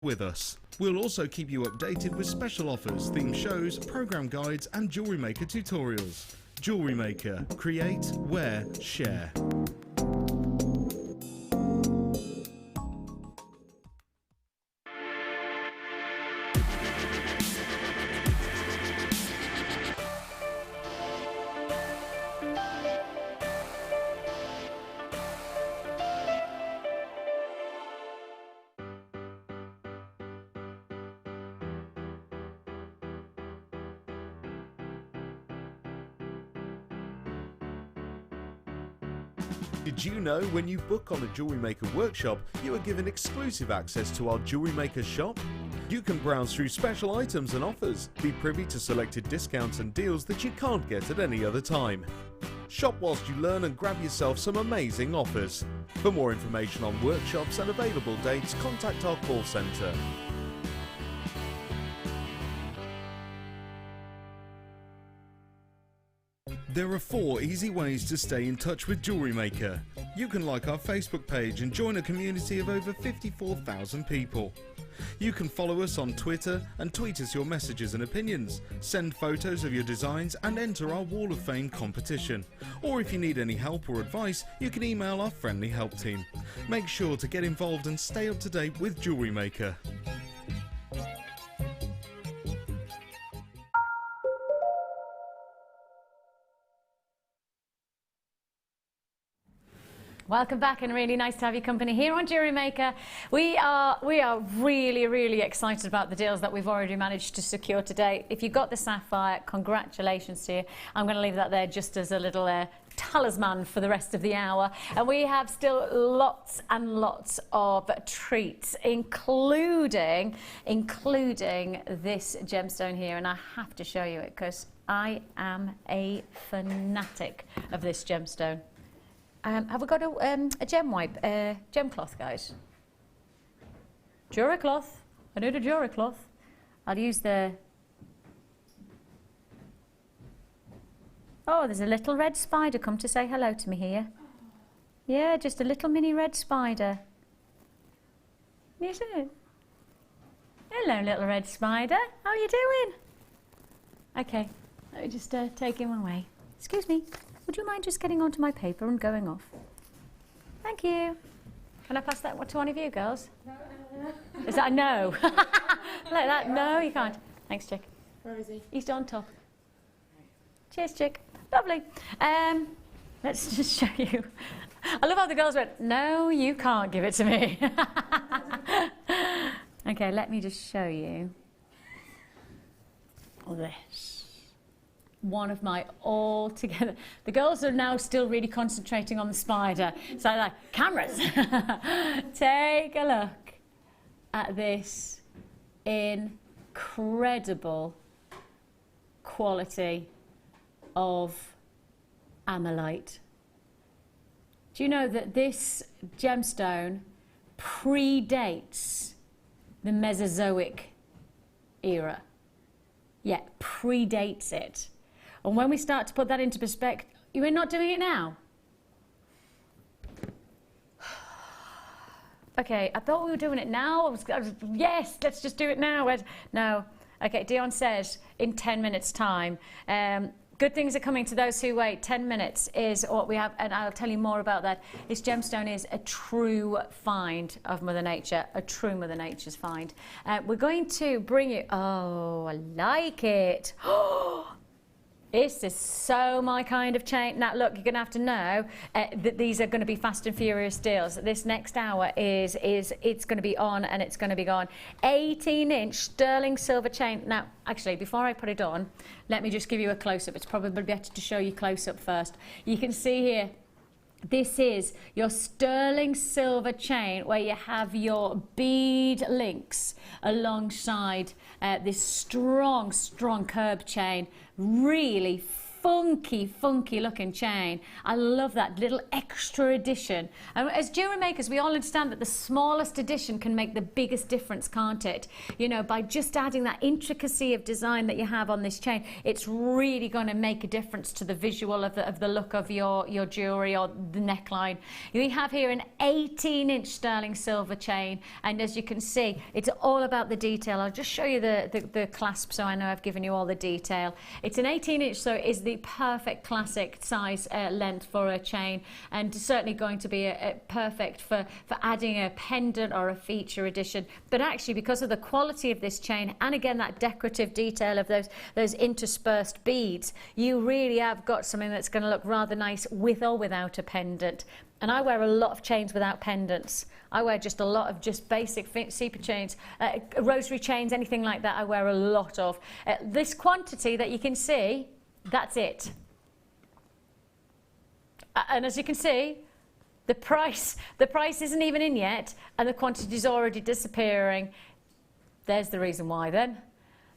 with us. We'll also keep you updated with special offers, theme shows, program guides and Jewellery Maker tutorials. Jewellery Maker. Create, wear, share. Did you know when you book on a Jewellery Maker workshop, you are given exclusive access to our Jewellery Maker shop? You can browse through special items and offers, be privy to selected discounts and deals that you can't get at any other time. Shop whilst you learn and grab yourself some amazing offers. For more information on workshops and available dates, contact our call centre. There are 4 easy ways to stay in touch with Jewellery Maker. You can like our Facebook page and join a community of over 54,000 people. You can follow us on Twitter and tweet us your messages and opinions, send photos of your designs and enter our Wall of Fame competition. Or if you need any help or advice, you can email our friendly help team. Make sure to get involved and stay up to date with Jewellery Maker. Welcome back, and really nice to have your company here on Jewellery Maker. We are really excited about the deals that we've already managed to secure today. If you got the sapphire, congratulations to you. I'm going to leave that there just as a little talisman for the rest of the hour. And we have still lots and lots of treats, including this gemstone here. And I have to show you it because I am a fanatic of this gemstone. Have we got a gem wipe, gem cloth, guys? Jewellery cloth. I need a jewellery cloth. I'll use the... Oh, there's a little red spider come to say hello to me here. Yeah, just a little mini red spider. Is it? Hello, little red spider. How are you doing? Okay, let me just take him away. Excuse me. Would you mind just getting onto my paper and going off? Thank you. Can I pass that to one of you girls? No. Is that a no? Like that? No, you can't. Thanks, Chick. Where is he? He's on top. Cheers, Chick. Lovely. Let's just show you. I love how the girls went, no, you can't give it to me. Okay, let me just show you this. One of my altogether. The girls are now still really concentrating on the spider. So like, cameras. Take a look at this incredible quality of ammolite. Do you know that this gemstone predates the Mesozoic era? Yeah, predates it. And when we start to put that into perspective, you're not doing it now? Okay, I thought we were doing it now. I was yes, let's just do it now. No. Okay, Dion says in 10 minutes time. Good things are coming to those who wait. 10 minutes is what we have, and I'll tell you more about that. This gemstone is a true find of Mother Nature, a true Mother Nature's find. We're going to bring you, oh, I like it. This is so my kind of chain. Now, look, you're going to have to know that these are going to be fast and furious deals. This next hour it's going to be on and it's going to be gone. 18-inch sterling silver chain. Now, actually, before I put it on, let me just give you a close-up. It's probably better to show you close-up first. You can see here, this is your sterling silver chain where you have your bead links alongside this strong curb chain. Really funky looking chain. I love that little extra addition. And as jewellery makers, we all understand that the smallest addition can make the biggest difference, can't it? You know, by just adding that intricacy of design that you have on this chain, it's really going to make a difference to the visual of the look of your jewellery or the neckline. We have here an 18-inch sterling silver chain, and as you can see, it's all about the detail. I'll just show you the clasp so I know I've given you all the detail. It's an 18-inch, so it is the perfect classic size length for a chain, and certainly going to be perfect for adding a pendant or a feature addition. But actually, because of the quality of this chain, and again that decorative detail of those interspersed beads, you really have got something that's going to look rather nice with or without a pendant. And I wear a lot of chains without pendants. I wear just a lot of just basic sepia chains, rosary chains, anything like that I wear a lot of. This quantity that you can see, that's it. And as you can see, the price isn't even in yet, and the quantity is already disappearing. There's the reason why then.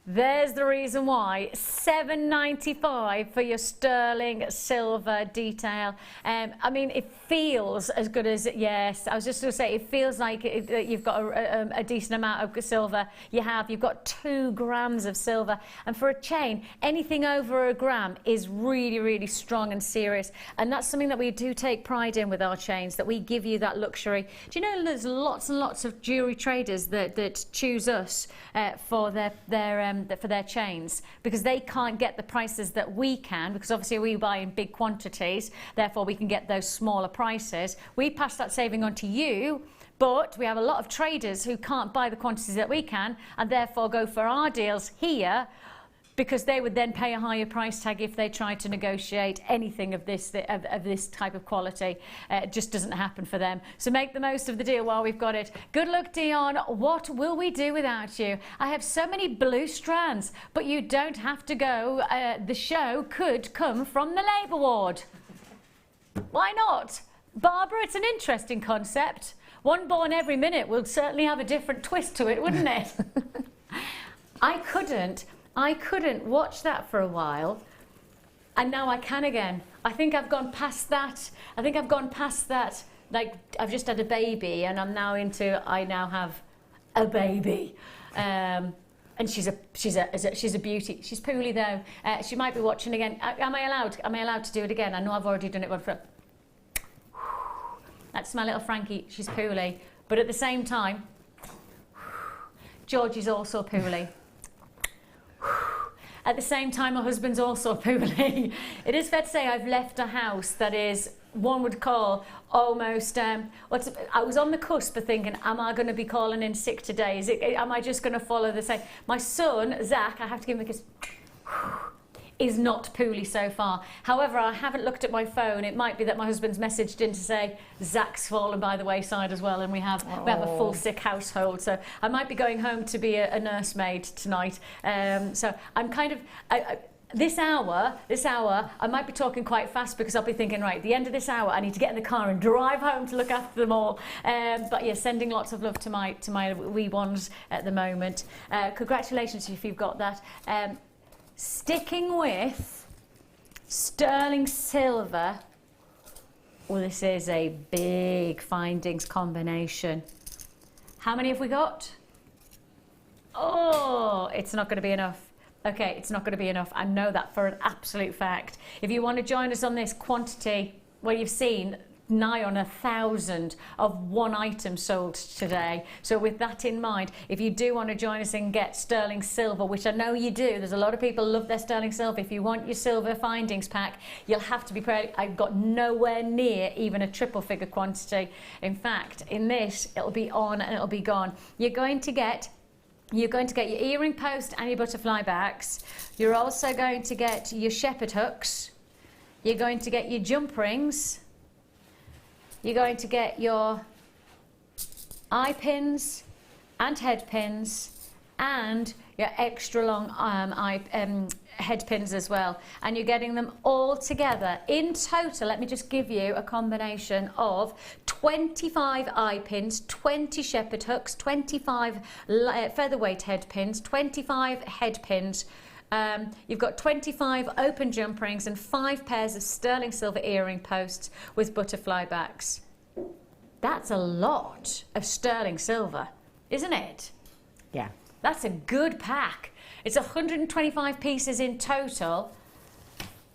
There's the reason why. $7.95 for your sterling silver detail. I mean, it feels as good as, yes, I was just going to say, it feels like you've got a decent amount of silver. You've got 2 grams of silver. And for a chain, anything over a gram is really, really strong and serious. And that's something that we do take pride in with our chains, that we give you that luxury. Do you know there's lots and lots of jewellery traders that choose us for their chains, because they can't get the prices that we can, because obviously we buy in big quantities, therefore we can get those smaller prices. We pass that saving on to you, but we have a lot of traders who can't buy the quantities that we can, and therefore go for our deals here, because they would then pay a higher price tag if they tried to negotiate anything of this type of quality. It just doesn't happen for them. So make the most of the deal while we've got it. Good luck, Dion. What will we do without you? I have so many blue strands, but you don't have to go. The show could come from the Labour ward. Why not? Barbara, it's an interesting concept. One born every minute would certainly have a different twist to it, wouldn't it? I couldn't watch that for a while, and now I can again. I think I've gone past that. Like, I've just had a baby, and I'm now into, I now have a baby. And she's a beauty. She's poorly though. She might be watching again. Am I allowed to do it again? I know I've already done it once. That's my little Frankie. She's poorly. But at the same time, George is also poorly. At the same time, my husband's also poorly. It is fair to say I've left a house that is, one would call almost, I was on the cusp of thinking, am I going to be calling in sick today? Am I just going to follow the same? My son, Zach, I have to give him a kiss, is not poorly so far. However, I haven't looked at my phone. It might be that my husband's messaged in to say Zach's fallen by the wayside as well, and we have a full sick household. So I might be going home to be a nursemaid tonight. So I'm kind of this hour, I might be talking quite fast, because I'll be thinking, right, at the end of this hour, I need to get in the car and drive home to look after them all. But yeah, sending lots of love to my wee ones at the moment. Congratulations if you've got that. Sticking with sterling silver, well, this is a big findings combination. How many have we got? Oh, it's not going to be enough. Okay, it's not going to be enough. I know that for an absolute fact. If you want to join us on this quantity, well, you've seen nigh on 1,000 of one item sold today. So with that in mind, if you do want to join us and get sterling silver, which I know you do, there's a lot of people love their sterling silver. If you want your silver findings pack, you'll have to be prepared. I've got nowhere near even a triple figure quantity. In fact, in this, it'll be on and it'll be gone. You're going to get your earring post and your butterfly backs. You're also going to get your shepherd hooks. You're going to get your jump rings. You're going to get your eye pins and head pins, and your extra long head pins as well. And you're getting them all together. In total, let me just give you a combination of 25 eye pins, 20 shepherd hooks, 25 featherweight head pins, 25 head pins, You've got 25 open jump rings and 5 pairs of sterling silver earring posts with butterfly backs. That's a lot of sterling silver, isn't it? Yeah. That's a good pack. It's 125 pieces in total,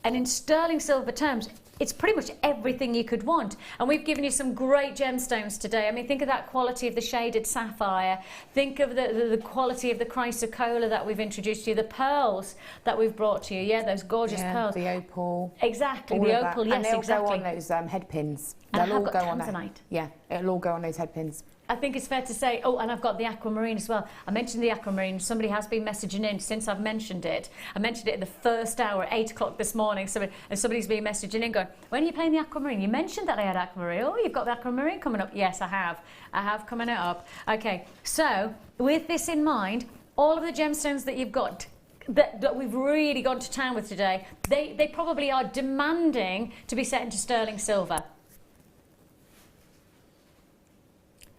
and in sterling silver terms, it's pretty much everything you could want. And we've given you some great gemstones today. I mean, think of that quality of the shaded sapphire. Think of the quality of the chrysocolla that we've introduced to you, the pearls that we've brought to you. Yeah, those gorgeous pearls. The opal. Exactly, the opal, yes, and they'll exactly. go on those head pins. And They'll I all have go got on tanzanite. Yeah, it'll all go on those head pins. I think it's fair to say, oh, and I've got the aquamarine as well. I mentioned the aquamarine. Somebody has been messaging in since I've mentioned it. I mentioned it in the first hour at 8 o'clock this morning. And somebody's been messaging in going, when are you playing the aquamarine? You mentioned that I had aquamarine. Oh, you've got the aquamarine coming up. Yes, I have. I have coming it up. Okay, so with this in mind, all of the gemstones that you've got that we've really gone to town with today, they probably are demanding to be set into sterling silver.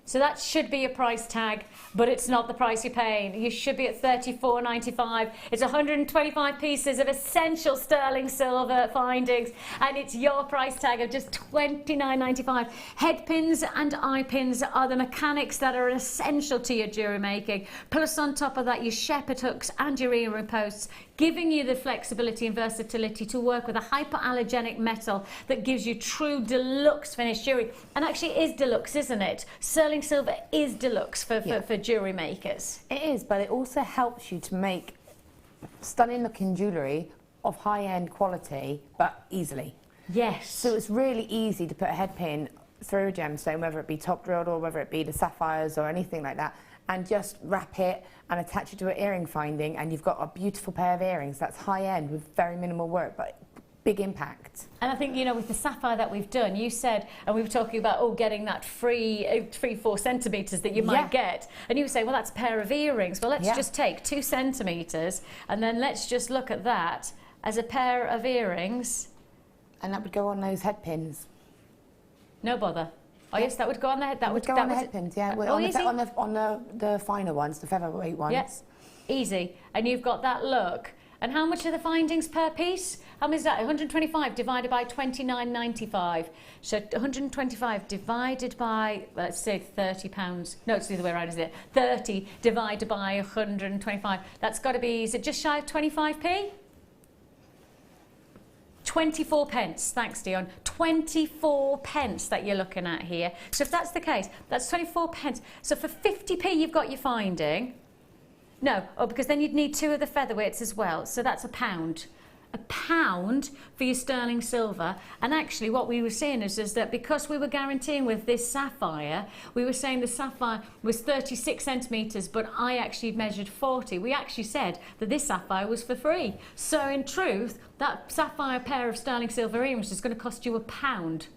So that should be your price tag, but it's not the price you're paying. You should be at $34.95. It's 125 pieces of essential sterling silver findings, and it's your price tag of just $29.95. Head pins and eye pins are the mechanics that are essential to your jewellery making. Plus on top of that, your shepherd hooks and your earring posts, giving you the flexibility and versatility to work with a hypoallergenic metal that gives you true deluxe finished jewellery. And actually it is deluxe, isn't it? Sterling silver is deluxe for jewellery makers. It is, but it also helps you to make stunning looking jewellery of high-end quality, but easily. Yes. So it's really easy to put a head pin through a gemstone, whether it be top drilled or whether it be the sapphires or anything like that, and just wrap it and attach it to an earring finding, and you've got a beautiful pair of earrings that's high-end with very minimal work, but big impact. And I think, you know, with the sapphire that we've done, you said, and we were talking about, oh, getting that free 3-4 centimetres that you might get. And you were saying, well, that's a pair of earrings. Well, let's just take 2 centimetres, and then let's just look at that as a pair of earrings. And that would go on those head pins. No bother. Oh, yes, that would go on the head. That would go on the head pins, yeah. Oh, on the finer ones, the featherweight ones. Yes, easy. And you've got that look. And how much are the findings per piece? How much is that? 125 divided by £29.95. So 125 divided by, let's say £30. No, it's the other way around, isn't it? 30 divided by 125. That's got to be, is it just shy of 25p? 24 pence, thanks Dion, 24 pence that you're looking at here. So if that's the case, that's 24 pence. So for 50p you've got your finding. No, because then you'd need 2 of the featherweights as well, so that's £1. £1 for your sterling silver. And actually what we were saying is that because we were guaranteeing with this sapphire, we were saying the sapphire was 36 centimetres, but I actually measured 40. We actually said that this sapphire was for free. So in truth, that sapphire pair of sterling silver earrings is going to cost you £1.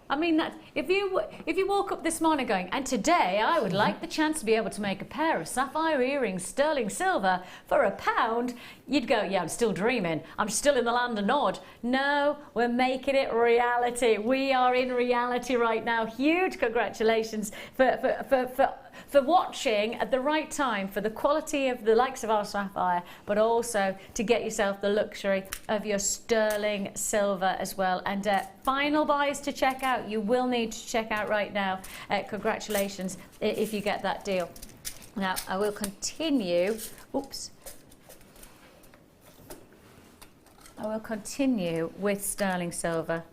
I mean, that if you woke up this morning going, and today I would like the chance to be able to make a pair of sapphire earrings, sterling silver, for £1, you'd go, yeah, I'm still dreaming. I'm still in the land of Nod. No, we're making it reality. We are in reality right now. Huge congratulations for watching at the right time, for the quality of the likes of our sapphire, but also to get yourself the luxury of your sterling silver as well. And final buys to check out, you will need to check out right now. Congratulations if you get that deal. Now I will continue. Oops. I will continue with sterling silver.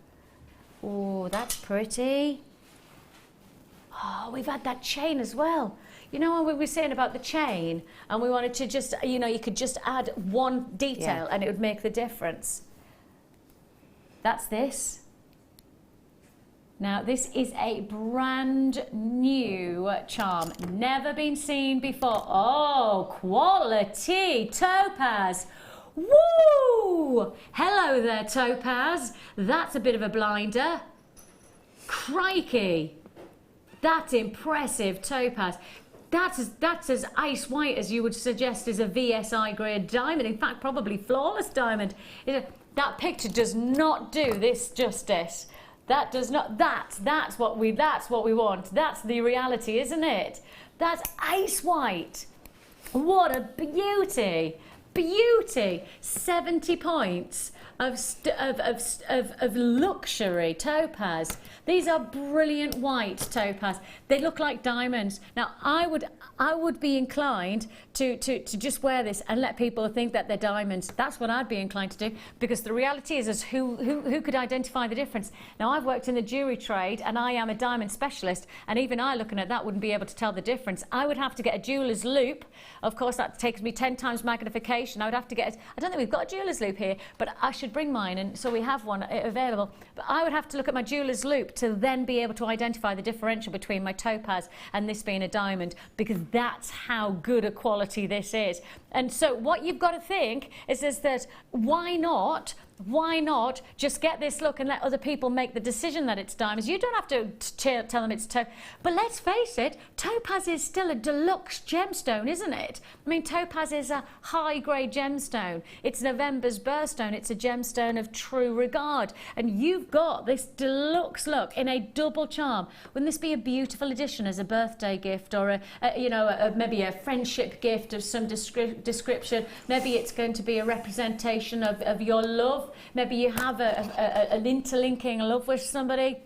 Oh, that's pretty. Oh, we've had that chain as well. You know what we were saying about the chain, and we wanted to just, you know, you could just add one detail and it would make the difference. That's this. Now, this is a brand new charm, never been seen before. Oh, quality topaz. Woo! Hello there, topaz. That's a bit of a blinder. Crikey. That's impressive topaz. That's as ice white as you would suggest is a VSI grade diamond. In fact, probably flawless diamond. That picture does not do this justice. That does not. That's what we want. That's the reality, isn't it? That's ice white. What a beauty! Beauty! 70 points of luxury topaz. These are brilliant white topaz. They look like diamonds. Now I would be inclined to just wear this and let people think that they're diamonds. That's what I'd be inclined to do, because the reality is who could identify the difference? Now I've worked in the jewellery trade and I am a diamond specialist, and even I, looking at that, wouldn't be able to tell the difference. I would have to get a jeweller's loop. Of course that takes me 10 times magnification. I would have to get, I don't think we've got a jeweller's loop here, but I should bring mine, and so we have one available. But I would have to look at my jeweller's loop to then be able to identify the differential between my topaz and this being a diamond, because that's how good a quality this is. And so what you've got to think is that why not just get this look and let other people make the decision that it's diamonds? You don't have to tell them it's topaz. But let's face it, topaz is still a deluxe gemstone, isn't it? I mean, topaz is a high-grade gemstone. It's November's birthstone. It's a gemstone of true regard. And you've got this deluxe look in a double charm. Wouldn't this be a beautiful addition as a birthday gift, or maybe a friendship gift of some description? Maybe it's going to be a representation of your love. Maybe you have an interlinking love with somebody,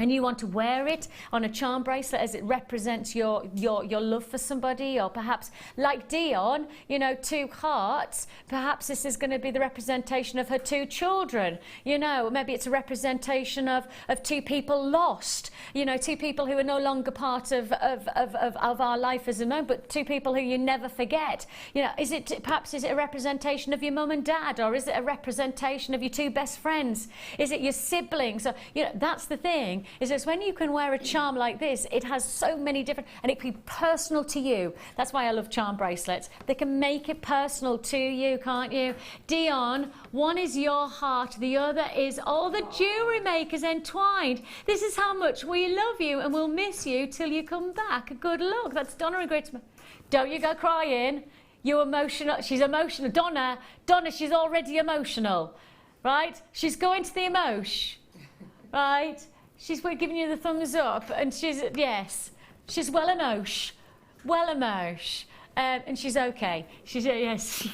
and you want to wear it on a charm bracelet as it represents your love for somebody. Or perhaps, like Dion, 2 hearts, perhaps this is going to be the representation of her 2 children. Maybe it's a representation of 2 people lost, 2 people who are no longer part of our life as a moment, but 2 people who you never forget. Is it a representation of your mum and dad, or is it a representation of your 2 best friends? Is it your siblings? So, that's the thing. Is that when you can wear a charm like this, it has so many different, and it can be personal to you. That's why I love charm bracelets. They can make it personal to you, can't you? Dion, one is your heart, the other is all the jewellery makers entwined. This is how much we love you, and we'll miss you till you come back. Good luck. That's Donna and Grit. Don't you go crying. You're emotional. She's emotional. Donna, she's already emotional, right? She's going to the emotion, right? She's giving you the thumbs up, and she's well emotion, and she's okay. She's yes.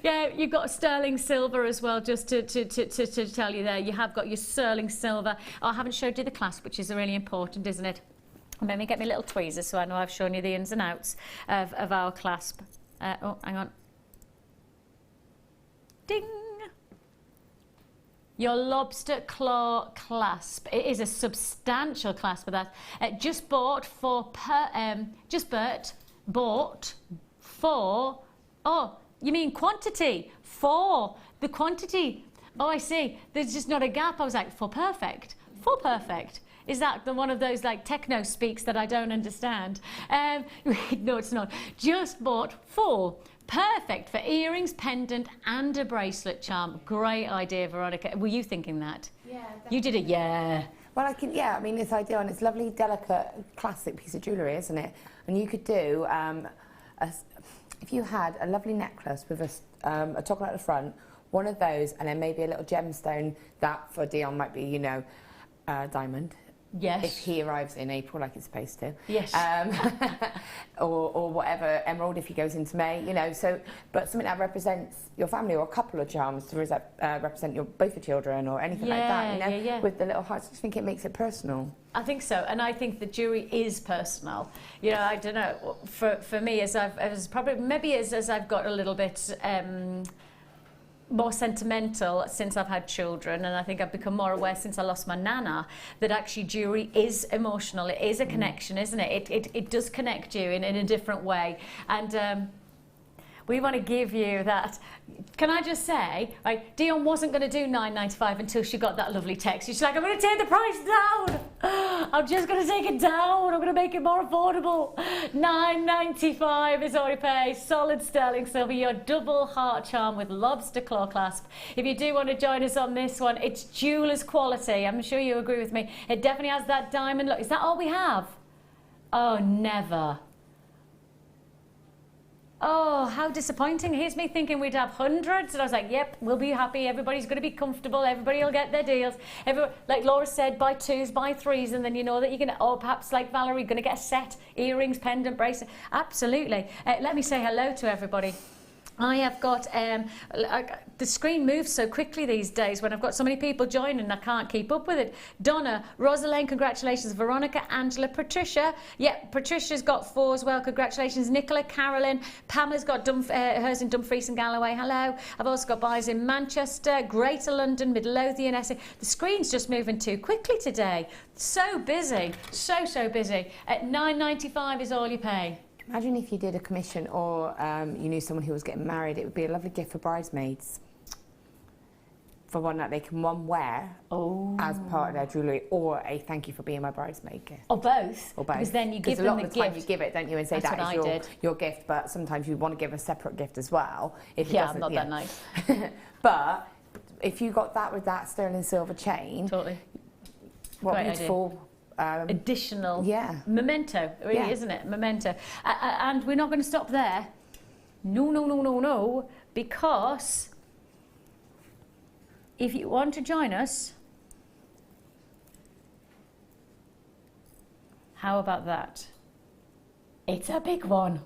Yeah, you've got sterling silver as well, just to tell you there. You have got your sterling silver. Oh, I haven't showed you the clasp, which is really important, isn't it? And let me get my little tweezers so I know I've shown you the ins and outs of our clasp. Oh, hang on. Ding! Your lobster claw clasp. It is a substantial clasp of that. Just bought for, oh, you mean quantity? For the quantity. Oh, I see. There's just not a gap. I was like, for perfect. For perfect. Is that one of those like techno speaks that I don't understand? No, it's not. Just bought 4. Perfect for earrings, pendant, and a bracelet charm. Great idea, Veronica. Were you thinking that? Yeah, definitely. You did it, yeah. Well, I mean, it's ideal, and it's a lovely, delicate, classic piece of jewellery, isn't it? And you could do, if you had a lovely necklace with a chocolate at the front, one of those, and then maybe a little gemstone that for Dion might be, diamond. Yes. If he arrives in April like it's supposed to. Yes. Or whatever, emerald if he goes into May, so, but something that represents your family, or a couple of charms to represent both your children, or anything like that, with the little hearts. I just think it makes it personal. I think so, and I think the jewellery is personal. I don't know, for me, as I've got a little bit more sentimental since I've had children, and I think I've become more aware since I lost my nana that actually jewellery is emotional. It is a connection, isn't it? It does connect you in a different way, and we want to give you that. Can I just say, right, Dion wasn't going to do $9.95 until she got that lovely text. She's like, I'm going to take the price down. I'm just going to take it down. I'm going to make it more affordable. $9.95 is all you pay. Solid sterling silver, your double heart charm with lobster claw clasp. If you do want to join us on this one, it's jeweller's quality. I'm sure you agree with me. It definitely has that diamond look. Is that all we have? Oh, never. Oh, how disappointing. Here's me thinking we'd have hundreds. And I was like, yep, we'll be happy. Everybody's going to be comfortable. Everybody will get their deals. Like Laura said, buy 2s, buy 3s. And then you know that you're going to, or perhaps like Valerie, going to get a set, earrings, pendant, bracelet. Absolutely. Let me say hello to everybody. I have got, the screen moves so quickly these days when I've got so many people joining, I can't keep up with it. Donna, Rosalind, congratulations. Veronica, Angela, Patricia. Yeah, Patricia's got 4 as well, congratulations. Nicola, Carolyn, Pamela's got hers in Dumfries and Galloway, hello. I've also got buyers in Manchester, Greater London, Midlothian, Essex. The screen's just moving too quickly today. So busy, so busy. At £9.95 is all you pay. Imagine if you did a commission or you knew someone who was getting married. It would be a lovely gift for bridesmaids. For one that they can wear as part of their jewellery, or a thank you for being my bridesmaid gift. Or both. Or both. Because then you give them the the gift. A lot of the time gift. you give it, don't you, and say That's that is your gift, but sometimes you want to give a separate gift as well. If Yeah, I'm not that nice. But if you got that with that sterling silver chain, Totally. what Great beautiful... additional memento, really, isn't it? Memento. And we're not going to stop there. No, because if you want to join us, how about that? It's a big one.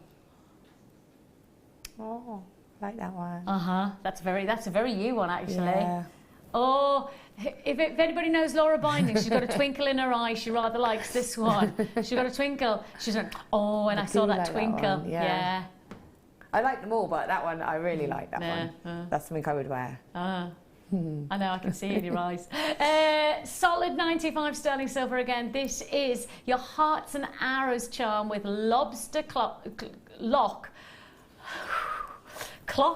Oh, like that one. That's a very you one, actually. Yeah. Oh, if anybody knows Laura Binding, she's got a twinkle in her eye. She rather likes this one. She's got a twinkle. She's like, oh, and I saw that twinkle. That one, yeah. I like them all, but that one, I really like that one. That's something I would wear. I know, I can see it in your eyes. Solid 95 sterling silver again. This is your Hearts and Arrows charm with lobster clock,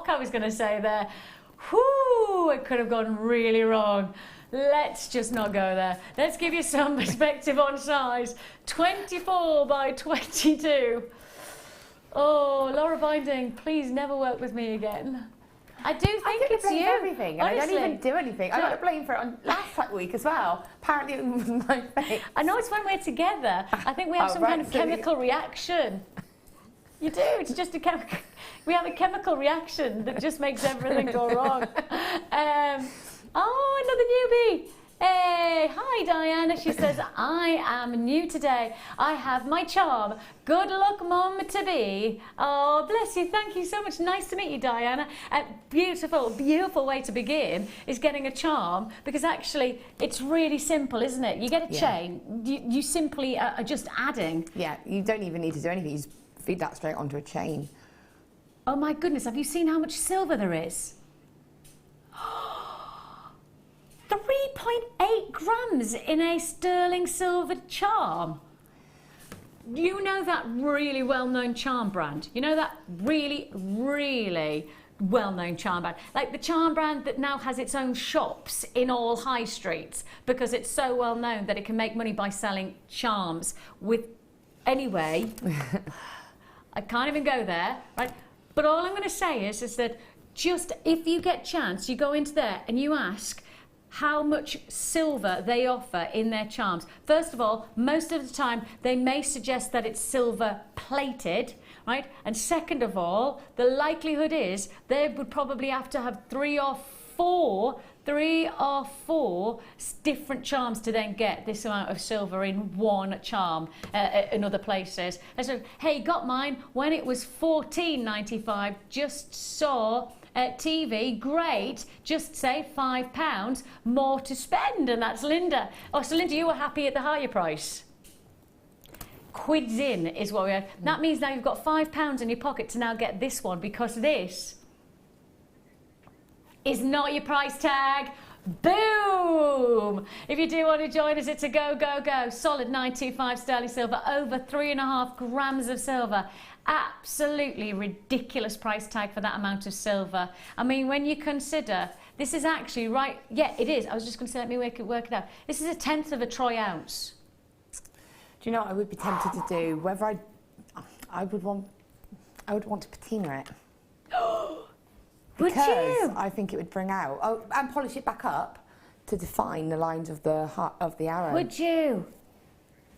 I was going to say there. Whoo, it could have gone really wrong. Let's just not go there. Let's give you some perspective on size. 24 by 22. Oh, Laura Binding, please never work with me again. I do think it's you. Everything, and I don't even do anything. I got to blame for it on last week as well. Apparently it was my face. I know it's when we're together. I think we have some kind of chemical reaction. You do, it's just a chemical... We have a chemical reaction that just makes everything go wrong. Oh, another newbie. Hey, hi Diana. She says, I am new today. I have my charm. Good luck, mum to be. Oh, bless you. Thank you so much. Nice to meet you, Diana. Beautiful way to begin is getting a charm, because actually it's really simple, isn't it? You get a chain. You simply are just adding. Yeah, you don't even need to do anything. You just feed that straight onto a chain. Oh my goodness, have you seen how much silver there is? 3.8 grams in a sterling silver charm. You know that really well-known charm brand? You know that really well-known charm brand? Like the charm brand that now has its own shops in all high streets because it's so well-known that it can make money by selling charms with... Anyway, I can't even go there, right? But all I'm going to say is that just if you get chance, you go into there and you ask how much silver they offer in their charms. First of all, most of the time they may suggest that it's silver plated, right? And second of all, the likelihood is they would probably have to have three or four different charms to then get this amount of silver in one charm in other places. And so, hey, got mine when it was $14.95, just saw TV, great, just say £5 more to spend, and that's Linda. Oh, so Linda, you were happy at the higher price? Quids in is what we have. That means now you've got £5 in your pocket to now get this one, because this is not your price tag. Boom! If you do want to join us, it's a go. Solid 925 sterling silver, over 3.5 grams of silver. Absolutely ridiculous price tag for that amount of silver. I mean, when you consider, this is actually right, yeah, it is. I was just going to say, let me work it out. This is 1/10 of a troy ounce. Do you know what I would be tempted to do? Whether I would want to patina it. Would you? Because I think it would bring out, and polish it back up to define the lines of the arrow. Would you?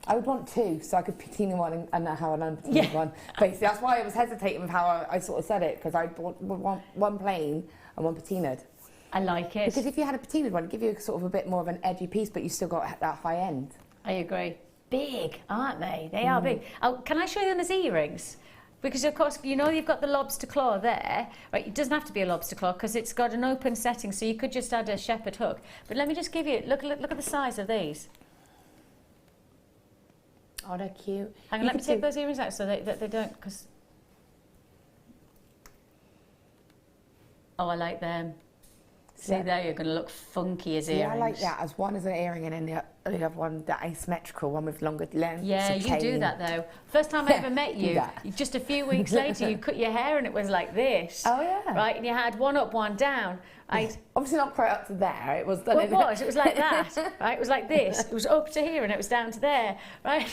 I would want two, so I could patina one and have an unpatinaed one. Basically, that's why I was hesitating with how I sort of said it, because I would want one plain and one patinaed. I like it. Because if you had a patinaed one, it'd give you sort of a bit more of an edgy piece, but you still got that high end. I agree. Big, aren't they? They are big. Oh, can I show you them as earrings? Because of course, you know, you've got the lobster claw there, right? It doesn't have to be a lobster claw because it's got an open setting, so you could just add a shepherd hook. But let me just give you, look at the size of these. Oh, they're cute. Hang on, let me take those earrings out so that they don't, because... Oh, I like them. See, there you're going to look funky as earrings. Yeah, I like that as one as an earring and then the other one, the asymmetrical one with longer length. Yeah, you do that though. First time I ever met you, just a few weeks later, you cut your hair and it was like this. Oh, yeah. Right, and you had one up, one down. Obviously not quite up to there. It was. Well, it was like that. Right, it was like this. It was up to here and it was down to there. Right.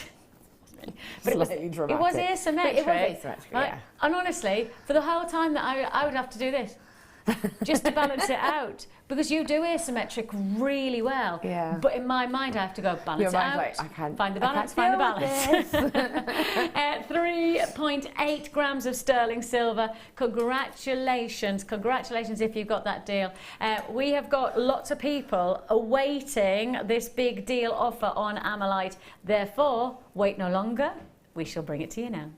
But it was asymmetric. It was asymmetric, right? Yeah. And honestly, for the whole time that I would have to do this. Just to balance it out, because you do asymmetric really well. Yeah. But in my mind, I have to go balance it out. Like, I can't find the balance. Find the balance. 3.8 grams of sterling silver. Congratulations! Congratulations if you've got that deal. We have got lots of people awaiting this big deal offer on Amalite. Therefore, wait no longer. We shall bring it to you now.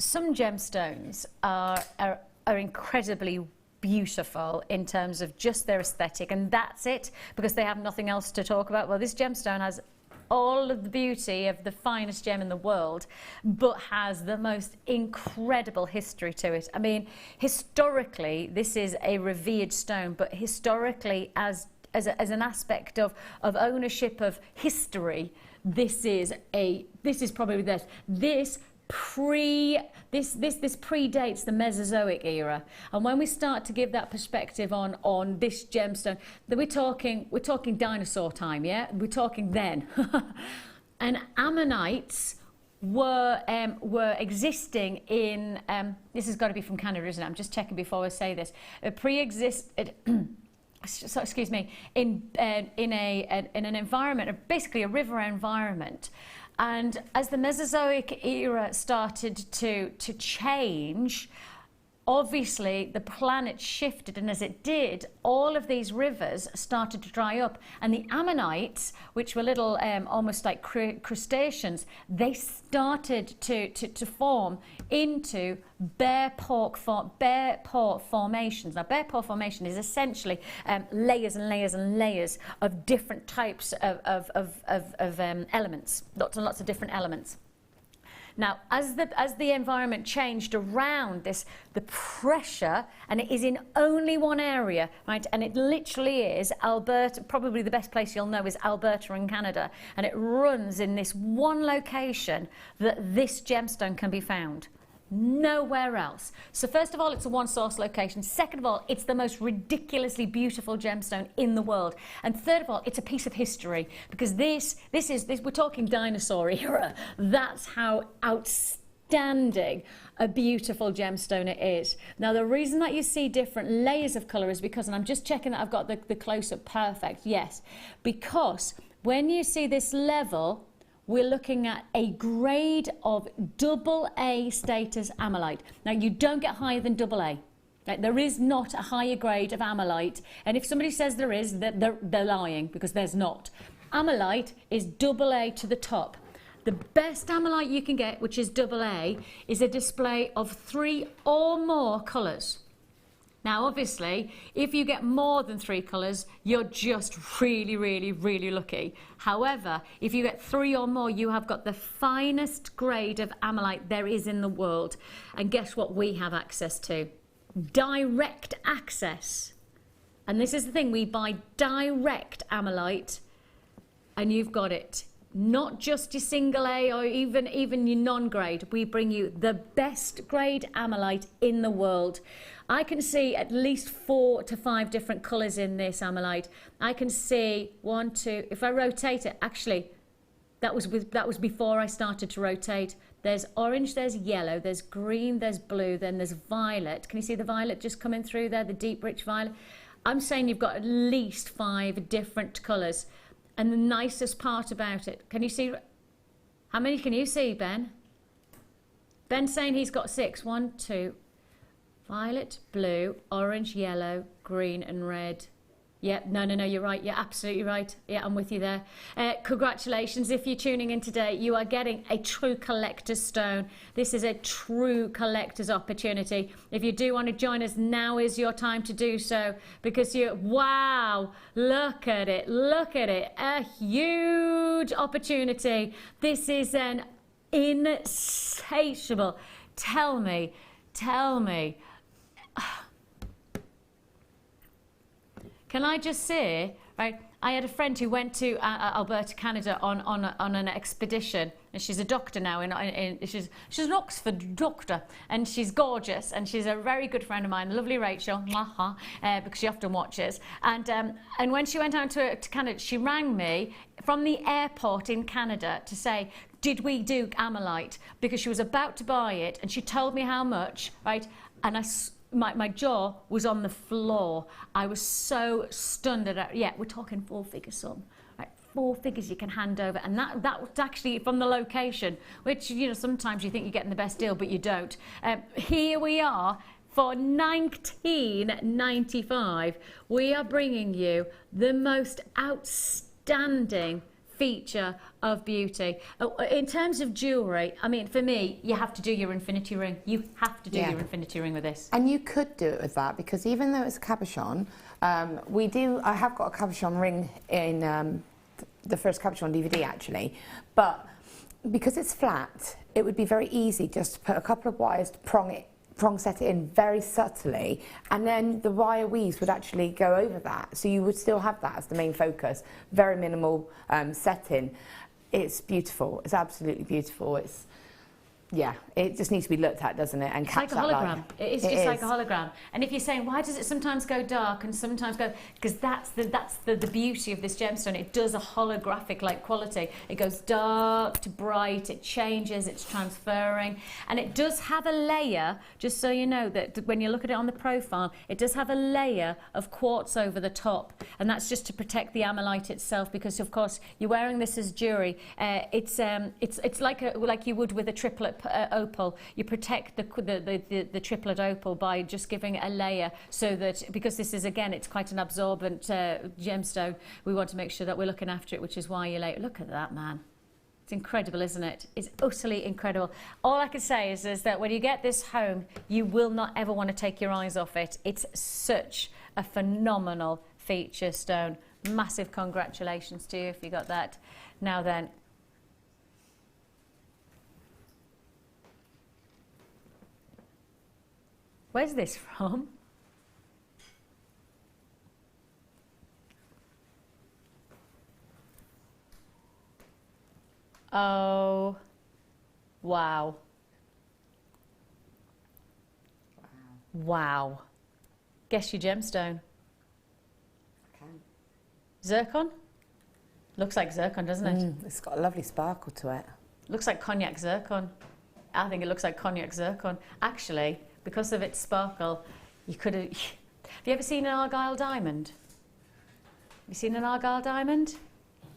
Some gemstones are incredibly beautiful in terms of just their aesthetic, and that's it, because they have nothing else to talk about. Well, this gemstone has all of the beauty of the finest gem in the world, but has the most incredible history to it. I mean, historically, this is a revered stone, but historically, as an aspect of ownership of history, this is probably this. This predates the Mesozoic era, and when we start to give that perspective on this gemstone, then we're talking dinosaur time, yeah, we're talking then. And ammonites were existing in this has got to be from Canada, isn't it? I'm just checking before I say this. So, excuse me, in an environment, basically a river environment. And as the Mesozoic era started to change, obviously the planet shifted, and as it did, all of these rivers started to dry up, and the ammonites, which were little almost like crustaceans, they started to form into bare pore formations. Now, bare pore formation is essentially layers and layers and layers of different types of elements, lots and lots of different elements. Now, as the environment changed around this, the pressure, and it is in only one area, right? And it literally is Alberta. Probably the best place you'll know is Alberta in Canada, and it runs in this one location that this gemstone can be found. Nowhere else. So first of all, it's a one source location. Second of all, it's the most ridiculously beautiful gemstone in the world. And third of all, it's a piece of history, because this we're talking dinosaur era. That's how outstanding a beautiful gemstone it is. Now, the reason that you see different layers of colour is because, and I'm just checking that I've got the close-up perfect, yes, because when you see this level, we're looking at a grade of AA status ammolite. Now, you don't get higher than AA. Right? There is not a higher grade of ammolite, and if somebody says there is, they're lying, because there's not. Ammolite is AA to the top. The best ammolite you can get, which is AA, is a display of 3 or more colours. Now, obviously, if you get more than 3 colours, you're just really, really, really lucky. However, if you get 3 or more, you have got the finest grade of ammolite there is in the world. And guess what we have access to? Direct access. And this is the thing, we buy direct ammolite, and you've got it. Not just your single A or even your non-grade. We bring you the best grade ammolite in the world. I can see at least 4 to 5 different colours in this ammolite. I can see 1, 2, if I rotate it, actually That was before I started to rotate. There's orange, there's yellow, there's green, there's blue, then there's violet. Can you see the violet just coming through there, the deep, rich violet? I'm saying you've got at least 5 different colours. And the nicest part about it, can you see? How many can you see, Ben? Ben's saying he's got 6. 1, 2, violet, blue, orange, yellow, green and red. Yeah, no, you're right. You're absolutely right. Yeah, I'm with you there. Congratulations. If you're tuning in today, you are getting a true collector's stone. This is a true collector's opportunity. If you do want to join us, now is your time to do so, because wow, look at it. Look at it. A huge opportunity. This is an insatiable. Tell me. Can I just say, right, I had a friend who went to Alberta, Canada on an expedition, and she's a doctor now, she's an Oxford doctor, and she's gorgeous, and she's a very good friend of mine, lovely Rachel, because she often watches, and when she went down to Canada, she rang me from the airport in Canada to say, did we do Amalite, because she was about to buy it, and she told me how much, right, and my jaw was on the floor. I was so stunned at it. Yeah, we're talking 4 figure sum, right? 4 figures you can hand over, and that was actually from the location, which, you know, sometimes you think you're getting the best deal, but you don't. Here we are for $19.95. We are bringing you the most outstanding feature of beauty. In terms of jewellery, I mean, for me, you have to do your infinity ring. You have to do your infinity ring with this. And you could do it with that, because even though it's a cabochon, I have got a cabochon ring in the first cabochon DVD actually, but because it's flat, it would be very easy just to put a couple of wires to prong set it in very subtly, and then the wire weaves would actually go over that, so you would still have that as the main focus. Very minimal setting. It's beautiful. It's absolutely beautiful. Yeah, it just needs to be looked at, doesn't it? And it's like a hologram. It is just like a hologram. And if you're saying, why does it sometimes go dark and sometimes go... Because that's the beauty of this gemstone. It does a holographic-like quality. It goes dark to bright. It changes. It's transferring. And it does have a layer, just so you know, that when you look at it on the profile, it does have a layer of quartz over the top. And that's just to protect the amalite itself, because, of course, you're wearing this as jewellery. It's like you would with a triplet opal. You protect the triplet opal by just giving it a layer, so that, because this is, again, it's quite an absorbent gemstone, we want to make sure that we're looking after it, which is why you look at that, man. It's incredible, isn't it? It's utterly incredible. All I can say is that when you get this home, you will not ever want to take your eyes off it. It's such a phenomenal feature stone. Massive congratulations to you if you got that. Now then, where's this from? Oh, wow. Wow. Guess your gemstone. Okay. Zircon? Looks like zircon, doesn't it? It's got a lovely sparkle to it. Looks like cognac zircon. I think it looks like cognac zircon. Actually, because of its sparkle, you could have... Have you ever seen an Argyle diamond? Have you seen an Argyle diamond?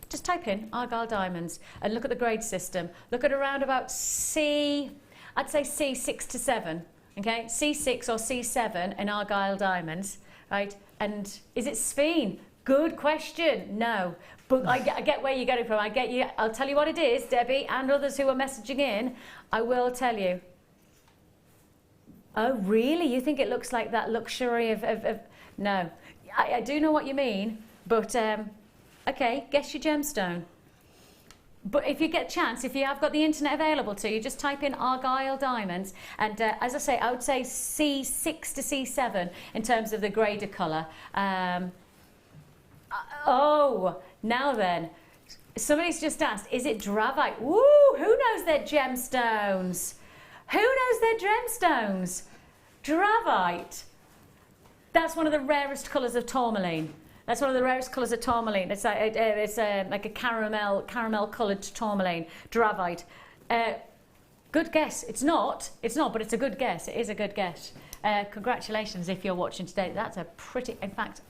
Just type in Argyle diamonds and look at the grade system. Look at around about C, I'd say C6 to 7, okay? C6 or C7 in Argyle diamonds, right? And is it sphene? Good question. No, but I get where you're getting from. I'll tell you what it is, Debbie, and others who are messaging in. I will tell you. Oh, really? You think it looks like that luxury of... No, I do know what you mean, but okay, guess your gemstone. But if you get a chance, if you have got the internet available to you, just type in Argyle diamonds, and as I say, I would say C6 to C7 in terms of the grade of colour. Oh, now then, somebody's just asked, is it dravite? Woo, who knows their gemstones? Who knows their gemstones? Dravite. That's one of the rarest colours of tourmaline. That's one of the rarest colours of tourmaline. It's like a caramel coloured tourmaline, dravite. Good guess. It's not, but it's a good guess. It is a good guess. Congratulations if you're watching today. That's a pretty, in fact,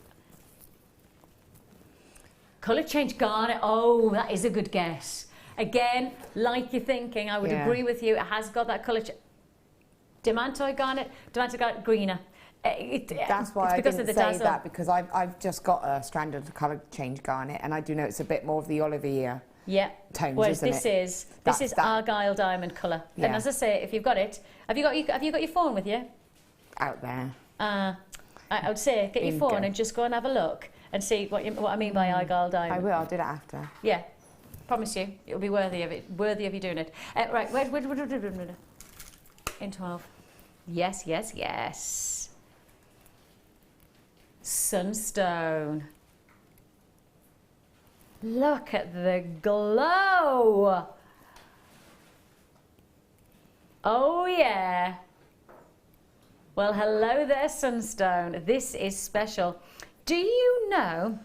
colour change garnet. Oh, that is a good guess. Again, like you're thinking, I would agree with you. It has got that colour. Demantoid garnet, greener. That's why I didn't say that, because I've just got a standard colour change garnet, and I do know it's a bit more of the olivia. Yeah. Tones, whereas isn't this is Argyle diamond colour. Yeah. And as I say, if you've got it, have you got your phone with you? Out there. I would say get your phone and just go and have a look and see what I mean by Argyle diamond. I will. I'll do that after. Yeah. Promise you, it'll be worthy of it. Worthy of you doing it. Right. In 12. Yes, yes, yes. Sunstone. Look at the glow. Oh yeah. Well, hello there, Sunstone. This is special. Do you know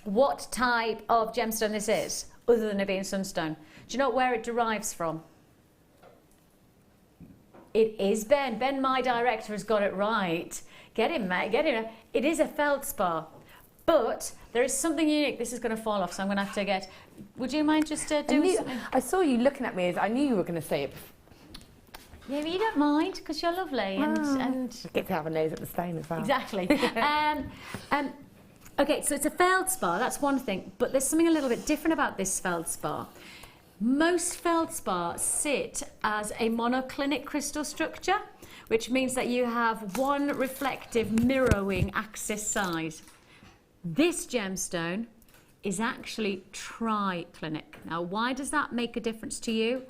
what type of gemstone this is, other than it being sunstone? Do you know where it derives from? It is Ben. Ben, my director, has got it right. Get him, mate. Get him. It is a feldspar. But there is something unique. This is going to fall off, so I'm going to have to get... Would you mind just doing something? I saw you looking at me as I knew you were going to say it. Yeah, but you don't mind, because you're lovely. And I get to have a nose at the stone as well. Exactly. Okay, so it's a feldspar. That's one thing. But there's something a little bit different about this feldspar. Most feldspar sit as a monoclinic crystal structure, which means that you have one reflective mirroring axis side. This gemstone is actually triclinic. Now, why does that make a difference to you?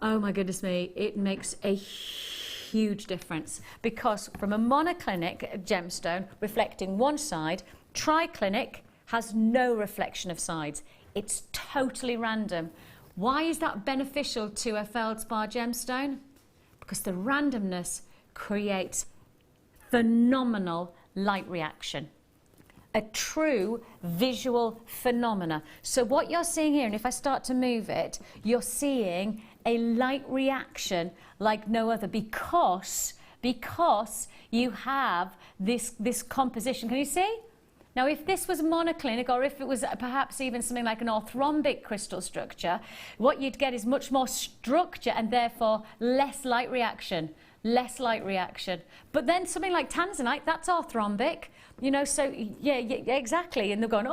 Oh my goodness me, it makes a huge difference, because from a monoclinic gemstone reflecting one side, triclinic has no reflection of sides. It's totally random. Why is that beneficial to a feldspar gemstone? Because the randomness creates phenomenal light reaction. A true visual phenomena. So what you're seeing here, and if I start to move it, you're seeing a light reaction like no other, because you have this composition. Can you see? Now, if this was monoclinic, or if it was perhaps even something like an orthorhombic crystal structure, what you'd get is much more structure and therefore less light reaction. Less light reaction. But then something like tanzanite, that's orthorhombic, you know, so yeah, exactly. And they're going,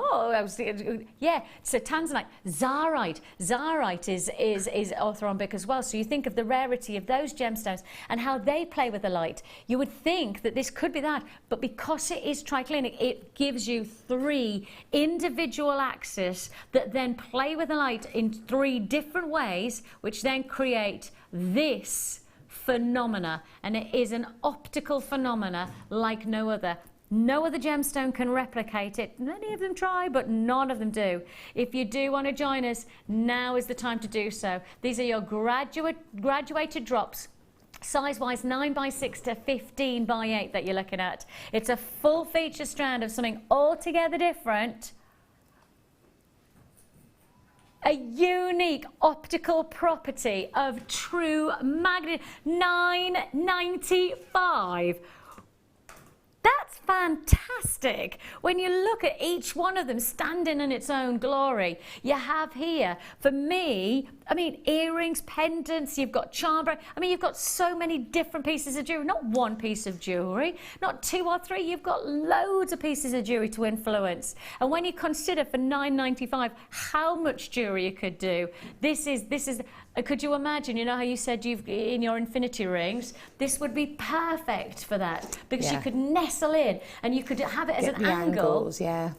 yeah, so tanzanite, zarite is orthorhombic as well. So you think of the rarity of those gemstones and how they play with the light. You would think that this could be that, but because it is triclinic, it gives you three individual axes that then play with the light in three different ways, which then create this phenomena, and it is an optical phenomena like no other. No other gemstone can replicate it. Many of them try, but none of them do. If you do want to join us, now is the time to do so. These are your graduated drops, size-wise 9x6 to 15x8 that you're looking at. It's a full feature strand of something altogether different. A unique optical property of true magnet, $9.95. That's fantastic. When you look at each one of them standing in its own glory, you have here, for me, I mean, earrings, pendants, you've got charm, I mean, you've got so many different pieces of jewellery, not one piece of jewellery, not two or three, you've got loads of pieces of jewellery to influence. And when you consider for $9.95 how much jewellery you could do, this is, could you imagine, you know how you said you've in your infinity rings, this would be perfect for that, because you could nestle in and you could have it as an angle. Angles, yeah.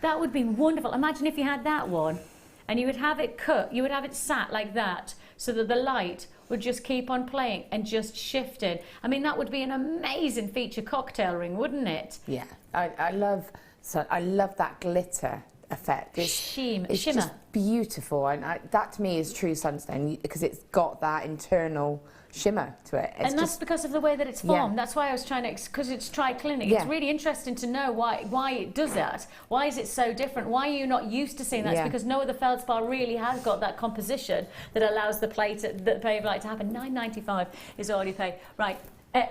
That would be wonderful. Imagine if you had that one and you would have it cut, you would have it sat like that so that the light would just keep on playing and just shifting. I mean, that would be an amazing feature cocktail ring, wouldn't it? Yeah, I love that glitter effect. It's shimmer. just beautiful, and that to me is true sunstone, because it's got that internal shimmer to it. It's and that's because of the way that it's formed. Yeah. That's why I was trying to, because it's triclinic. Yeah. It's really interesting to know why it does that. Why is it so different? Why are you not used to seeing that? It's because no other feldspar really has got that composition that allows the plate of light to happen. $9.95 is all you pay. Right.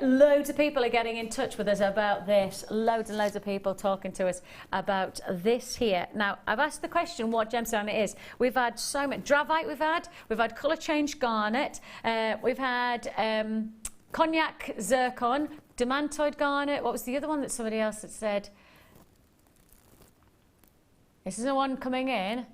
Loads of people are getting in touch with us about this. Loads and loads of people talking to us about this here. Now, I've asked the question what gemstone it is. We've had so much dravite. We've had colour change garnet. We've had cognac zircon, demantoid garnet. What was the other one that somebody else had said? This is the one coming in.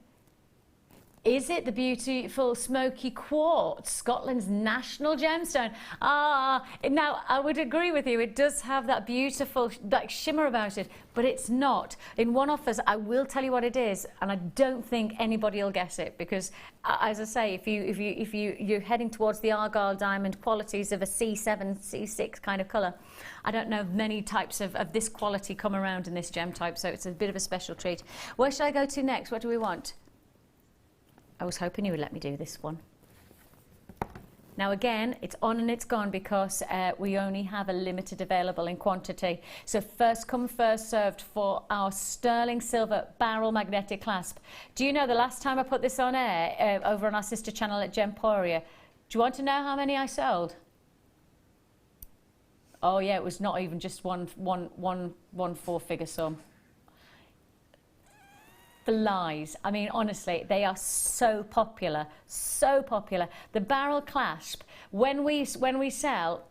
Is it the beautiful smoky quartz, Scotland's national gemstone? Now I would agree with you. It does have that beautiful shimmer about it, but it's not. In one offers, I will tell you what it is, and I don't think anybody will guess it, because, as I say, if you're heading towards the Argyle diamond qualities of a C7, C6 kind of colour, I don't know many types of this quality come around in this gem type, so it's a bit of a special treat. Where should I go to next? What do we want? I was hoping you would let me do this one. Now again, it's on and it's gone, because we only have a limited available in quantity. So first come, first served for our sterling silver barrel magnetic clasp. Do you know the last time I put this on air over on our sister channel at Gemporia? Do you want to know how many I sold? Oh yeah, it was not even just one four-figure sum. Flies. I mean, honestly, they are so popular, so popular. The barrel clasp, when we sell,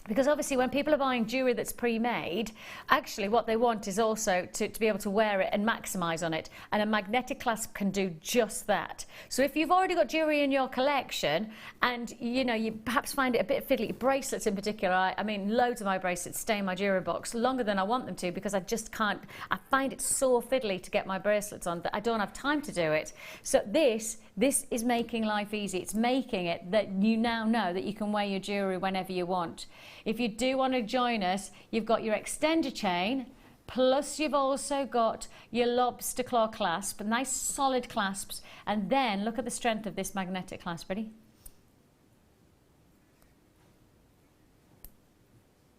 because obviously when people are buying jewellery that's pre-made, actually what they want is also to be able to wear it and maximise on it, and a magnetic clasp can do just that. So if you've already got jewellery in your collection and you perhaps find it a bit fiddly, bracelets in particular, I mean loads of my bracelets stay in my jewellery box longer than I want them to, because I just can't, I find it so fiddly to get my bracelets on that I don't have time to do it. So this is making life easy. It's making it that you now know that you can wear your jewellery whenever you want. If you do want to join us, you've got your extender chain, plus you've also got your lobster claw clasp, nice solid clasps, and then look at the strength of this magnetic clasp. Ready?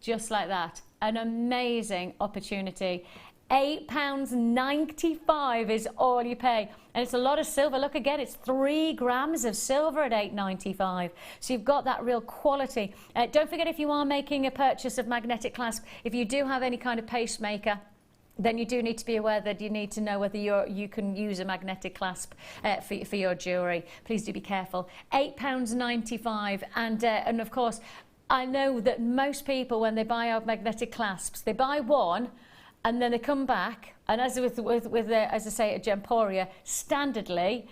Just like that. An amazing opportunity. £8.95 is all you pay, and it's a lot of silver. Look again, it's 3 grams of silver at £8.95, so you've got that real quality. Don't forget, if you are making a purchase of magnetic clasp, if you do have any kind of pacemaker, then you do need to be aware that you need to know whether you can use a magnetic clasp for your jewellery. Please do be careful. £8.95, and of course, I know that most people, when they buy our magnetic clasps, they buy one and then they come back, and as as I say at Gemporia, standardly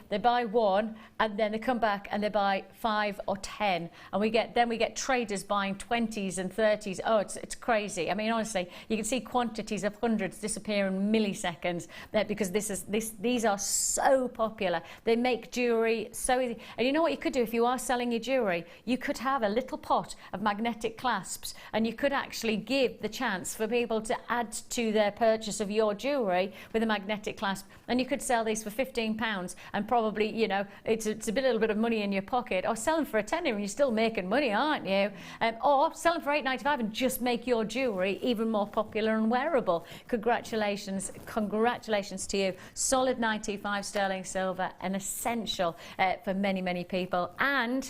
they buy one and then they come back and they buy 5 or 10, and we get traders buying 20s and 30s. Oh, it's crazy. I mean, honestly, you can see quantities of hundreds disappear in milliseconds because these are so popular. They make jewellery so easy. And you know what you could do if you are selling your jewellery? You could have a little pot of magnetic clasps, and you could actually give the chance for people to add to their purchase of your jewellery with a magnetic clasp, and you could sell these for £15, and probably, it's a little bit of money in your pocket, or sell them for a tenner and you're still making money, aren't you? Or sell them for £8.95 and just make your jewellery even more popular and wearable. Congratulations to you. Solid 95 sterling silver, an essential for many people. And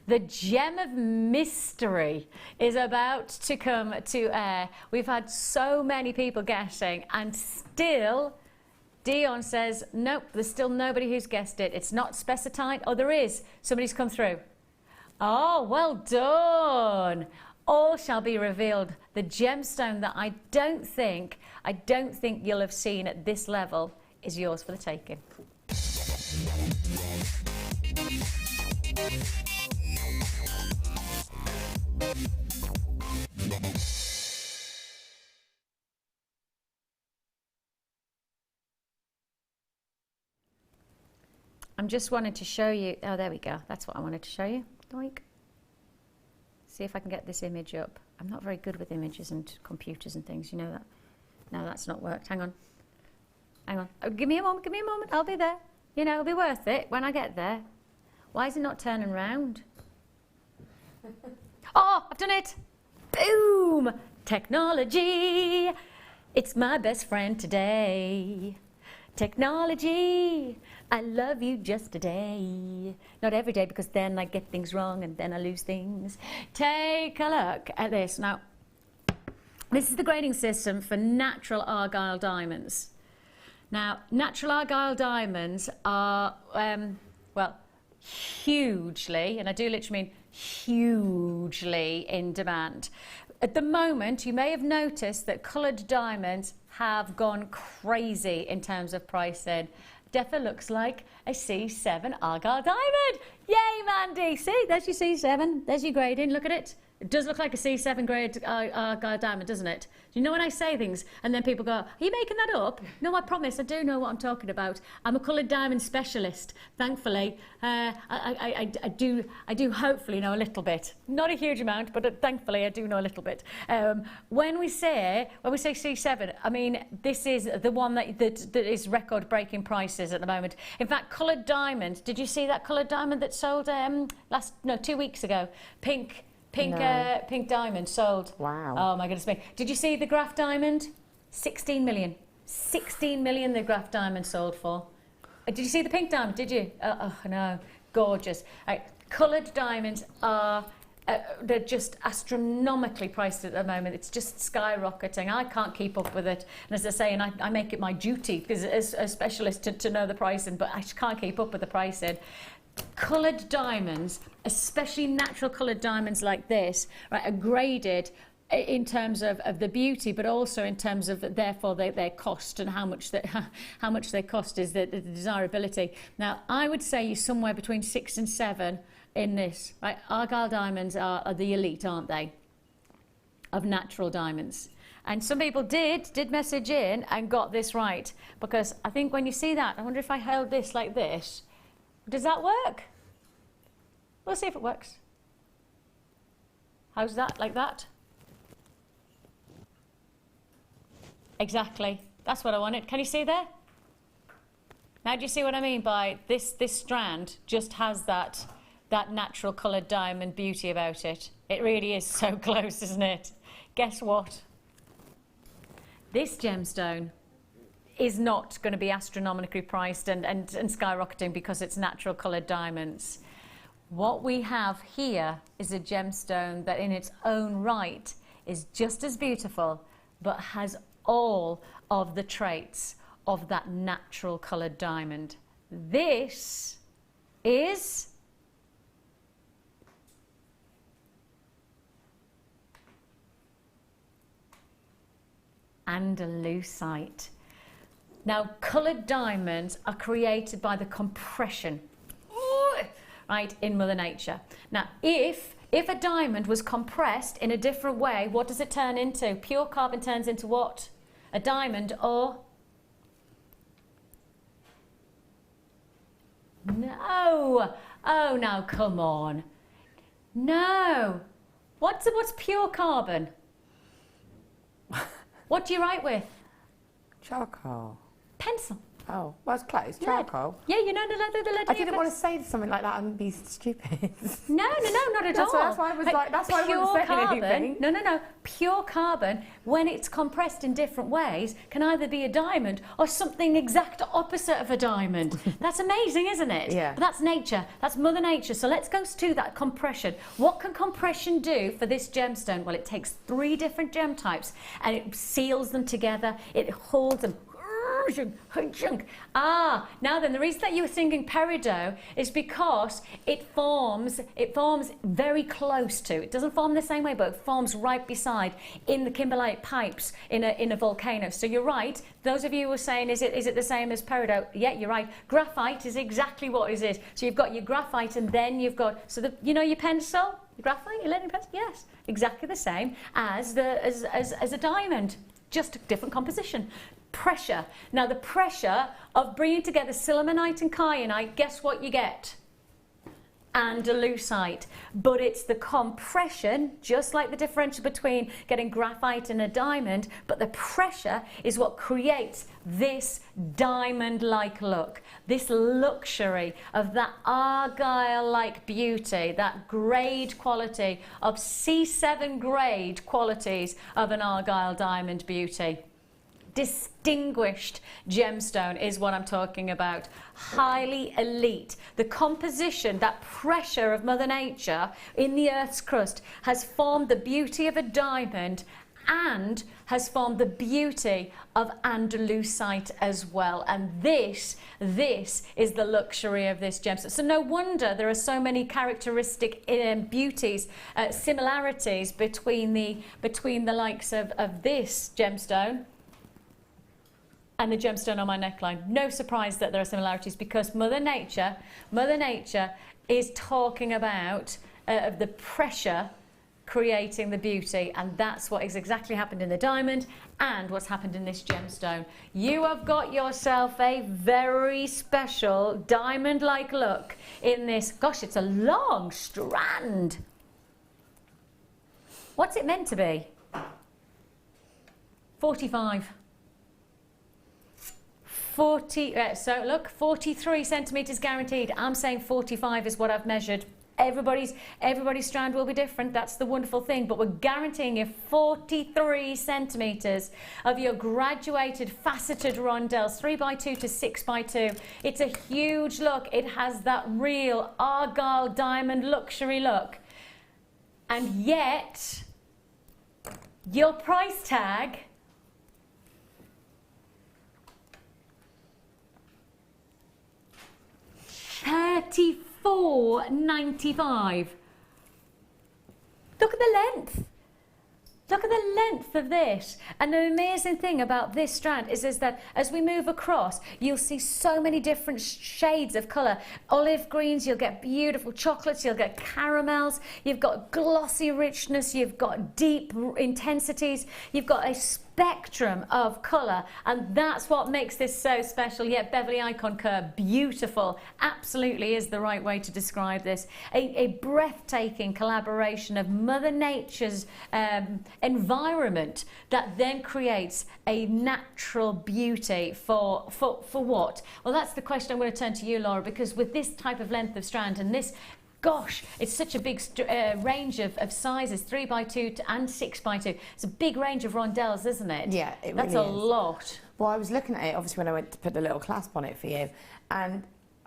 the gem of mystery is about to come to air. We've had so many people guessing, and still Dion says, nope, there's still nobody who's guessed it. It's not specified. Oh, there is. Somebody's come through. Oh, well done. All shall be revealed. The gemstone that I don't think you'll have seen at this level is yours for the taking. I'm just wanting to show you, oh, there we go. That's what I wanted to show you. Doink. See if I can get this image up. I'm not very good with images and computers and things, you know that. No, that's not worked. Hang on. hang on. Oh, give me a moment, I'll be there. You know, it'll be worth it when I get there. Why is it not turning round? Oh, I've done it! Boom! Technology! It's my best friend today. Technology, I love you just today. Not every day, because then I get things wrong and then I lose things. Take a look at this. Now, this is the grading system for natural Argyle diamonds. Now, natural Argyle diamonds are, well, hugely, and I do literally mean hugely in demand. At the moment, you may have noticed that coloured diamonds have gone crazy in terms of pricing. Defo looks like a C7 Argyle diamond. Yay, Mandy! See, there's your C7. There's your grading. Look at it. It does look like a C7 grade Argyle diamond, doesn't it? You know when I say things and then people go, are you making that up? No, I promise, I do know what I'm talking about. I'm a coloured diamond specialist, thankfully. I do hopefully know a little bit. Not a huge amount, but thankfully I do know a little bit. When we say C7, I mean, this is the one that is record-breaking prices at the moment. In fact, coloured diamond, did you see that coloured diamond that sold 2 weeks ago? Pink diamond sold. Wow. Oh my goodness me. Did you see the Graph diamond? 16 million. 16 million the Graph diamond sold for. Did you see the pink diamond? Did you? Oh no. Gorgeous. Coloured diamonds are they're just astronomically priced at the moment. It's just skyrocketing. I can't keep up with it. And as I say, and I make it my duty because as a specialist to know the pricing, but I can't keep up with the pricing. Coloured diamonds, especially natural coloured diamonds like this, right, are graded in terms of the beauty, but also in terms of therefore their cost and how much they cost is the desirability. Now, I would say you're somewhere between 6 and 7 in this. Right, Argyle diamonds are the elite, aren't they, of natural diamonds. And some people did message in and got this right, because I think when you see that, I wonder if I held this like this. Does that work? We'll see if it works. How's that? Like that? Exactly. That's what I wanted. Can you see there? Now do you see what I mean by this strand just has that natural coloured diamond beauty about it? It really is so close, isn't it? Guess what? This gemstone is not going to be astronomically priced and skyrocketing because it's natural coloured diamonds. What we have here is a gemstone that in its own right is just as beautiful, but has all of the traits of that natural coloured diamond. This is Andalusite. Now, coloured diamonds are created by the compression, right, in Mother Nature. Now, if a diamond was compressed in a different way, what does it turn into? Pure carbon turns into what? A diamond or? No. Oh, now come on. No. What's pure carbon? What do you write with? Charcoal. Pencil. Oh, well, it's close. Charcoal. Yeah, you know the lead. I didn't want to say something like that and be stupid. No, not at all. That's why I was like, that's why I wasn't saying anything. No. Pure carbon, when it's compressed in different ways, can either be a diamond or something exact opposite of a diamond. That's amazing, isn't it? Yeah. But that's nature. That's Mother Nature. So let's go to that compression. What can compression do for this gemstone? Well, it takes 3 different gem types and it seals them together. It holds them. Now then, the reason that you were thinking peridot is because it forms very close to, it doesn't form the same way, but it forms right beside in the kimberlite pipes in a volcano. So you're right. Those of you who are saying, is it the same as peridot? Yeah, you're right. Graphite is exactly what it is. So you've got your graphite and then you've got, your pencil, your graphite, your lead pencil, yes, exactly the same as a diamond, just a different composition. Pressure. Now the pressure of bringing together sillimanite and kyanite, guess what you get? andalusite, but it's the compression, just like the differential between getting graphite and a diamond, but the pressure is what creates this diamond-like look, this luxury of that argyle-like beauty, that grade quality of C7 grade qualities of an argyle diamond beauty. Distinguished gemstone is what I'm talking about. Highly elite. The composition, that pressure of Mother Nature in the Earth's crust has formed the beauty of a diamond and has formed the beauty of andalusite as well. And this is the luxury of this gemstone. So no wonder there are so many characteristic beauties, similarities between the likes of this gemstone and the gemstone on my neckline. No surprise that there are similarities, because Mother Nature is talking about the pressure creating the beauty, and that's what has exactly happened in the diamond and what's happened in this gemstone. You have got yourself a very special diamond-like look in this. Gosh, it's a long strand. What's it meant to be? 45. 40, so look, 43 centimetres guaranteed. I'm saying 45 is what I've measured. Everybody's strand will be different. That's the wonderful thing. But we're guaranteeing you 43 centimetres of your graduated faceted rondelles, 3x2 to 6x2. It's a huge look. It has that real argyle diamond luxury look. And yet, your price tag, $34.95. Look at the length. Look at the length of this. And the amazing thing about this strand is that as we move across, you'll see so many different shades of colour. Olive greens, you'll get beautiful chocolates, you'll get caramels, you've got glossy richness, you've got deep intensities, you've got a spectrum of colour, and that's what makes this so special. Yet Beverly Icon Curve, beautiful, absolutely is the right way to describe this. A breathtaking collaboration of Mother Nature's environment that then creates a natural beauty for what? Well, that's the question I'm going to turn to you, Laura, because with this type of length of strand and this, gosh, it's such a big range of sizes, 3x2 and 6x2. It's a big range of rondelles, isn't it? Yeah, it really That's a lot. Well, I was looking at it, obviously, when I went to put the little clasp on it for you, and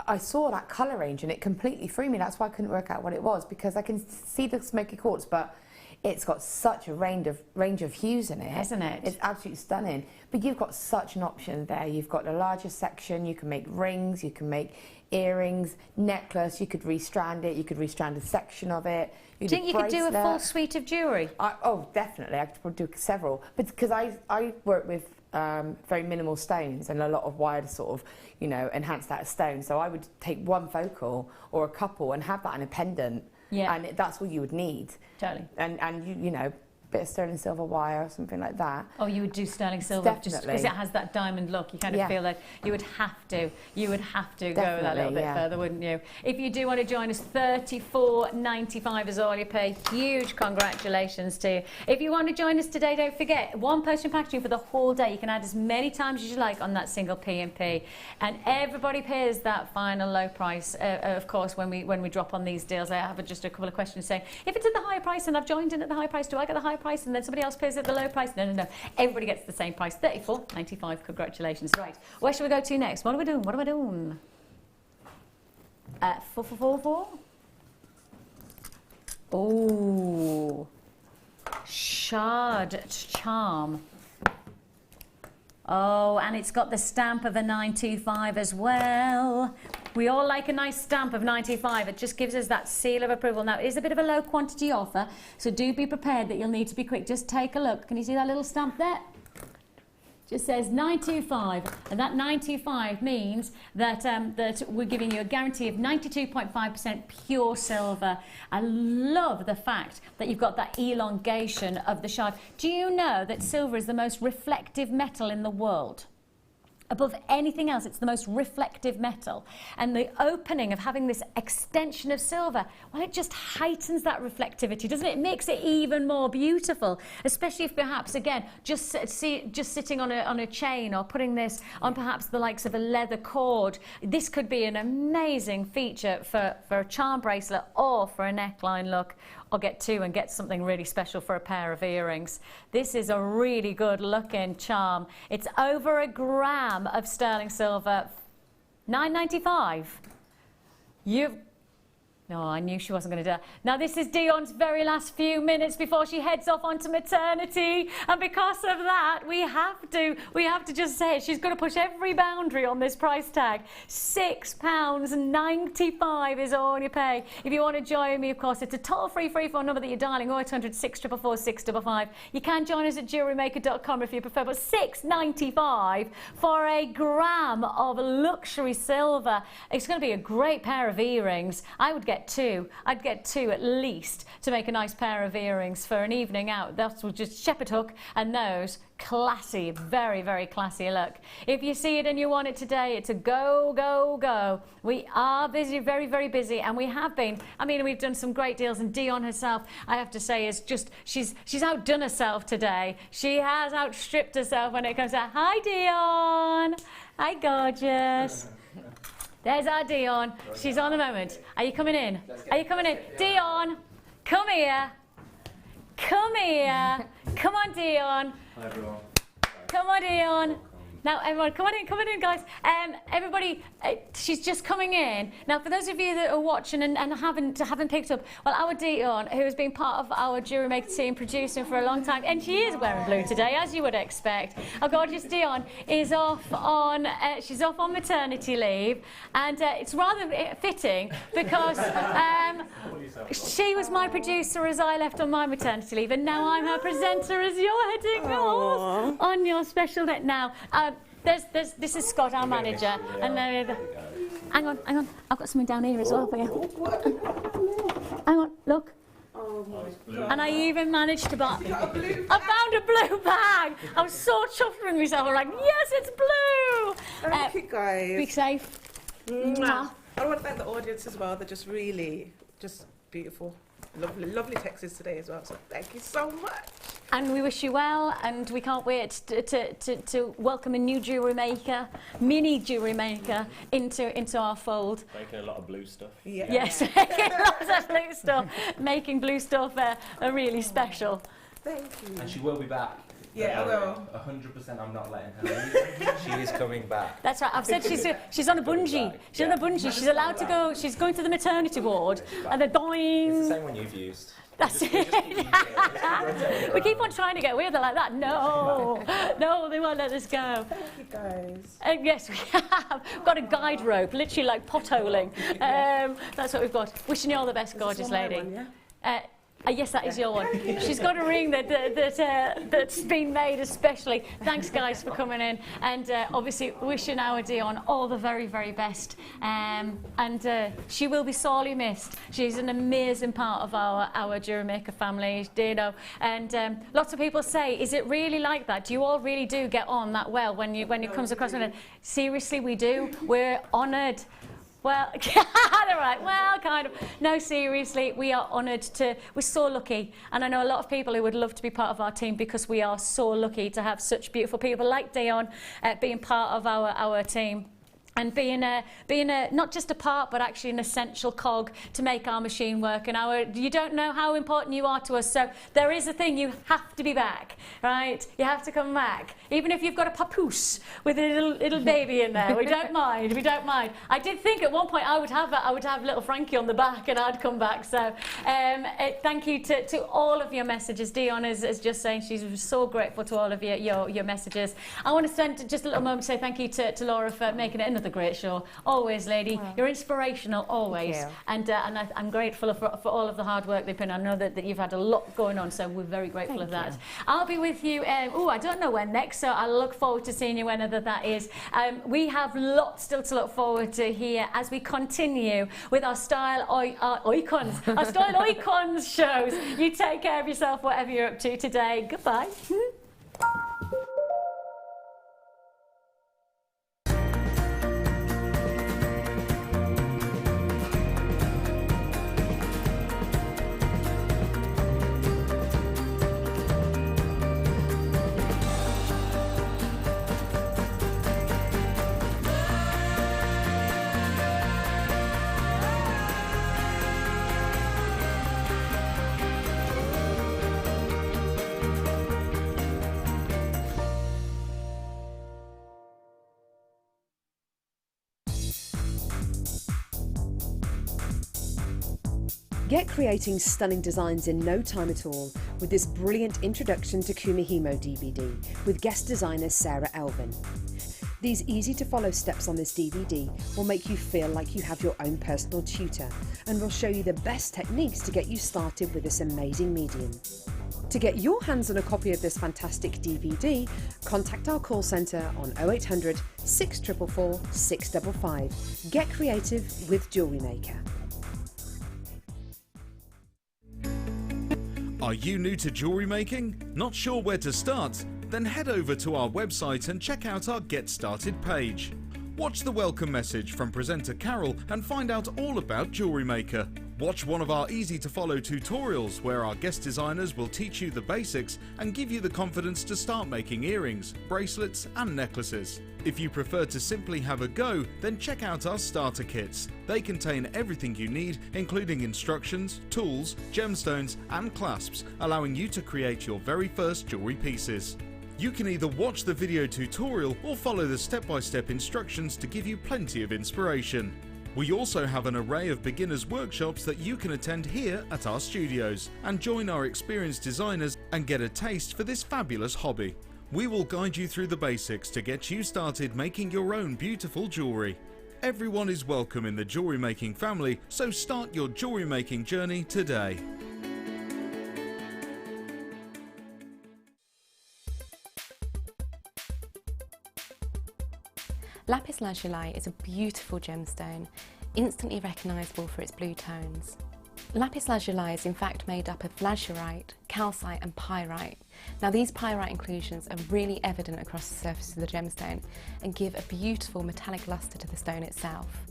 I saw that colour range and it completely threw me. That's why I couldn't work out what it was, because I can see the smoky quartz, but it's got such a range of hues in it. Isn't it? It's absolutely stunning. But you've got such an option there. You've got the larger section, you can make rings, you can make earrings, necklace, you could restrand it, you could restrand a section of it. Do you think you could do a full suite of jewellery? Oh, definitely. I could do several. But because I work with very minimal stones and a lot of wire to sort of, you know, enhance that stone. So I would take one focal or a couple and have that in a pendant. Yeah. And that's all you would need. Totally. And you know, bit of sterling silver wire or something like that. Oh, you would do sterling silver. Definitely. Just because it has that diamond look. You kind of feel that you would have to Definitely, go that little bit further, wouldn't you? If you do want to join us, $34.95 is all you pay. Huge congratulations to you. If you want to join us today, don't forget, one postage and packaging for the whole day. You can add as many times as you like on that single P&P, and everybody pays that final low price. Of course, when we drop on these deals, I have just a couple of questions saying, if it's at the higher price and I've joined in at the high price, do I get the high price and then somebody else pays at the low price? No. Everybody gets the same price, $34.95. Congratulations. Right, where should we go to next? What are we doing? 444. Oh, Shard Charm. Oh, and it's got the stamp of a 925 as well. We all like a nice stamp of 925. It just gives us that seal of approval. Now, it is a bit of a low quantity offer, so do be prepared that you'll need to be quick. Just take a look. Can you see that little stamp there? Just says 925, and that 925 means that that we're giving you a guarantee of 92.5% pure silver. I love the fact that you've got that elongation of the shard. Do you know that silver is the most reflective metal in the world? above anything else. It's the most reflective metal. And the opening of having this extension of silver, well, it just heightens that reflectivity, doesn't it? It makes it even more beautiful, especially if perhaps, again, just sitting on a chain or putting this on perhaps the likes of a leather cord. This could be an amazing feature for a charm bracelet or for a neckline look, or get two and get something really special for a pair of earrings. This is a really good looking charm. It's over a gram of sterling silver, $9.95. No, I knew she wasn't going to do that. Now, this is Dion's very last few minutes before she heads off onto maternity. And because of that, we have to just say it. She's going to push every boundary on this price tag. £6.95 is all you pay. If you want to join me, of course, it's a toll-free phone number that you're dialing, 0800 644 655. You can join us at JewelleryMaker.com if you prefer, but £6.95 for a gram of luxury silver. It's going to be a great pair of earrings. I would get two. I'd get two at least to make a nice pair of earrings for an evening out. That will just shepherd hook and those. Classy, very, very classy look. If you see it and you want it today, it's a go, go, go. We are busy, very, very busy, and we have been. I mean, we've done some great deals, and Dion herself, I have to say, is just, she's outdone herself today. She has outstripped herself when it comes to, hi, Dion. Hi, gorgeous. There's our Dion. She's on the moment. Are you coming in? Are you coming in? Dion, come here. Come here. Come on, Dion. Hi, everyone. Come on, Dion. Now, everyone, come on in, guys. Everybody, she's just coming in. Now, for those of you that are watching and haven't picked up, well, our Dion, who has been part of our Jewellery Maker team, producing for a long time, and she is wearing blue today, as you would expect. Our gorgeous Dion is off on, she's off on maternity leave, and it's rather fitting because she was my producer as I left on my maternity leave, and now I'm her presenter as you're heading off on your special day. Now, this is Scott, our manager, and hang on, I've got something down here as well for you. Hang on, look. And I even managed to buy. I found a blue bag. I was so chuffed with myself. I'm like, yes, it's blue. Thank you, guys. Be safe. Mwah. I want to thank the audience as well. They're just really beautiful. Lovely texts today as well. So thank you so much. And we wish you well, and we can't wait to welcome a new Jewellery Maker, mini Jewellery Maker, into our fold. Making a lot of blue stuff. Yeah. Yes, making lots of blue stuff. Making blue stuff are really special. Thank you. And she will be back. Yeah, I will. 100%. I'm not letting her leave. She is coming back. That's right. I've said she's on a bungee. She's on a bungee. She's allowed to go. She's going to the maternity ward, and then boing. It's the same one you've used. That's it. We keep on trying to get away with it like that. No, they won't let us go. Thank you, guys. Yes, we have. We've got a guide rope, literally like potholing. That's what we've got. Wishing you all the best, gorgeous lady. One, yeah? Yes, that is your one. She's got a ring that's been made especially. Thanks, guys, for coming in. And obviously, wishing our Dion all the very, very best. And she will be sorely missed. She's an amazing part of our Jewellery Maker family, you know. And lots of people say, is it really like that? Do you all really do get on that well when you comes across? Seriously, we do. We're honoured. Well, they're right. Well, kind of. No, seriously, we are honoured we're so lucky. And I know a lot of people who would love to be part of our team because we are so lucky to have such beautiful people like Dion being part of our team. And being not just a part, but actually an essential cog to make our machine work. And you don't know how important you are to us. So there is a thing, you have to be back, right? You have to come back. Even if you've got a papoose with a little baby in there, we don't mind, we don't mind. I did think at one point I would have little Frankie on the back and I'd come back. So thank you to all of your messages. Dion is just saying she's so grateful to all of your messages. I want to spend just a little moment to say thank you to Laura for making it another great show. Always, lady. Wow. You're inspirational, always. And I'm grateful for all of the hard work they've put in. I know that you've had a lot going on, so we're very grateful of that. I'll be with you, I don't know when next, so I'll look forward to seeing you whenever that is. We have lots still to look forward to here as we continue with our Style Icons, our Style Icons shows. You take care of yourself, whatever you're up to today. Goodbye. Get creating stunning designs in no time at all with this brilliant Introduction to Kumihimo DVD with guest designer Sarah Elvin. These easy to follow steps on this DVD will make you feel like you have your own personal tutor and will show you the best techniques to get you started with this amazing medium. To get your hands on a copy of this fantastic DVD, contact our call centre on 0800 644 655. Get creative with Jewellery Maker. Are you new to jewellery making? Not sure where to start? Then head over to our website and check out our Get Started page. Watch the welcome message from presenter Carol and find out all about Jewellery Maker. Watch one of our easy to follow tutorials where our guest designers will teach you the basics and give you the confidence to start making earrings, bracelets and necklaces. If you prefer to simply have a go, then check out our starter kits. They contain everything you need, including instructions, tools, gemstones and clasps, allowing you to create your very first jewellery pieces. You can either watch the video tutorial or follow the step-by-step instructions to give you plenty of inspiration. We also have an array of beginners workshops that you can attend here at our studios and join our experienced designers and get a taste for this fabulous hobby. We will guide you through the basics to get you started making your own beautiful jewellery. Everyone is welcome in the jewellery making family, so start your jewellery making journey today. Lapis lazuli is a beautiful gemstone, instantly recognisable for its blue tones. Lapis lazuli is in fact made up of lazurite, calcite and pyrite. Now these pyrite inclusions are really evident across the surface of the gemstone and give a beautiful metallic lustre to the stone itself.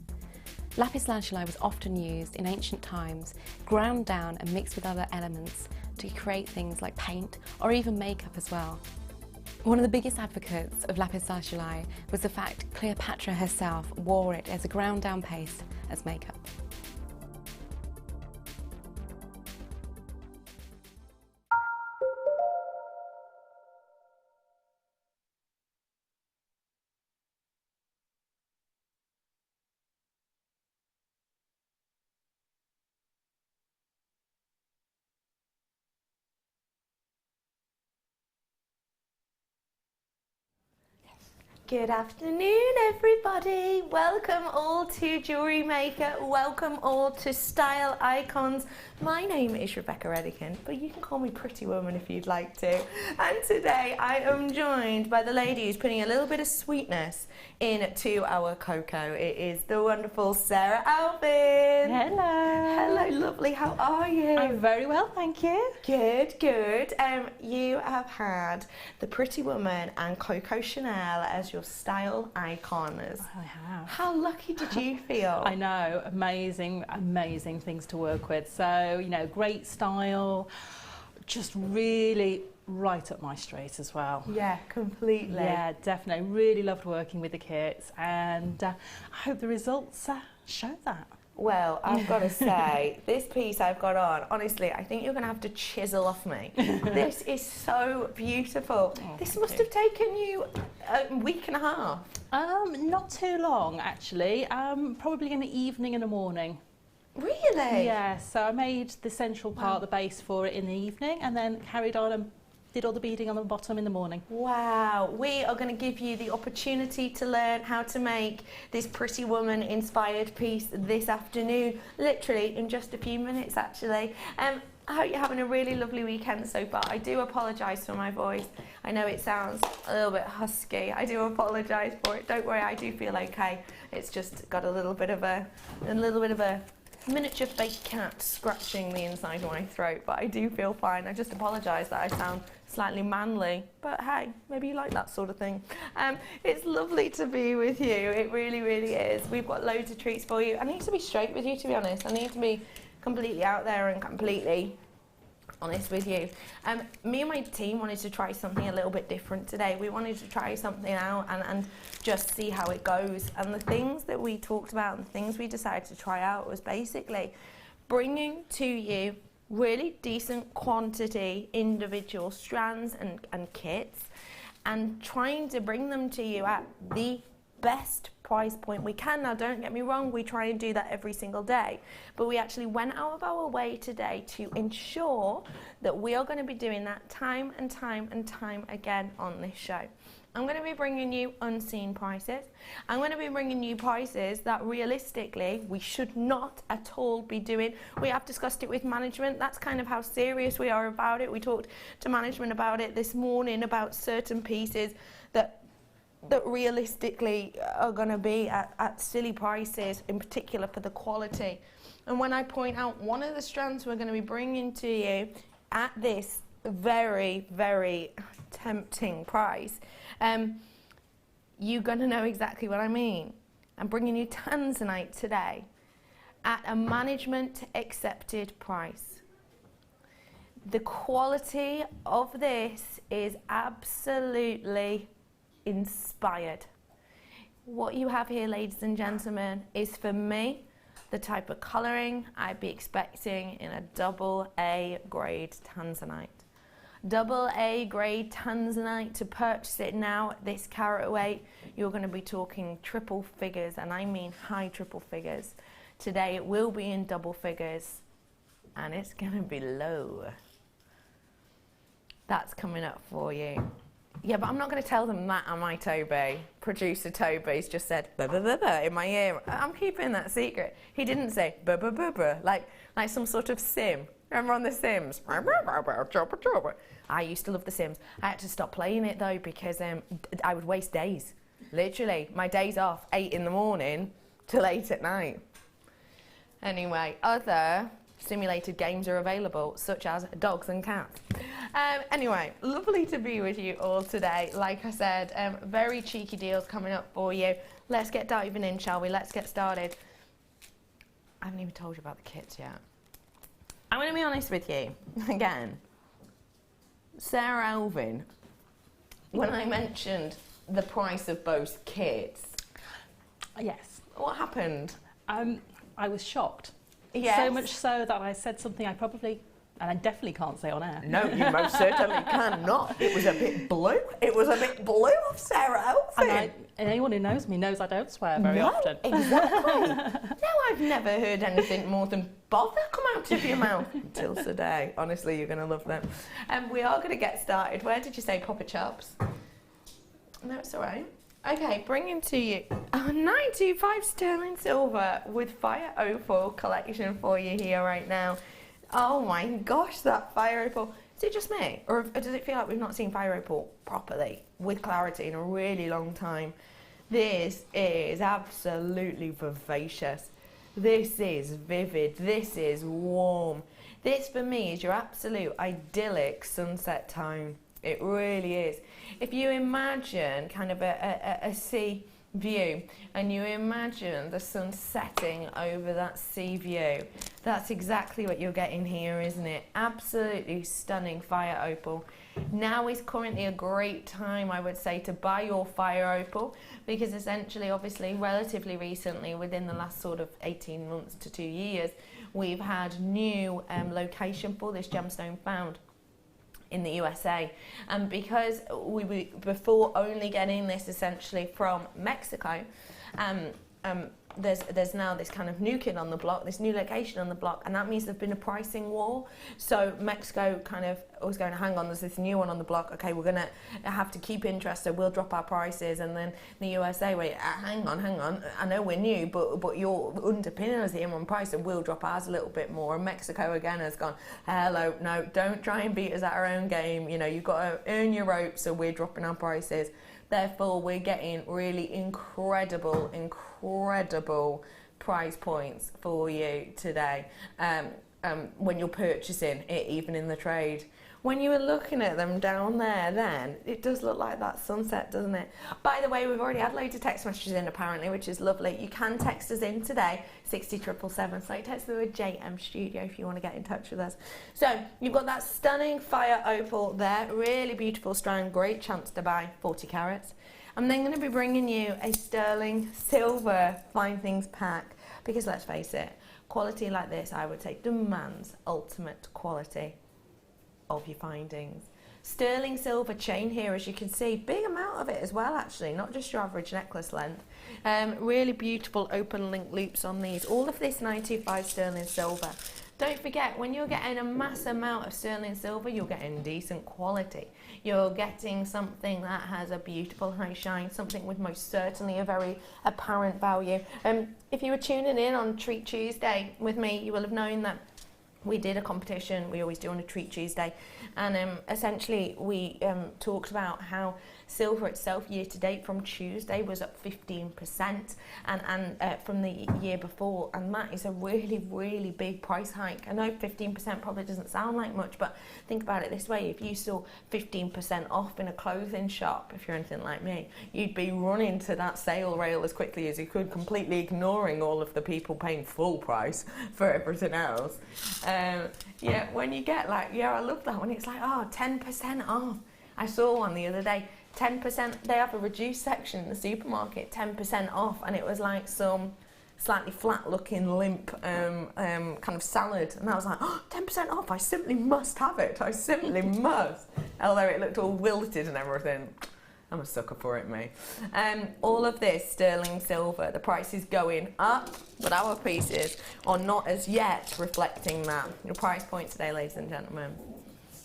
Lapis lazuli was often used in ancient times, ground down and mixed with other elements to create things like paint or even makeup as well. One of the biggest advocates of lapis lazuli was the fact Cleopatra herself wore it as a ground down paste as makeup. Good afternoon, everybody. Welcome all to Jewellery Maker. Welcome all to Style Icons. My name is Rebecca Redican, but you can call me Pretty Woman if you'd like to. And today I am joined by the lady who's putting a little bit of sweetness into our cocoa. It is the wonderful Sarah Alvin. Hello. Hello, lovely. How are you? I'm very well, thank you. Good, good. You have had the Pretty Woman and Coco Chanel as your style icons. I have. How lucky did you feel? I know, amazing, amazing things to work with. So, you know, great style, just really right up my street as well. Yeah, completely. Yeah, definitely. Really loved working with the kits, and I hope the results show that. Well, I've got to say, this piece I've got on, honestly, I think you're going to have to chisel off me. This is so beautiful. Oh, this must have taken you a week and a half. Not too long, actually. Probably in the evening and the morning. Really? Yeah, so I made the central part, the base for it in the evening, and then carried on and did all the beading on the bottom in the morning. Wow, we are going to give you the opportunity to learn how to make this Pretty Woman inspired piece this afternoon, literally in just a few minutes actually. I hope you're having a really lovely weekend so far. I do apologise for my voice. I know it sounds a little bit husky. I do apologise for it. Don't worry, I do feel okay. It's just got a little bit of a miniature fake cat scratching the inside of my throat, but I do feel fine. I just apologise that I sound slightly manly, but hey, maybe you like that sort of thing. It's lovely to be with you. It really, really is. We've got loads of treats for you. I need to be straight with you, to be honest. I need to be completely out there and completely honest with you. Me and my team wanted to try something a little bit different today. We wanted to try something out and just see how it goes. And the things that we talked about and the things we decided to try out was basically bringing to you really decent quantity individual strands and kits and trying to bring them to you at the best price point we can. Now, don't get me wrong, we try and do that every single day, but we actually went out of our way today to ensure that we are going to be doing that time and time and time again on this show. I'm going to be bringing you unseen prices. I'm going to be bringing you prices that realistically we should not at all be doing. We have discussed it with management. That's kind of how serious we are about it. We talked to management about it this morning, about certain pieces that realistically are going to be at silly prices, in particular for the quality. And when I point out one of the strands we're going to be bringing to you at this very, very tempting price, you're going to know exactly what I mean. I'm bringing you tanzanite today at a management accepted price. The quality of this is absolutely inspired. What you have here, ladies and gentlemen, is for me the type of colouring I'd be expecting in a AA grade tanzanite. AA grade tanzanite, to purchase it now at this carat weight, you're going to be talking triple figures, and I mean high triple figures. Today it will be in double figures, and it's going to be low. That's coming up for you. Yeah, but I'm not going to tell them that, am I, Toby? Producer Toby's just said "buh, buh, buh, buh" in my ear. I'm keeping that secret. He didn't say "buh, buh, buh, buh," like some sort of sim. Remember on The Sims? I used to love The Sims. I had to stop playing it though because I would waste days. Literally, my days off, 8 in the morning till 8 at night. Anyway, other simulated games are available, such as dogs and cats. Anyway, lovely to be with you all today. Like I said, very cheeky deals coming up for you. Let's get diving in, shall we? Let's get started. I haven't even told you about the kits yet. I'm going to be honest with you, again. Sarah Elvin, when I mentioned the price of both kits, Yes. what happened? I was shocked. Yes. So much so that I said something I probably, and I definitely can't say on air. No, you most certainly cannot. It was a bit blue. It was a bit blue of Sarah Elvin. And anyone who knows me knows I don't swear very often. Exactly. No, I've never heard anything more than bother come out of your mouth until today. Honestly, you're going to love them. And we are going to get started. Where did you say Papa Chops? No, it's all right. Okay, bringing to you a 925 sterling silver with fire opal collection for you here right now. Oh my gosh, that fire opal. Is it just me? Or does it feel like we've not seen fire opal properly with clarity in a really long time? This is absolutely vivacious. This is vivid. This is warm. This for me is your absolute idyllic sunset tone. It really is. If you imagine kind of a sea view and you imagine the sun setting over that sea view, that's exactly what you're getting here, isn't it? Absolutely stunning fire opal. Now is currently a great time, I would say, to buy your fire opal, because essentially, obviously, relatively recently, within the last sort of 18 months to 2 years, we've had new location for this gemstone found in the USA, and because we were before only getting this essentially from Mexico, there's now this kind of new kid on the block, this new location on the block, and that means there's been a pricing war. So Mexico kind of was going, hang on, there's this new one on the block, okay, we're going to have to keep interest, so we'll drop our prices. And then the USA went, hang on, I know we're new, but you're underpinning us here on price, and we'll drop ours a little bit more. And Mexico again has gone, hello, no, don't try and beat us at our own game, you know, you've got to earn your ropes, so we're dropping our prices. Therefore, we're getting really incredible price points for you today when you're purchasing it, even in the trade. When you were looking at them down there then, it does look like that sunset, doesn't it? By the way, we've already had loads of text messages in apparently, which is lovely. You can text us in today, 60777. So text the word JM Studio if you want to get in touch with us. So you've got that stunning fire opal there, really beautiful strand, great chance to buy 40 carats. I'm then going to be bringing you a sterling silver fine things pack, because let's face it, quality like this, I would say, demands ultimate quality of your findings. sterling silver chain here, as you can see, big amount of it as well actually, not just your average necklace length. Really beautiful open link loops on these. All of this 925 sterling silver. Don't forget, when you're getting a mass amount of sterling silver, you're getting decent quality. You're getting something that has a beautiful high shine, something with most certainly a very apparent value. If you were tuning in on Treat Tuesday with me, you will have known that we did a competition, we always do on a Treat Tuesday, and essentially we talked about how silver itself year to date from Tuesday was up 15% and from the year before, and that is a really big price hike. I know 15% probably doesn't sound like much, but think about it this way: if you saw 15% off in a clothing shop, if you're anything like me, you'd be running to that sale rail as quickly as you could, completely ignoring all of the people paying full price for everything else. Yeah, when you get like, yeah, I love that when it's like, oh, 10% off. I saw one the other day, 10%, they have a reduced section in the supermarket, 10% off, and it was like some slightly flat looking limp kind of salad, and I was like, oh, 10% off, I simply must have it, I simply must. Although it looked all wilted and everything. I'm a sucker for it, me. All of this sterling silver, the price is going up, but our pieces are not as yet reflecting that. Your price point today, ladies and gentlemen,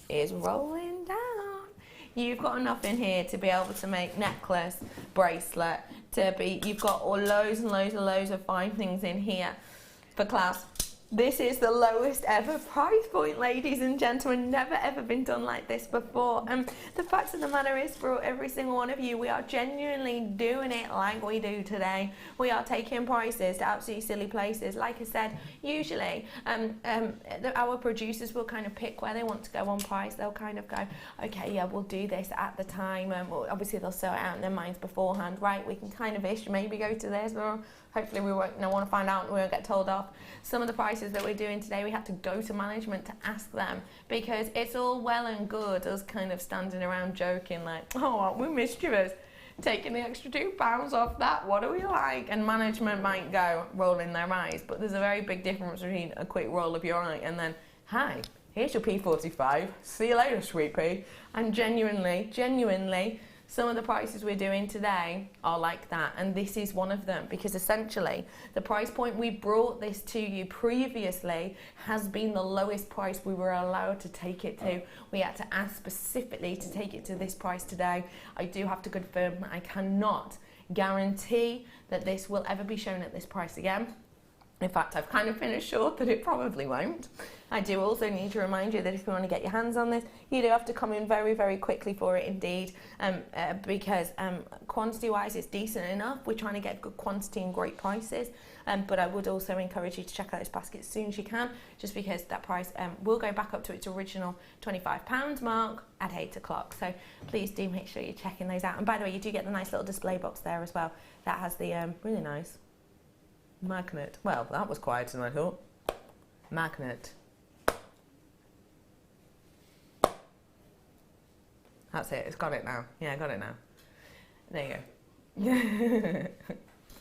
is rolling down. You've got enough in here to be able to make necklace, bracelet, you've got loads and loads of fine things in here for class. This is the lowest ever price point, ladies and gentlemen. Never ever been done like this before. The fact of the matter is, for every single one of you, we are genuinely doing it like we do today. We are taking prices to absolutely silly places. Like I said, usually our producers will kind of pick where they want to go on price. They'll kind of go, okay, yeah, we'll do this at the time. Obviously, they'll sort it out in their minds beforehand. Right, we can kind of maybe go to this, or hopefully we won't want to find out and we won't get told off. Some of the prices that we're doing today, we had to go to management to ask them, because it's all well and good us kind of standing around joking like, oh, aren't we mischievous? Taking the extra £2 off that, what do we like? And management might go rolling their eyes, but there's a very big difference between a quick roll of your eye and then, hi, here's your P45, see you later, sweet pea. And genuinely, some of the prices we're doing today are like that, and this is one of them, because essentially the price point we brought this to you previously has been the lowest price we were allowed to take it to. We had to ask specifically to take it to this price today. I do have to confirm that I cannot guarantee that this will ever be shown at this price again. In fact, I've kind of been assured that it probably won't. I do also need to remind you that if you want to get your hands on this, you do have to come in very quickly for it indeed, because quantity-wise it's decent enough. We're trying to get good quantity and great prices, but I would also encourage you to check out this basket as soon as you can, just because that price will go back up to its original £25 mark at 8 o'clock. So please do make sure you're checking those out. And by the way, you do get the nice little display box there as well. That has the really nice magnet. Well, that was quieter than I thought. Magnet. That's it, it's got it now. Yeah, I got it now. There you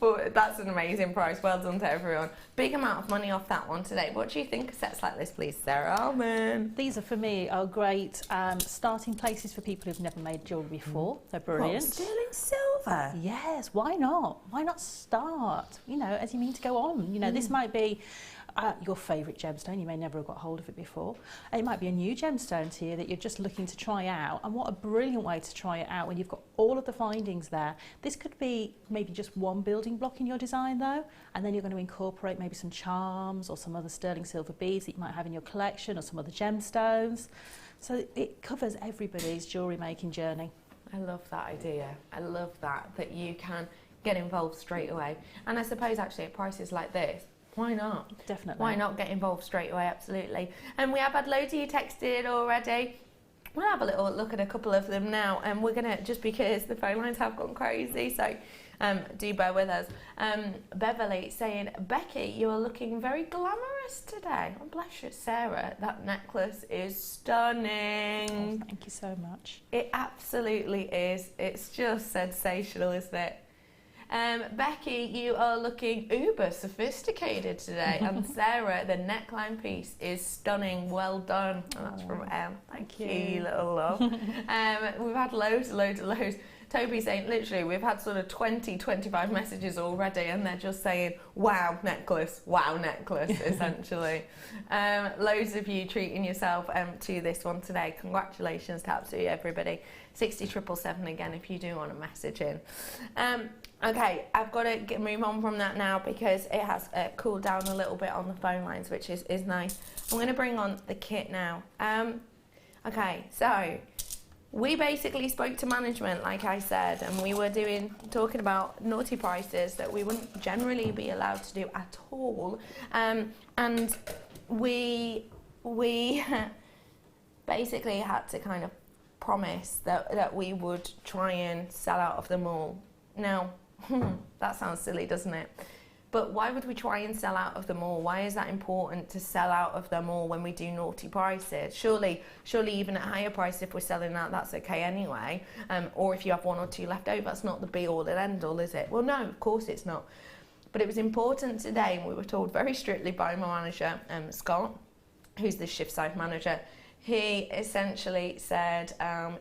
go. That's an amazing price. Well done to everyone. Big amount of money off that one today. What do you think of sets like this, please, Sarah? Oh, man. These are, for me, are great starting places for people who've never made jewellery before. They're brilliant. What, sterling silver? Yes, why not? Why not start, you know, as you mean to go on? You know, this might be your favourite gemstone. You may never have got hold of it before. It might be a new gemstone to you that you're just looking to try out, and what a brilliant way to try it out when you've got all of the findings there. This could be maybe just one building block in your design though, and then you're going to incorporate maybe some charms or some other sterling silver beads that you might have in your collection, or some other gemstones. So it covers everybody's jewellery making journey. I love that idea. I love that you can get involved straight away. And I suppose actually at prices like this, why not? Definitely. Why not get involved straight away? Absolutely. And we have had loads of you texted already. We'll have a little look at a couple of them now, and we're going to, just because the phone lines have gone crazy, so do bear with us. Beverly saying, Becky, you are looking very glamorous today. Oh, bless you, Sarah. That necklace is stunning. Oh, thank you so much. It absolutely is. It's just sensational, isn't it? Becky, you are looking uber sophisticated today. And Sarah, the neckline piece is stunning. Well done. And that's from Em. Thank you, little love. We've had loads. Toby saying, literally, we've had sort of 20, 25 messages already, and they're just saying, wow, necklace, essentially. Loads of you treating yourself to this one today. Congratulations to absolutely everybody. 60777 again if you do want to message in. Okay, I've got to move on from that now because it has cooled down a little bit on the phone lines, which is nice. I'm going to bring on the kit now. Okay, so we basically spoke to management, like I said, and we were talking about naughty prices that we wouldn't generally be allowed to do at all. And we basically had to kind of promise that we would try and sell out of them all. Now, that sounds silly, doesn't it? But why would we try and sell out of them all? Why is that important to sell out of them all when we do naughty prices? Surely even at higher price, if we're selling out, that's okay anyway. Or if you have one or two left over, that's not the be all and end all, is it? Well, no, of course it's not. But it was important today, and we were told very strictly by my manager, Scott, who's the shift side manager. He essentially said,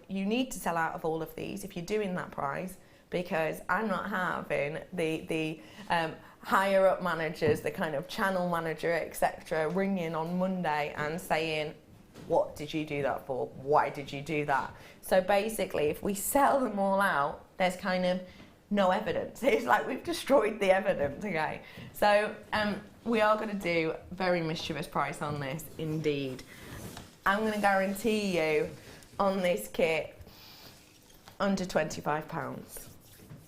you need to sell out of all of these if you're doing that price, because I'm not having the higher up managers, the kind of channel manager, etc., ringing on Monday and saying, what did you do that for? Why did you do that? So basically, if we sell them all out, there's kind of no evidence. It's like we've destroyed the evidence, okay? So we are going to do a very mischievous price on this, indeed. I'm going to guarantee you on this kit under £25.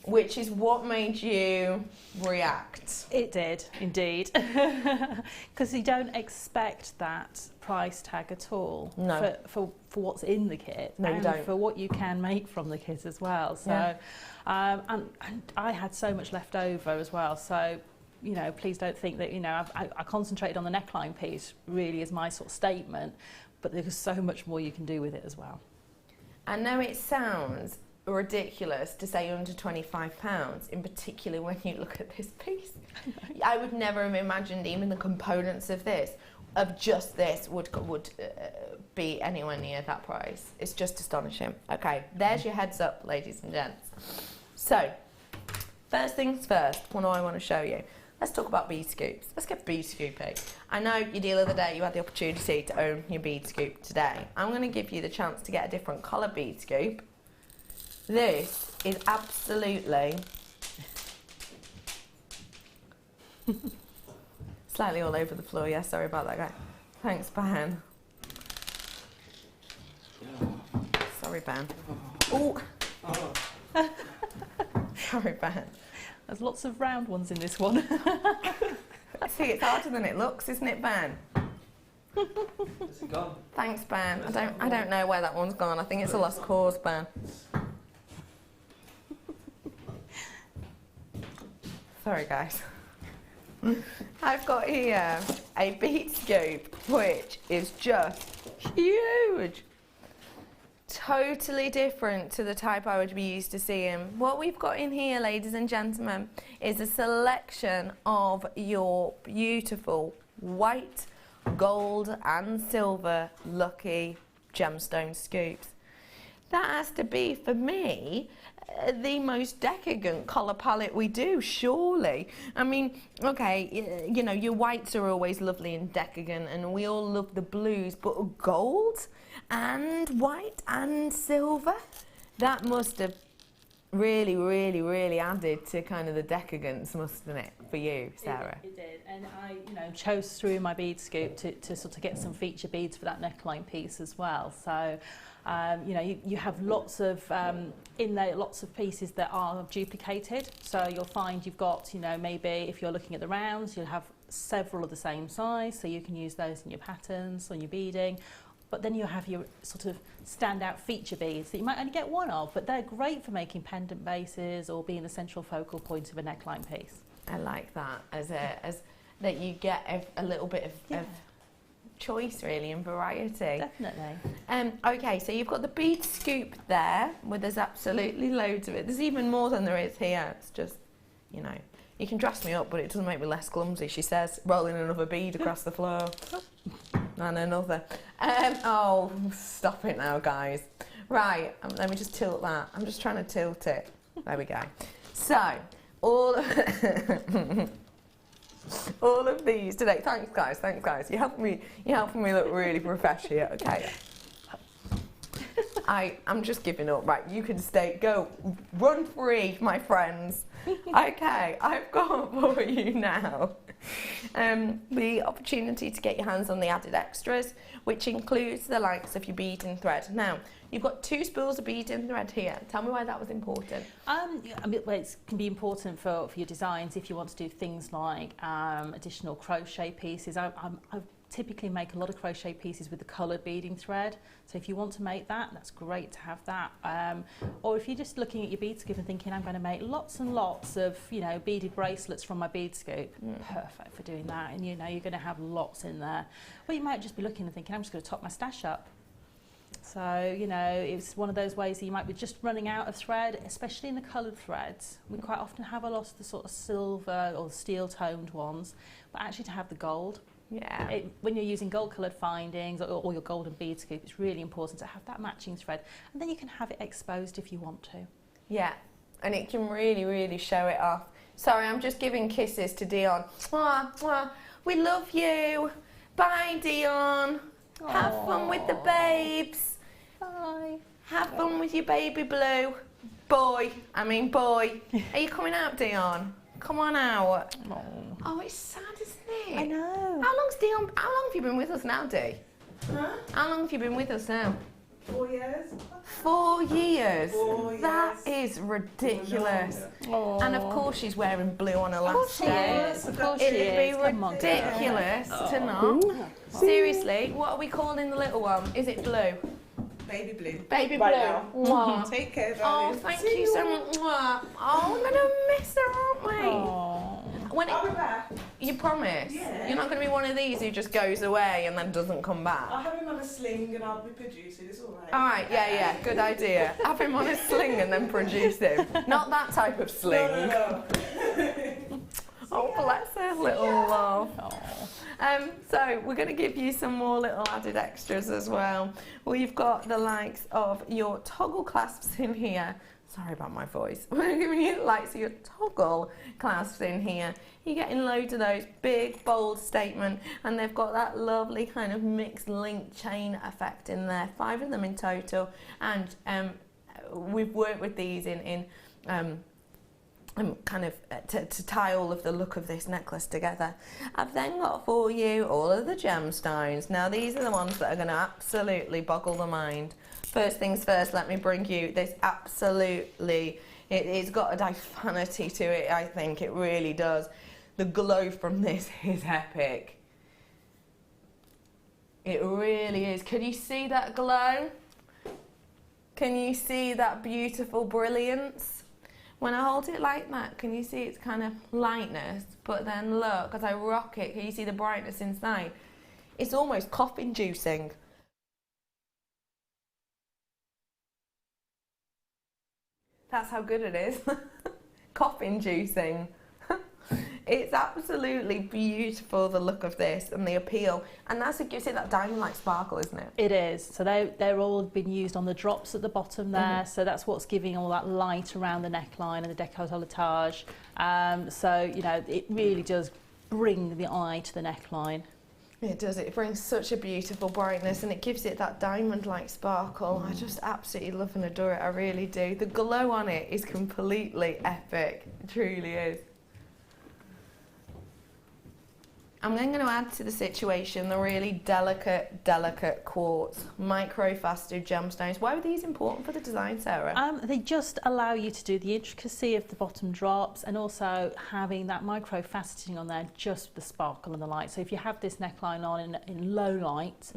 Which is what made you react. It did, indeed. Because you don't expect that price tag at all. No. For what's in the kit. No, and you don't. For what you can make from the kit as well. So, Yeah. And I had so much left over as well. So, you know, please don't think that, you know, I concentrated on the neckline piece really as my sort of statement. But there's so much more you can do with it as well. I know it sounds ridiculous to say under £25, in particular when you look at this piece. I would never have imagined even the components of just this would be anywhere near that price. It's just astonishing. Okay, there's your heads up, ladies and gents. So, first things first, what do I want to show you? Let's talk about bead scoops. Let's get bead scooping. I know you the other day you had the opportunity to own your bead scoop today. I'm going to give you the chance to get a different colour bead scoop. This is absolutely slightly all over the floor. Yeah, sorry about that, guy. Thanks, Ben. Sorry, Ben. Oh. Sorry, Ben. There's lots of round ones in this one. See, it's harder than it looks, isn't it, Ben? Is it gone? Thanks, Ben. I don't know where that one's gone. I think it's a lost cause, Ben. Sorry, guys. I've got here a bead scoop, which is just huge. Totally different to the type I would be used to seeing. What we've got in here, ladies and gentlemen, is a selection of your beautiful white, gold and silver lucky gemstone scoops. That has to be, for me, the most decadent colour palette we do, surely. I mean, okay, you know, your whites are always lovely and decadent, and we all love the blues, but gold and white and silver, that must have really, really, really added to kind of the decadence, mustn't it, for you, Sarah? It did, and I, you know, chose through my bead scoop to sort of get some feature beads for that neckline piece as well. So, you know, you have lots of, in there, lots of pieces that are duplicated. So you'll find you've got, you know, maybe if you're looking at the rounds, you'll have several of the same size, so you can use those in your patterns, on your beading. But then you have your sort of standout feature beads that you might only get one of, but they're great for making pendant bases or being the central focal point of a neckline piece. I like that, as that you get a little bit of choice, really, and variety. Definitely. Okay, so you've got the bead scoop there, where there's absolutely loads of it. There's even more than there is here. It's just you know, you can dress me up, but it doesn't make me less clumsy, she says, rolling another bead across the floor. And another. Oh, stop it now, guys. Right, let me just tilt that. I'm just trying to tilt it. There we go. So, all of these today. Thanks, guys. You're helping me look really professional here. Okay. I'm just giving up. Right, you can go, run free, my friends. Okay, I've got for you now the opportunity to get your hands on the added extras, which includes the likes of your bead and thread. Now, you've got 2 spools of bead and thread here. Tell me why that was important. I mean, well, it can be important for your designs if you want to do things like additional crochet pieces. I typically make a lot of crochet pieces with the coloured beading thread, so if you want to make that, that's great to have that. Or if you're just looking at your bead scoop and thinking, I'm going to make lots and lots of, you know, beaded bracelets from my bead scoop, perfect for doing that, and you know you're going to have lots in there. Or you might just be looking and thinking, I'm just going to top my stash up. So, you know, it's one of those ways that you might be just running out of thread, especially in the coloured threads. We quite often have a lot of the sort of silver or steel toned ones, but actually to have the gold. Yeah. When you're using gold coloured findings or your golden bead scoop, it's really important to have that matching thread, and then you can have it exposed if you want to. Yeah, and it can really, really show it off. Sorry, I'm just giving kisses to Dion. Mwah, mwah. We love you. Bye, Dion. Aww. Have fun with the babes. Bye. Have fun with your baby blue. Boy. Are you coming out, Dion? Come on out. Oh, it's sad, isn't it? I know. How long have you been with us now, Dee? Huh? How long have you been with us now? 4 years. 4 years? 4 years. That is ridiculous. Oh. And of course she's wearing blue on her last day. Of course she It'd is. be Come on, girl. ridiculous to not. Seriously, what are we calling the little one? Is it blue? Baby blue. Baby Right blue. now. Mwah. Take care, Oh, darling. thank you so much. Mwah. Oh, we're going to miss her, aren't we? Oh. When I'll be back. you promise? Yeah. You're not going to be one of these who just goes away and then doesn't come back? I'll have him on a sling and I'll be producing. It's all right. All right, yeah, good idea. Have him on a sling and then produce him. Not that type of sling. No. Oh, bless her little love. So we're going to give you some more little added extras as well. We've got the likes of your toggle clasps in here. Sorry about my voice. We're giving you the likes of your toggle clasps in here. You're getting loads of those, big, bold statement, and they've got that lovely kind of mixed link chain effect in there. 5 of them in total, and we've worked with these in kind of to tie all of the look of this necklace together. I've then got for you all of the gemstones. Now these are the ones that are going to absolutely boggle the mind. First things first, let me bring you this absolutely, it's got a diaphanity to it, I think, it really does. The glow from this is epic. It really is. Can you see that glow? Can you see that beautiful brilliance? When I hold it like that, can you see its kind of lightness? But then look, as I rock it, can you see the brightness inside? It's almost cough-inducing. That's how good it is. Cough-inducing. It's absolutely beautiful, the look of this and the appeal. And that's what gives it that diamond-like sparkle, isn't it? It is. So they're all been used on the drops at the bottom there. So that's what's giving all that light around the neckline and the décolletage. So, you know, it really does bring the eye to the neckline. It does. It brings such a beautiful brightness and it gives it that diamond-like sparkle. I just absolutely love and adore it. I really do. The glow on it is completely epic. It truly is. I'm then going to add to the situation the really delicate quartz, micro-faceted gemstones. Why were these important for the design, Sarah? They just allow you to do the intricacy of the bottom drops and also having that micro-faceting on there, just the sparkle and the light. So if you have this neckline on in low light,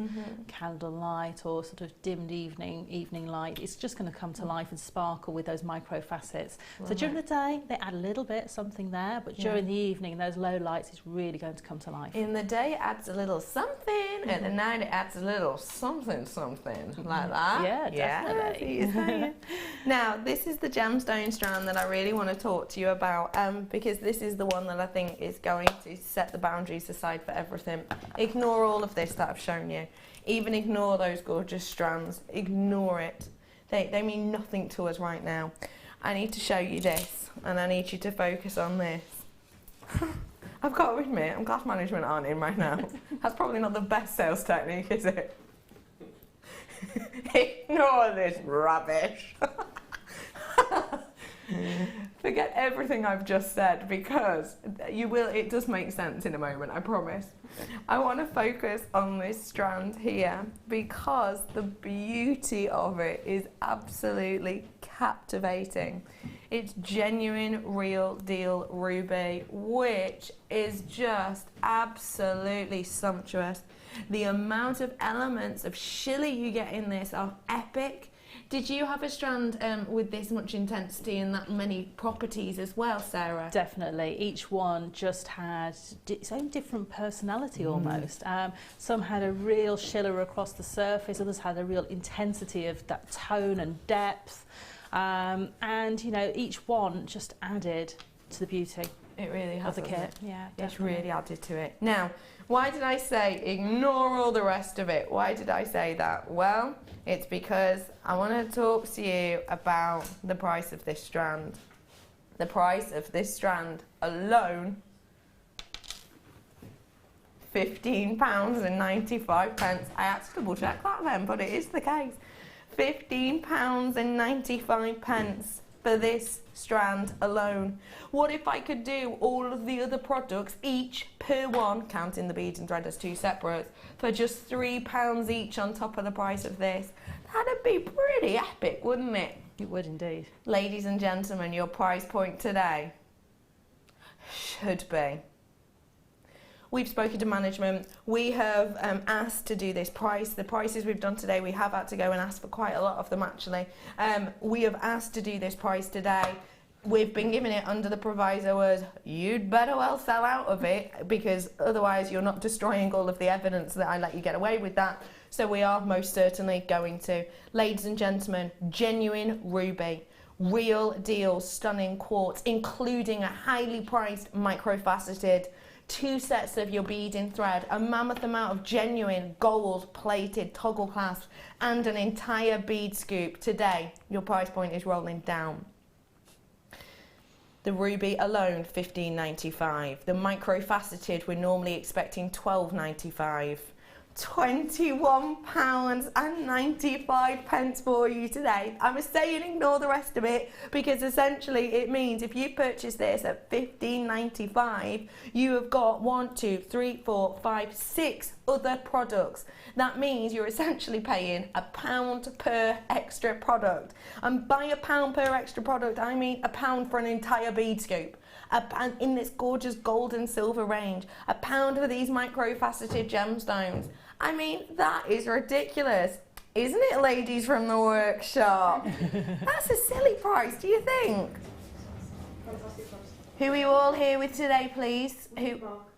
candle light or sort of dimmed evening light, it's just going to come to life and sparkle with those micro-facets. So during the day, they add a little bit something there, but during the evening, those low lights, it's really going to come to to life. In the day it adds a little something, at the night it adds a little something, like that. Yeah, definitely. Yeah, now, this is the gemstone strand that I really want to talk to you about, because this is the one that I think is going to set the boundaries aside for everything. Ignore all of this that I've shown you. Even ignore those gorgeous strands. Ignore it. They mean nothing to us right now. I need to show you this, and I need you to focus on this. I've got to admit, I'm glass management aren't in right now. That's probably not the best sales technique, is it? Ignore this rubbish. Forget everything I've just said, because it does make sense in a moment, I promise. I want to focus on this strand here because the beauty of it is absolutely captivating. It's genuine, real deal ruby, which is just absolutely sumptuous. The amount of elements of shilly you get in this are epic. Did you have a strand with this much intensity and that many properties as well, Sarah? Definitely. Each one just had its own different personality almost. Some had a real shiller across the surface, others had a real intensity of that tone and depth. And, you know, each one just added to the beauty. It really has, of the kit. Yeah, definitely. It's really added to it. Now, why did I say ignore all the rest of it? Why did I say that? Well, it's because I want to talk to you about the price of this strand. The price of this strand alone, £15.95. I had to double check that then, but it is the case. £15.95 for this strand alone. What if I could do all of the other products, each per one, counting the beads and thread as two separates, for just £3 each on top of the price of this? That'd be pretty epic, wouldn't it? It would indeed. Ladies and gentlemen, your price point today should be. We've spoken to management. We have asked to do this price. The prices we've done today, we have had to go and ask for quite a lot of them actually. We have asked to do this price today. We've been giving it under the proviso as you'd better well sell out of it, because otherwise you're not destroying all of the evidence that I let you get away with that. So we are most certainly going to. Ladies and gentlemen, genuine ruby. Real deal, stunning quartz, including a highly priced microfaceted 2 sets of your beading thread, a mammoth amount of genuine gold-plated toggle clasps, and an entire bead scoop. Today, your price point is rolling down. The ruby alone, $15.95. The microfaceted, we're normally expecting $12.95. £21.95 for you today. I'm saying ignore the rest of it, because essentially it means if you purchase this at $15.95, you have got 1, 2, 3, 4, 5, 6 other products. That means you're essentially paying £1 per extra product. And by £1 per extra product, I mean £1 for an entire bead scoop. And in this gorgeous gold and silver range, £1 for these microfaceted gemstones. I mean, that is ridiculous. Isn't it, ladies from the workshop? That's a silly price, do you think? Who are you all here with today, please?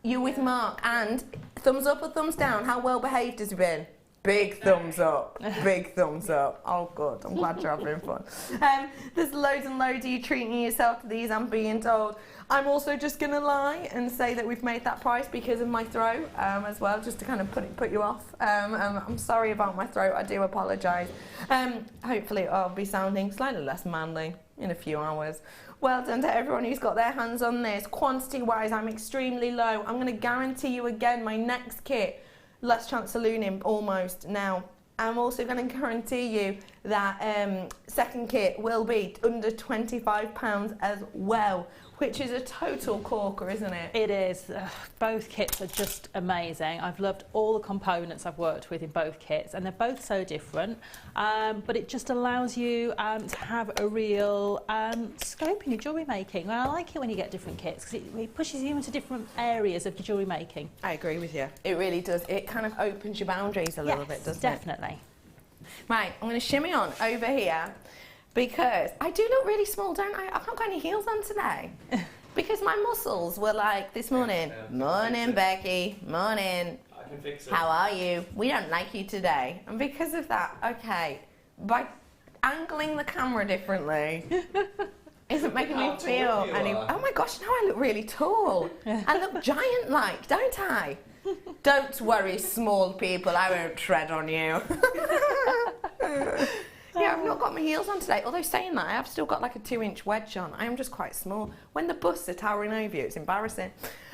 You're with Mark. And thumbs up or thumbs down? How well behaved has he been? Big thumbs up. Big thumbs up. Oh, good. I'm glad you're having fun. There's loads and loads of you treating yourself to these, I'm being told. I'm also just going to lie and say that we've made that price because of my throat as well, just to kind of put you off. I'm sorry about my throat. I do apologise. Hopefully I'll be sounding slightly less manly in a few hours. Well done to everyone who's got their hands on this. Quantity-wise, I'm extremely low. I'm going to guarantee you again my next kit, last chance sallooning almost now. I'm also going to guarantee you that second kit will be under £25 as well, which is a total corker, isn't it? It is. Both kits are just amazing. I've loved all the components I've worked with in both kits, and they're both so different, but it just allows you to have a real scope in your jewellery making. And I like it when you get different kits, because it pushes you into different areas of your jewellery making. I agree with you. It really does. It kind of opens your boundaries a little bit, doesn't it? Definitely. Right, I'm going to shimmy on over here, because I do look really small, don't I? I've not got any heels on today. because my muscles were like this morning. Morning, Becky. Morning. I can fix it. How are you? We don't like you today. And because of that, okay, by angling the camera differently isn't making me feel any. Oh my gosh, now I look really tall. I look giant-like, don't I? Don't worry, small people, I won't tread on you. Yeah, I've not got my heels on today. Although saying that, I have still got like a 2-inch wedge on. I am just quite small. When the busts are towering over you, it's embarrassing.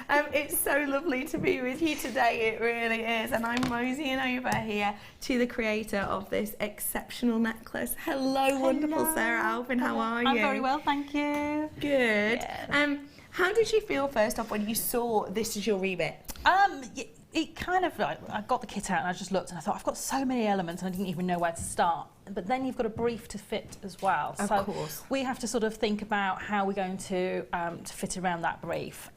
It's so lovely to be with you today, it really is. And I'm moseying over here to the creator of this exceptional necklace. Hello. Wonderful Sarah Alvin, how are you? I'm very well, thank you. Good. Yeah. How did you feel first off when you saw this jewellery bit? It kind of, like, I got the kit out and I just looked and I thought, I've got so many elements and I didn't even know where to start. But then you've got a brief to fit as well. Of course. We have to sort of think about how we're going to fit around that brief.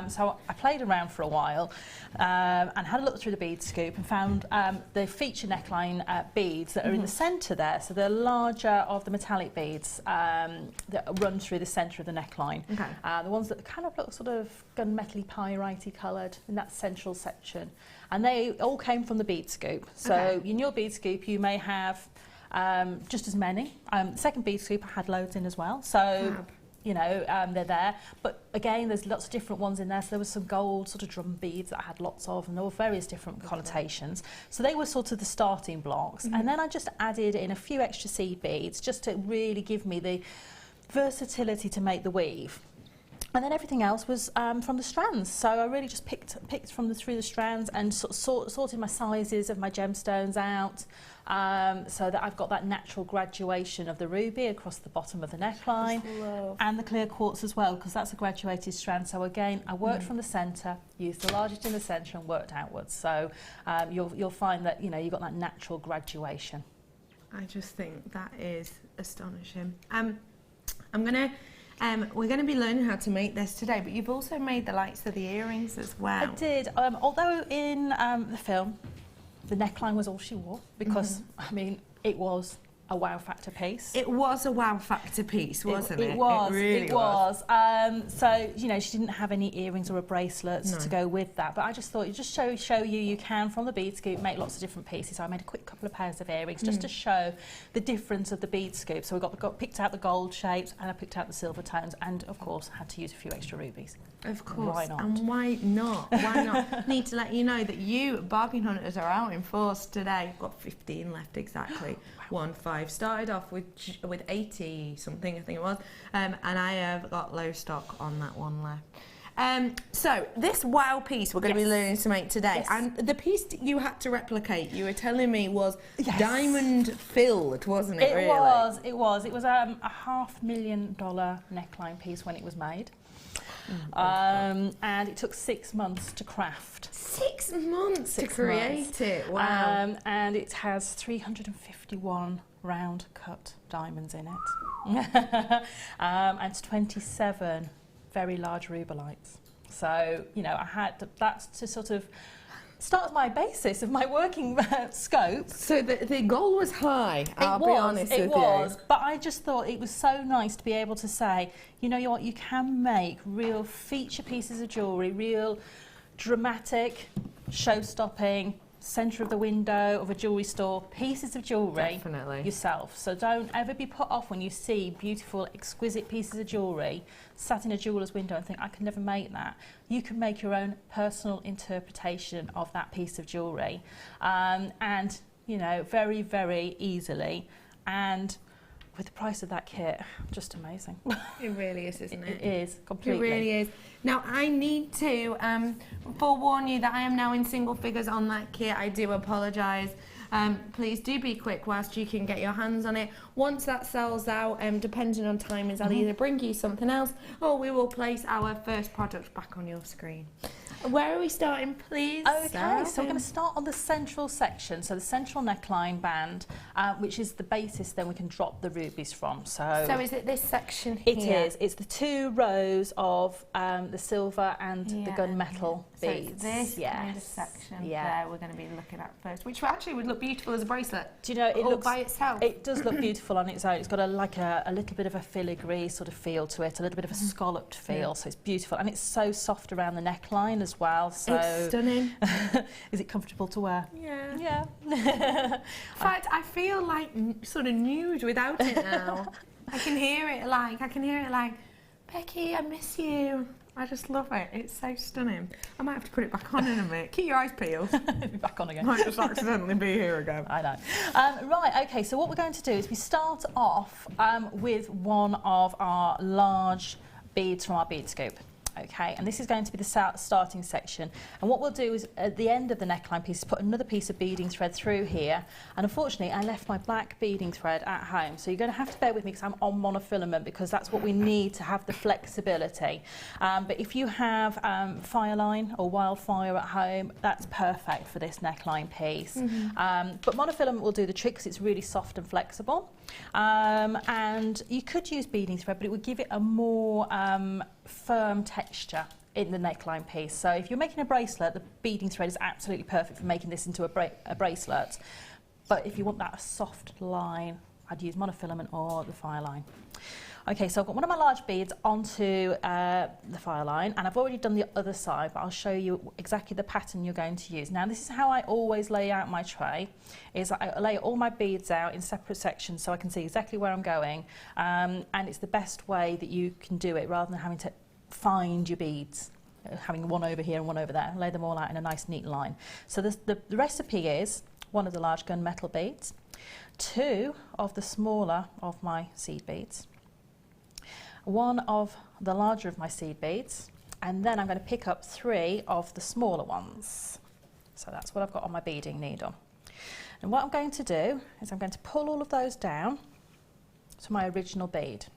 So I played around for a while and had a look through the bead scoop and found the feature neckline beads that are in the centre there. So they're larger of the metallic beads that run through the centre of the neckline. Okay. The ones that kind of look sort of gunmetally pyrite-y coloured in that central section. And they all came from the bead scoop. So in your bead scoop you may have just as many. The second bead scoop I had loads in as well. So, you know, they're there. But again, there's lots of different ones in there. So there was some gold sort of drum beads that I had lots of, and there were various different connotations. So they were sort of the starting blocks. And then I just added in a few extra seed beads just to really give me the versatility to make the weave. And then everything else was from the strands. So I really just picked through the strands and sorted my sizes of my gemstones out so that I've got that natural graduation of the ruby across the bottom of the neckline and the clear quartz as well, because that's a graduated strand. So again, I worked from the centre, used the largest in the centre and worked outwards. So you'll find that, you know, you've got that natural graduation. I just think that is astonishing. We're going to be learning how to make this today, but you've also made the likes of the earrings as well. I did, although in the film, the neckline was all she wore, because, I mean, it was a wow factor piece. It was a wow factor piece, wasn't it? It was, it really was. So, you know, she didn't have any earrings or bracelets to go with that, but I just thought, just show you can, from the bead scoop, make lots of different pieces. So I made a quick couple of pairs of earrings just to show the difference of the bead scoop. So we picked out the gold shapes and I picked out the silver tones, and of course had to use a few extra rubies. Of course. Why not? And why not? Why not? Need to let you know that you bargain hunters are out in force today. I've got 15 left exactly. 1-5. Started off with 80 something, I think it was, and I have got low stock on that one left. So this wow piece we're going to be learning to make today, and the piece that you had to replicate, you were telling me, was diamond filled, wasn't it? It was. It was a $500,000 neckline piece when it was made. And it took 6 months to craft. 6 months to create it, wow. And it has 351 round cut diamonds in it. And 27 very large rubelites. So, you know, that's to sort of start my basis of my working scope. So the goal was high, I'll be honest with you. It was, but I just thought it was so nice to be able to say, you know what, you can make real feature pieces of jewellery, real dramatic, show-stopping, centre of the window of a jewellery store, pieces of jewellery yourself. So don't ever be put off when you see beautiful, exquisite pieces of jewellery sat in a jeweller's window and think, I can never make that. You can make your own personal interpretation of that piece of jewellery, and, you know, very, very easily. And with the price of that kit, just amazing. It really is, isn't it? It is, completely. It really is. Now, I need to forewarn you that I am now in single figures on that kit. I do apologise. Please do be quick whilst you can get your hands on it. Once that sells out, depending on timings, I'll either bring you something else or we will place our first product back on your screen. Where are we starting, please? Okay, so we're going to start on the central section, so the central neckline band, which is the basis then we can drop the rubies from. So is it this section here? It is. It's the 2 rows of the silver and the gunmetal So it's beads. this kind of section there we're going to be looking at first, which actually would look beautiful as a bracelet. Do you know, it all looks by itself. It does look beautiful on its own. It's got a little bit of a filigree sort of feel to it, a little bit of a scalloped feel, so it's beautiful, and it's so soft around the neckline as well. So it's stunning. Is it comfortable to wear? Yeah. Yeah. In fact, I feel like sort of nude without it now. I can hear it like, Becky, I miss you. I just love it. It's so stunning. I might have to put it back on in a minute. Keep your eyes peeled. Be back on again. Might just accidentally be here again. I know. Right, okay, so what we're going to do is we start off with one of our large beads from our bead scoop. Okay, and this is going to be the starting section, and what we'll do is at the end of the neckline piece put another piece of beading thread through here, and unfortunately I left my black beading thread at home, so you're going to have to bear with me because I'm on monofilament, because that's what we need to have the flexibility. But if you have Fireline or Wildfire at home, that's perfect for this neckline piece. But monofilament will do the trick because it's really soft and flexible, and you could use beading thread, but it would give it a more firm texture in the neckline piece. So if you're making a bracelet, the beading thread is absolutely perfect for making this into a bracelet. But if you want that soft line, I'd use monofilament or the Fireline. Okay, so I've got one of my large beads onto the Fireline, and I've already done the other side, but I'll show you exactly the pattern you're going to use. Now, this is how I always lay out my tray, is I lay all my beads out in separate sections so I can see exactly where I'm going, and it's the best way that you can do it rather than having to find your beads, having one over here and one over there. Lay them all out in a nice neat line. So the recipe is one of the large gunmetal beads, 2 of the smaller of my seed beads, 1 of the larger of my seed beads, and then I'm going to pick up 3 of the smaller ones. So that's what I've got on my beading needle. And what I'm going to do is I'm going to pull all of those down to my original bead.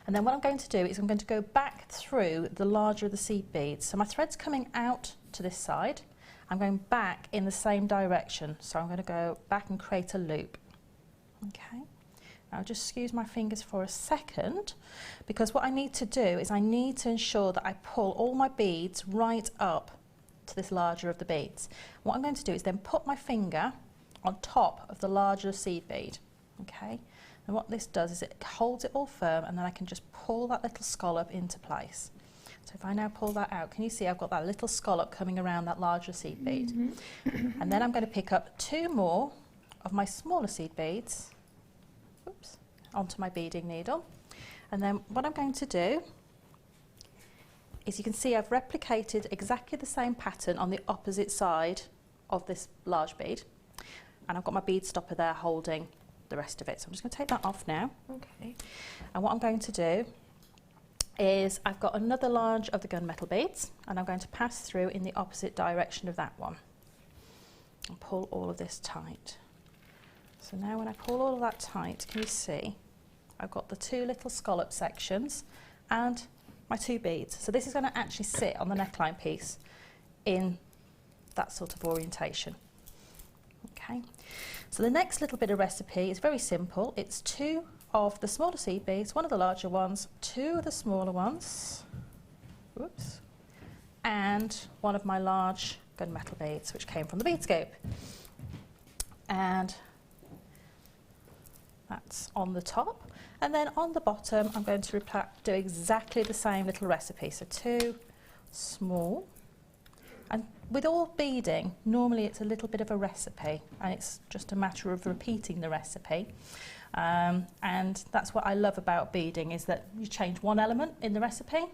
And then what I'm going to do is I'm going to go back through the larger of the seed beads. So my thread's coming out to this side. I'm going back in the same direction. So I'm going to go back and create a loop. Okay. I'll just excuse my fingers for a second, because what I need to do is I need to ensure that I pull all my beads right up to this larger of the beads. What I'm going to do is then put my finger on top of the larger seed bead. Okay. And what this does is it holds it all firm, and then I can just pull that little scallop into place. So if I now pull that out, can you see I've got that little scallop coming around that larger seed bead? And then I'm going to pick up 2 more of my smaller seed beads, oops, onto my beading needle. And then what I'm going to do is, you can see I've replicated exactly the same pattern on the opposite side of this large bead, and I've got my bead stopper there holding the rest of it. So I'm just going to take that off now. Okay. And what I'm going to do is I've got another large of the gunmetal beads, and I'm going to pass through in the opposite direction of that one and pull all of this tight. So now when I pull all of that tight, can you see I've got the 2 little scallop sections and my 2 beads. So this is going to actually sit on the neckline piece in that sort of orientation. Okay. So the next little bit of recipe is very simple. It's 2 of the smaller seed beads, 1 of the larger ones, 2 of the smaller ones, whoops, and 1 of my large gunmetal beads, which came from the bead scoop. And that's on the top. And then on the bottom, I'm going to do exactly the same little recipe. So 2 small. And with all beading, normally it's a little bit of a recipe, and it's just a matter of repeating the recipe. And that's what I love about beading, is that you change one element in the recipe,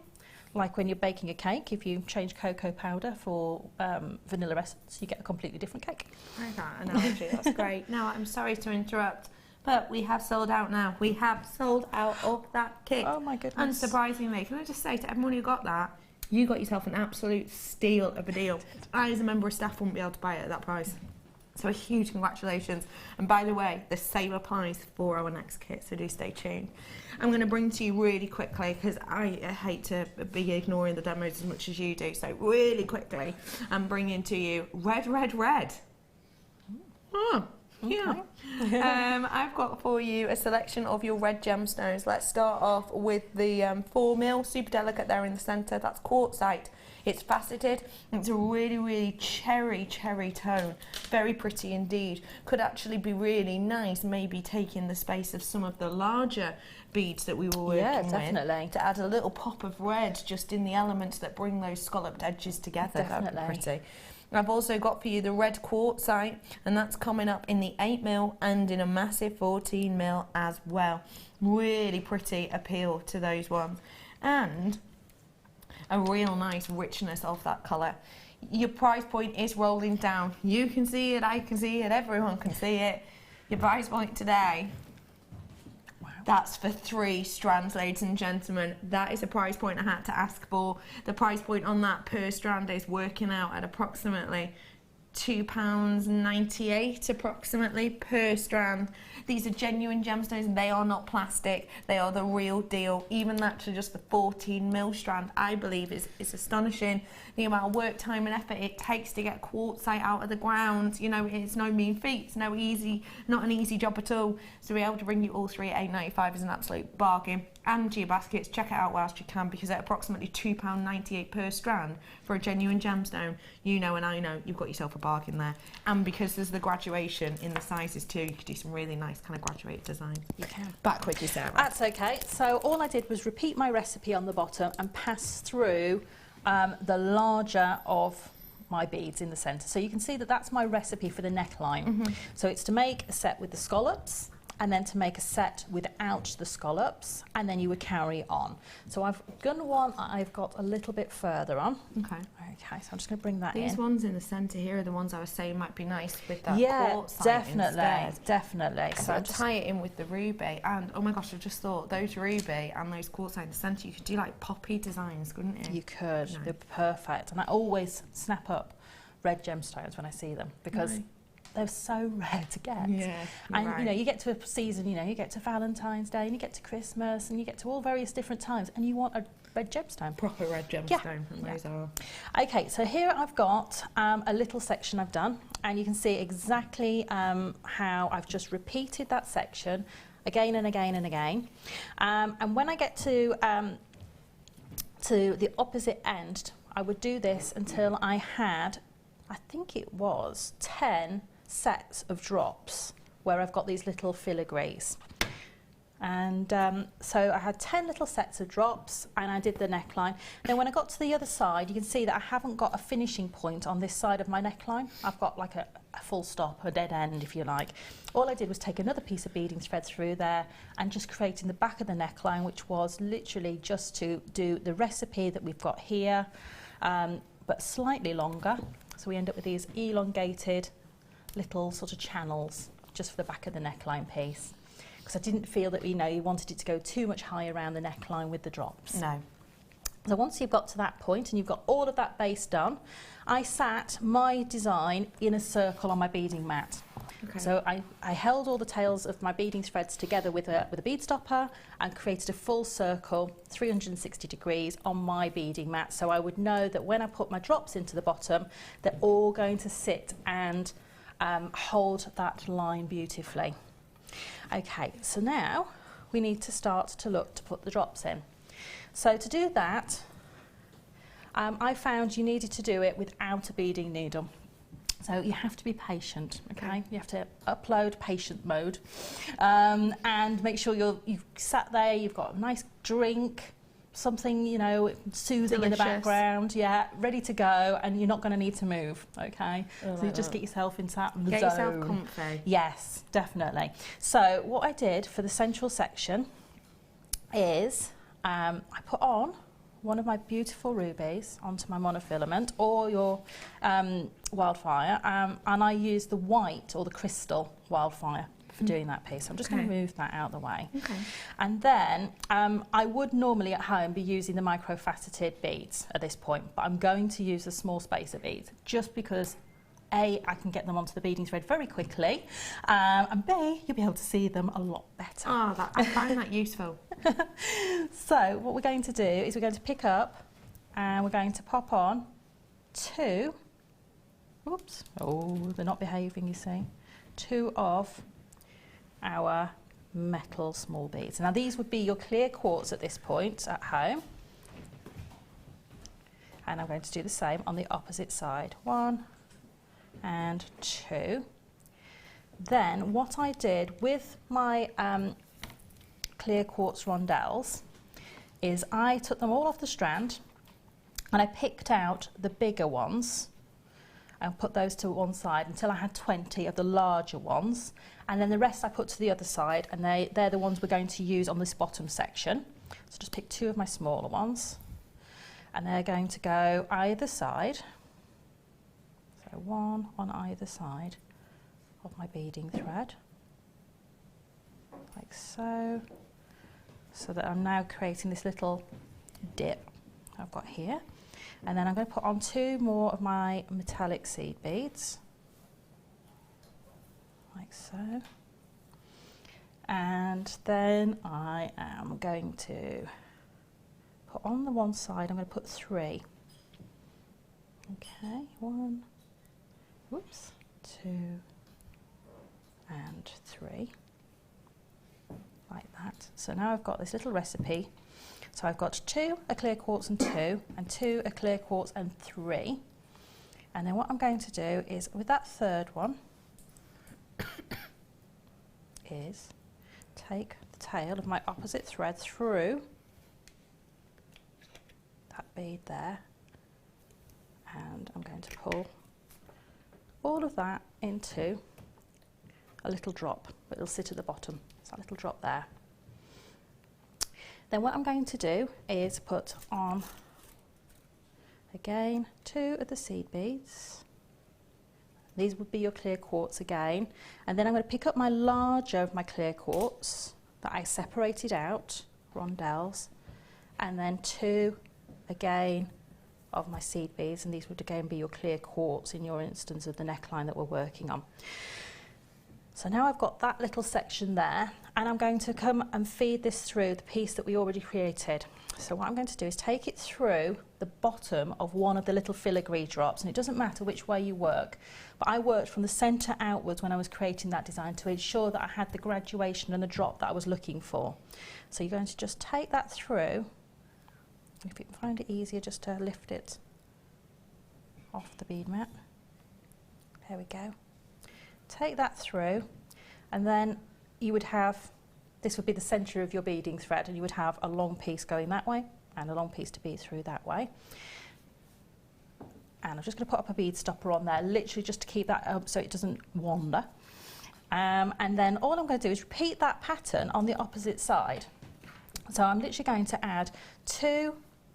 like when you're baking a cake. If you change cocoa powder for vanilla essence, you get a completely different cake. I like that analogy, that's great. Now, I'm sorry to interrupt, but we have sold out now. We have sold out of that kit. Oh my goodness. Unsurprisingly, can I just say to everyone who got that, you got yourself an absolute steal of a deal. I, as a member of staff, wouldn't be able to buy it at that price. So a huge congratulations. And by the way, the same applies for our next kit, so do stay tuned. I'm going to bring to you really quickly, because I hate to be ignoring the demos as much as you do, so really quickly, I'm bringing to you red, red, red. Oh, Yeah. I've got for you a selection of your red gemstones. Let's start off with the 4mm, super delicate there in the centre. That's quartzite. It's faceted. It's a really, really cherry tone. Very pretty indeed. Could actually be really nice, maybe taking the space of some of the larger beads that we were working with to add a little pop of red just in the elements that bring those scalloped edges together. That'd be pretty. I've also got for you the red quartzite, and that's coming up in the 8mm and in a massive 14mm as well. Really pretty appeal to those ones. And a real nice richness of that colour. Your price point is rolling down. You can see it, I can see it, everyone can see it. Your price point today, that's for 3 strands, ladies and gentlemen. That is a price point I had to ask for. The price point on that per strand is working out at approximately £2.98 approximately per strand. These are genuine gemstones, they are not plastic, they are the real deal. Even that to just the 14mm strand, I believe is astonishing. The amount of work, time and effort it takes to get quartzite out of the ground, you know, it's no mean feat, it's not an easy job at all. So to be able to bring you all 3 at £8.95 is an absolute bargain. And to your baskets, check it out whilst you can, because at approximately £2.98 per strand for a genuine gemstone, you know and I know you've got yourself a bargain there. And because there's the graduation in the sizes too, you could do some really nice kind of graduated designs. You can. Back with you, Sarah. That's okay. So all I did was repeat my recipe on the bottom and pass through the larger of my beads in the centre. So you can see that that's my recipe for the neckline. So it's to make a set with the scallops, and then to make a set without the scallops, and then you would carry on. So I've done one I've got a little bit further on. Okay, so I'm just going to bring that in. These ones in the centre here are the ones I was saying might be nice with that quartzite definitely. So I'll tie it in with the ruby, and oh my gosh, I just thought those ruby and those quartzite in the centre, you could do like poppy designs, couldn't you? You could, they're perfect. And I always snap up red gemstones when I see them, because they're so rare to get. And you know, you get to a season, you know, you get to Valentine's Day and you get to Christmas and you get to all various different times and you want a red gemstone. Proper red gemstone, and those are. Okay, so here I've got a little section I've done, and you can see exactly how I've just repeated that section again and again and again. And when I get to the opposite end, I would do this until I had, I think it was 10 sets of drops where I've got these little filigrees. And so I had 10 little sets of drops, and I did the neckline. Then when I got to the other side, you can see that I haven't got a finishing point on this side of my neckline. I've got like a full stop, a dead end if you like. All I did was take another piece of beading thread through there and just create in the back of the neckline, which was literally just to do the recipe that we've got here, but slightly longer. So we end up with these elongated little sort of channels just for the back of the neckline piece, because I didn't feel that, you know, you wanted it to go too much higher around the neckline with the drops. No. So once you've got to that point and you've got all of that base done, I sat my design in a circle on my beading mat. So I held all the tails of my beading threads together with a bead stopper and created a full circle 360 degrees on my beading mat, so I would know that when I put my drops into the bottom, they're all going to sit and hold that line beautifully. Okay, so now we need to start to look to put the drops in. So to do that, I found you needed to do it without a beading needle. So you have to be patient, okay? You have to upload patient mode, and make sure you've sat there, you've got a nice drink, something, you know, soothing in the background, ready to go, and you're not going to need to move, okay? So you just get yourself into that zone. Get yourself comfy. Yes, definitely. So what I did for the central section is I put on one of my beautiful rubies onto my monofilament or your wildfire, and I used the white or the crystal wildfire for doing that piece. So I'm just going to move that out of the way. And then I would normally at home be using the microfaceted beads at this point, but I'm going to use the small spacer beads just because A, I can get them onto the beading thread very quickly, and B, you'll be able to see them a lot better. Oh, I find that useful. So what we're going to do is we're going to pick up and we're going to pop on 2, oops, oh, they're not behaving, you see, 2 of our metal small beads. Now these would be your clear quartz at this point at home. And I'm going to do the same on the opposite side. 1 and 2. Then what I did with my clear quartz rondelles is I took them all off the strand and I picked out the bigger ones and put those to one side until I had 20 of the larger ones, and then the rest I put to the other side, and they're the ones we're going to use on this bottom section. So just pick 2 of my smaller ones, and they're going to go either side. So 1 on either side of my beading thread, like so, so that I'm now creating this little dip I've got here. And then I'm going to put on 2 more of my metallic seed beads, like so. And then I am going to put on the one side, I'm going to put 3. Okay, 1, whoops, 2, and 3, like that. So now I've got this little recipe. So I've got 2 a clear quartz and 2, and 2 a clear quartz and 3. And then what I'm going to do is, with that third one, is take the tail of my opposite thread through that bead there, and I'm going to pull all of that into a little drop. It'll sit at the bottom. It's that little drop there. Then what I'm going to do is put on, again, 2 of the seed beads. These would be your clear quartz again. And then I'm going to pick up my larger of my clear quartz that I separated out, rondelles, and then 2 again of my seed beads, and these would again be your clear quartz in your instance of the neckline that we're working on. So now I've got that little section there, and I'm going to come and feed this through the piece that we already created. So what I'm going to do is take it through the bottom of one of the little filigree drops, and it doesn't matter which way you work, but I worked from the centre outwards when I was creating that design to ensure that I had the graduation and the drop that I was looking for. So you're going to just take that through. If you can find it easier just to lift it off the bead mat. There we go. Take that through, and then you would have, this would be the centre of your beading thread, and you would have a long piece going that way and a long piece to bead through that way. And I'm just going to put up a bead stopper on there, literally just to keep that up so it doesn't wander. And then all I'm going to do is repeat that pattern on the opposite side. So I'm literally going to add 2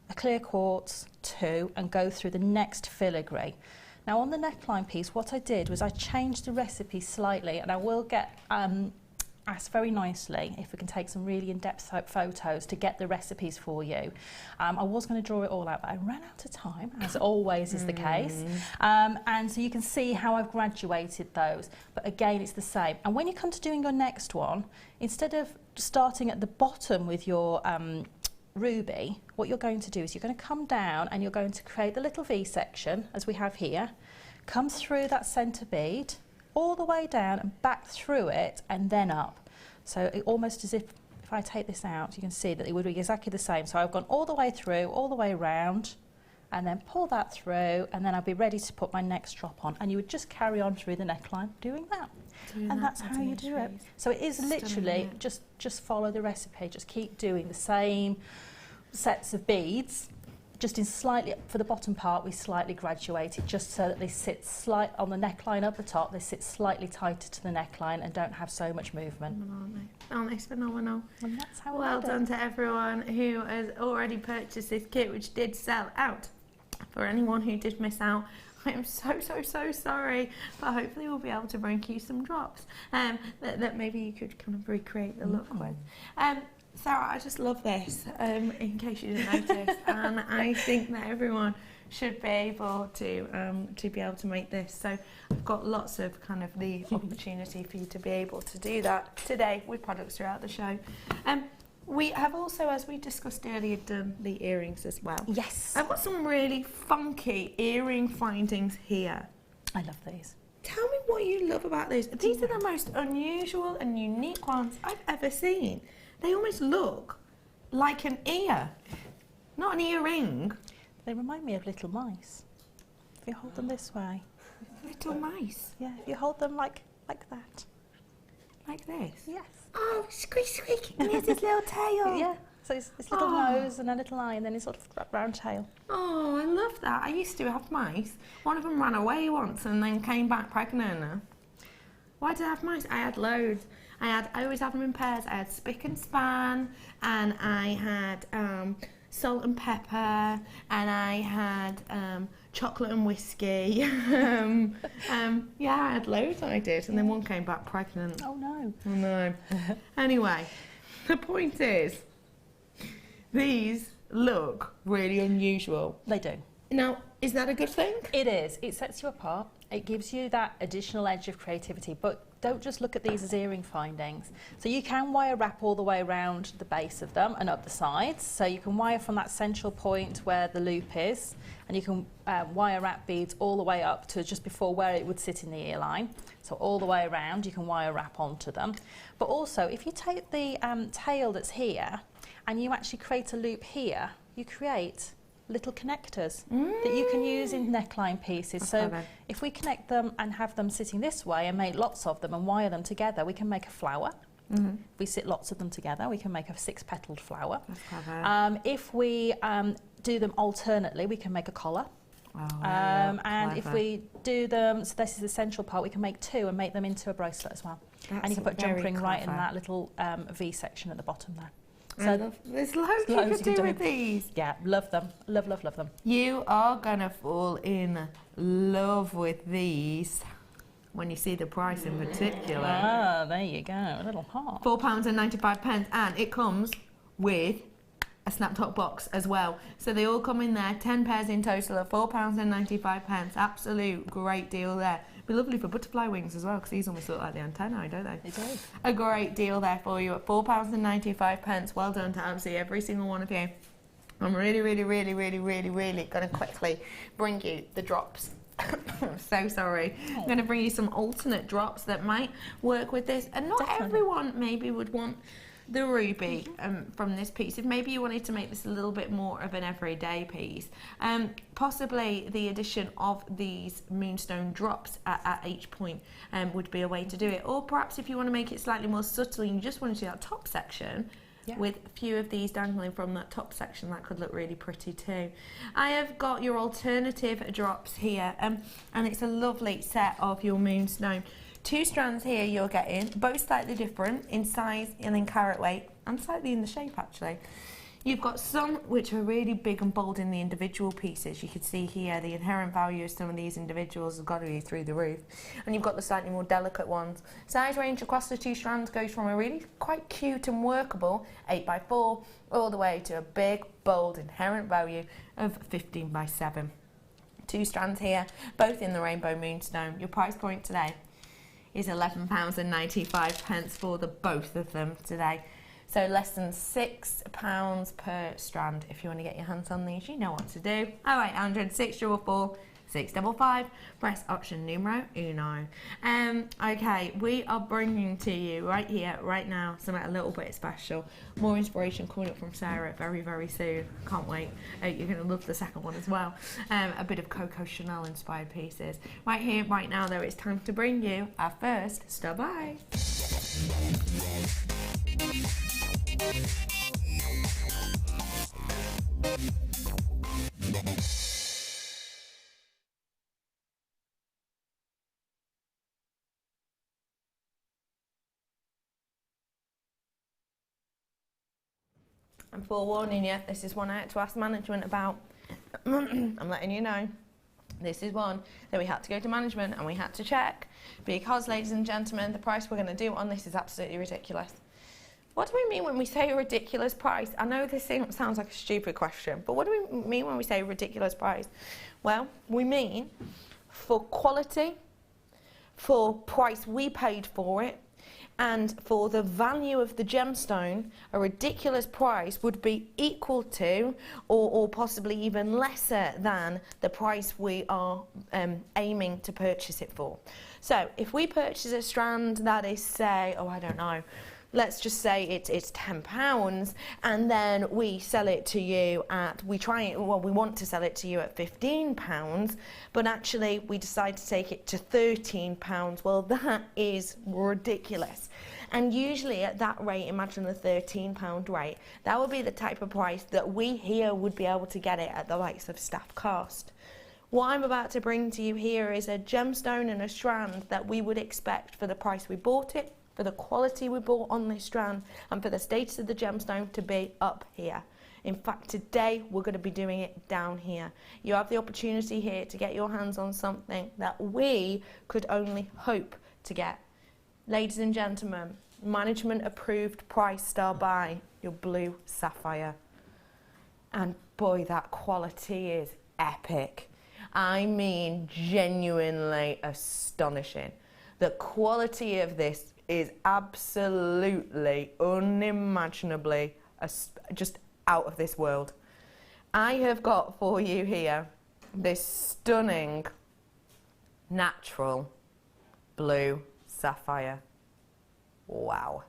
a clear quartz, 2, and go through the next filigree. Now on the neckline piece, what I did was I changed the recipe slightly, and I will get asked very nicely if we can take some really in-depth photos to get the recipes for you. I was going to draw it all out, but I ran out of time, as always is the case. And so you can see how I've graduated those, but again it's the same. And when you come to doing your next one, instead of starting at the bottom with your ruby, what you're going to do is you're going to come down and you're going to create the little V section as we have here, come through that centre bead all the way down and back through it and then up. So it almost as if I take this out, you can see that it would be exactly the same. So I've gone all the way through, all the way around, and then pull that through, and then I'll be ready to put my next drop on, and you would just carry on through the neckline doing that. And that's how you do it. So it is literally just follow the recipe, just keep doing the same sets of beads, just in slightly, for the bottom part we slightly graduate it just so that they sit slight on the neckline up the top, they sit slightly tighter to the neckline and don't have so much movement. Aren't they phenomenal? And that's how well done to everyone who has already purchased this kit, which did sell out. For anyone who did miss out, I am so sorry, but hopefully we'll be able to bring you some drops that maybe you could kind of recreate the look with. Sarah, I just love this, in case you didn't notice, and I think that everyone should be able to make this. So I've got lots of kind of the opportunity for you to be able to do that today with products throughout the show. We have also, as we discussed earlier, done the earrings as well. Yes. I've got some really funky earring findings here. I love these. Tell me what what you love about these? These are the most unusual and unique ones I've ever seen. They almost look like an ear, not an earring. They remind me of little mice. If you hold them this way. Little mice? Yeah, if you hold them like that. Like this? Yes. Oh, squeak, squeak. And here's his little tail. Yeah, so it's little nose and a little eye and then his sort of round tail. Oh, I love that. I used to have mice. One of them ran away once and then came back pregnant. Why did I have mice? I had loads. I always have them in pairs. I had spick and span, and I had salt and pepper, and I had chocolate and whiskey. Yeah, I had loads, I did, and then one came back pregnant. Oh no. Oh no. Anyway, the point is, these look really unusual. They do. Now, is that a good thing? It is. It sets you apart. It gives you that additional edge of creativity, but don't just look at these as earring findings. So you can wire wrap all the way around the base of them and up the sides. So you can wire from that central point where the loop is, and you can wire wrap beads all the way up to just before where it would sit in the ear line. So all the way around, you can wire wrap onto them. But also, if you take the tail that's here and you actually create a loop here, you create little connectors that you can use in neckline pieces. So if we connect them and have them sitting this way and make lots of them and wire them together, we can make a flower. If we sit lots of them together, we can make a 6-petaled flower. That's clever. If we do them alternately, we can make a collar. And if we do them, so this is the central part, we can make 2 and make them into a bracelet as well. That's and you can put jump ring right in clever. that little V section at the bottom there. So there's loads you could do with these. Yeah, love them. Love, love, love them. You are gonna fall in love with these when you see the price in particular. Ah, there you go, a little heart. £4.95, and it comes with a snap top box as well. So they all come in there, 10 pairs in total at £4.95. Absolute great deal there. Be lovely for butterfly wings as well, because these almost look like the antennae, don't they? They do. A great deal there for you at £4.95. Well done to absolutely every single one of you. I'm really going to quickly bring you the drops. So sorry. I'm going to bring you some alternate drops that might work with this, and not everyone maybe would want the ruby from this piece. If maybe you wanted to make this a little bit more of an everyday piece, possibly the addition of these moonstone drops at each point would be a way to do it. Or perhaps if you want to make it slightly more subtle and you just want to do that top section, with a few of these dangling from that top section, that could look really pretty too. I have got your alternative drops here, and it's a lovely set of your moonstone. 2 strands here you're getting, both slightly different in size and in carat weight, and slightly in the shape actually. You've got some which are really big and bold in the individual pieces. You can see here the inherent value of some of these individuals has got to be through the roof. And you've got the slightly more delicate ones. Size range across the 2 strands goes from a really quite cute and workable 8x4 all the way to a big, bold, inherent value of 15x7. 2 strands here, both in the rainbow moonstone. Your price point today is £11.95 for the both of them today. So less than £6 per strand. If you want to get your hands on these, you know what to do. 0800 644 655. Press option numero uno. Okay, we are bringing to you right here, right now, something a little bit special. More inspiration coming up from Sarah very soon. Can't wait. You're going to love the second one as well. A bit of Coco Chanel inspired pieces. Right here, right now, though, it's time to bring you our first Stop By. I'm forewarning you, this is one I had to ask management about. I'm letting you know. This is one that we had to go to management and we had to check, because, ladies and gentlemen, the price we're going to do on this is absolutely ridiculous. What do we mean when we say a ridiculous price? I know this sounds like a stupid question, but what do we mean when we say ridiculous price? Well, we mean for quality, for price we paid for it, And for the value of the gemstone, a ridiculous price would be equal to or possibly even lesser than the price we are aiming to purchase it for. So if we purchase a strand that is, say, oh, I don't know, let's just say it's £10, and then we sell it to you at, we want to sell it to you at £15, but actually we decide to take it to £13. Well, that is ridiculous. And usually at that rate, imagine the £13 rate, that would be the type of price that we here would be able to get it at the likes of staff cost. What I'm about to bring to you here is a gemstone and a strand that we would expect for the price we bought it, for the quality we bought on this strand, and for the status of the gemstone to be up here. In fact, today we're going to be doing it down here. You have the opportunity here to get your hands on something that we could only hope to get. Ladies and gentlemen, management approved price star buy, your blue sapphire. And boy, that quality is epic. I mean, genuinely astonishing. The quality of this is absolutely, unimaginably, just out of this world. I have got for you here this stunning, natural blue sapphire. Wow.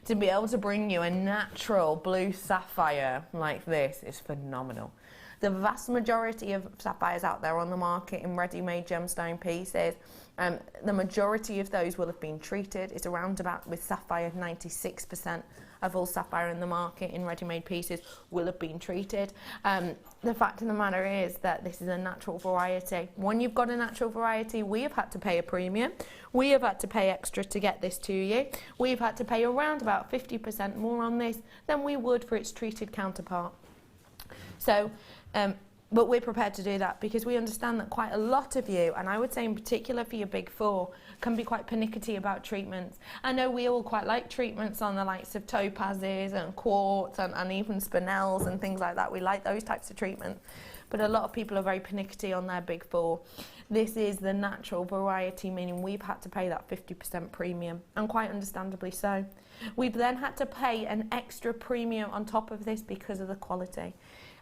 To be able to bring you a natural blue sapphire like this is phenomenal. The vast majority of sapphires out there on the market in ready-made gemstone pieces, the majority of those will have been treated. It's around about, with sapphire, 96% of all sapphire in the market in ready-made pieces will have been treated. The fact of the matter is that this is a natural variety. When you've got a natural variety, we have had to pay a premium. We have had to pay extra to get this to you. We've had to pay around about 50% more on this than we would for its treated counterpart. So, but we're prepared to do that because we understand that quite a lot of you, and I would say in particular for your big four, can be quite pernickety about treatments. I know we all quite like treatments on the likes of topazes and quartz and even spinels and things like that. We like those types of treatments. But a lot of people are very pernickety on their big four. This is the natural variety, meaning we've had to pay that 50% premium, and quite understandably so. We've then had to pay an extra premium on top of this because of the quality.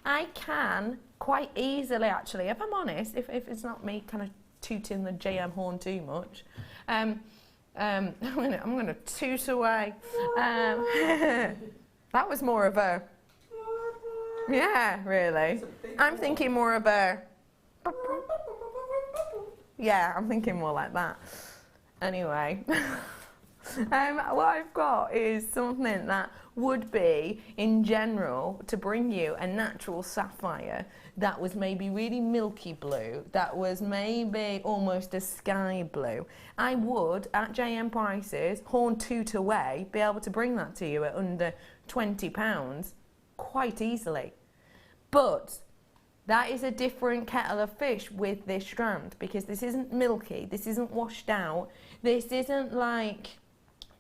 I can quite easily, actually, if I'm honest, if it's not me kind of tooting the JM horn too much, I'm gonna toot away. That was more of a, yeah, really. I'm thinking more of a, yeah, I'm thinking more like that. Anyway, what I've got is something that would be, in general, to bring you a natural sapphire that was maybe really milky blue, that was maybe almost a sky blue. I would, at JM prices, horn toot away, be able to bring that to you at under £20 quite easily. But that is a different kettle of fish with this strand, because this isn't milky, this isn't washed out, this isn't like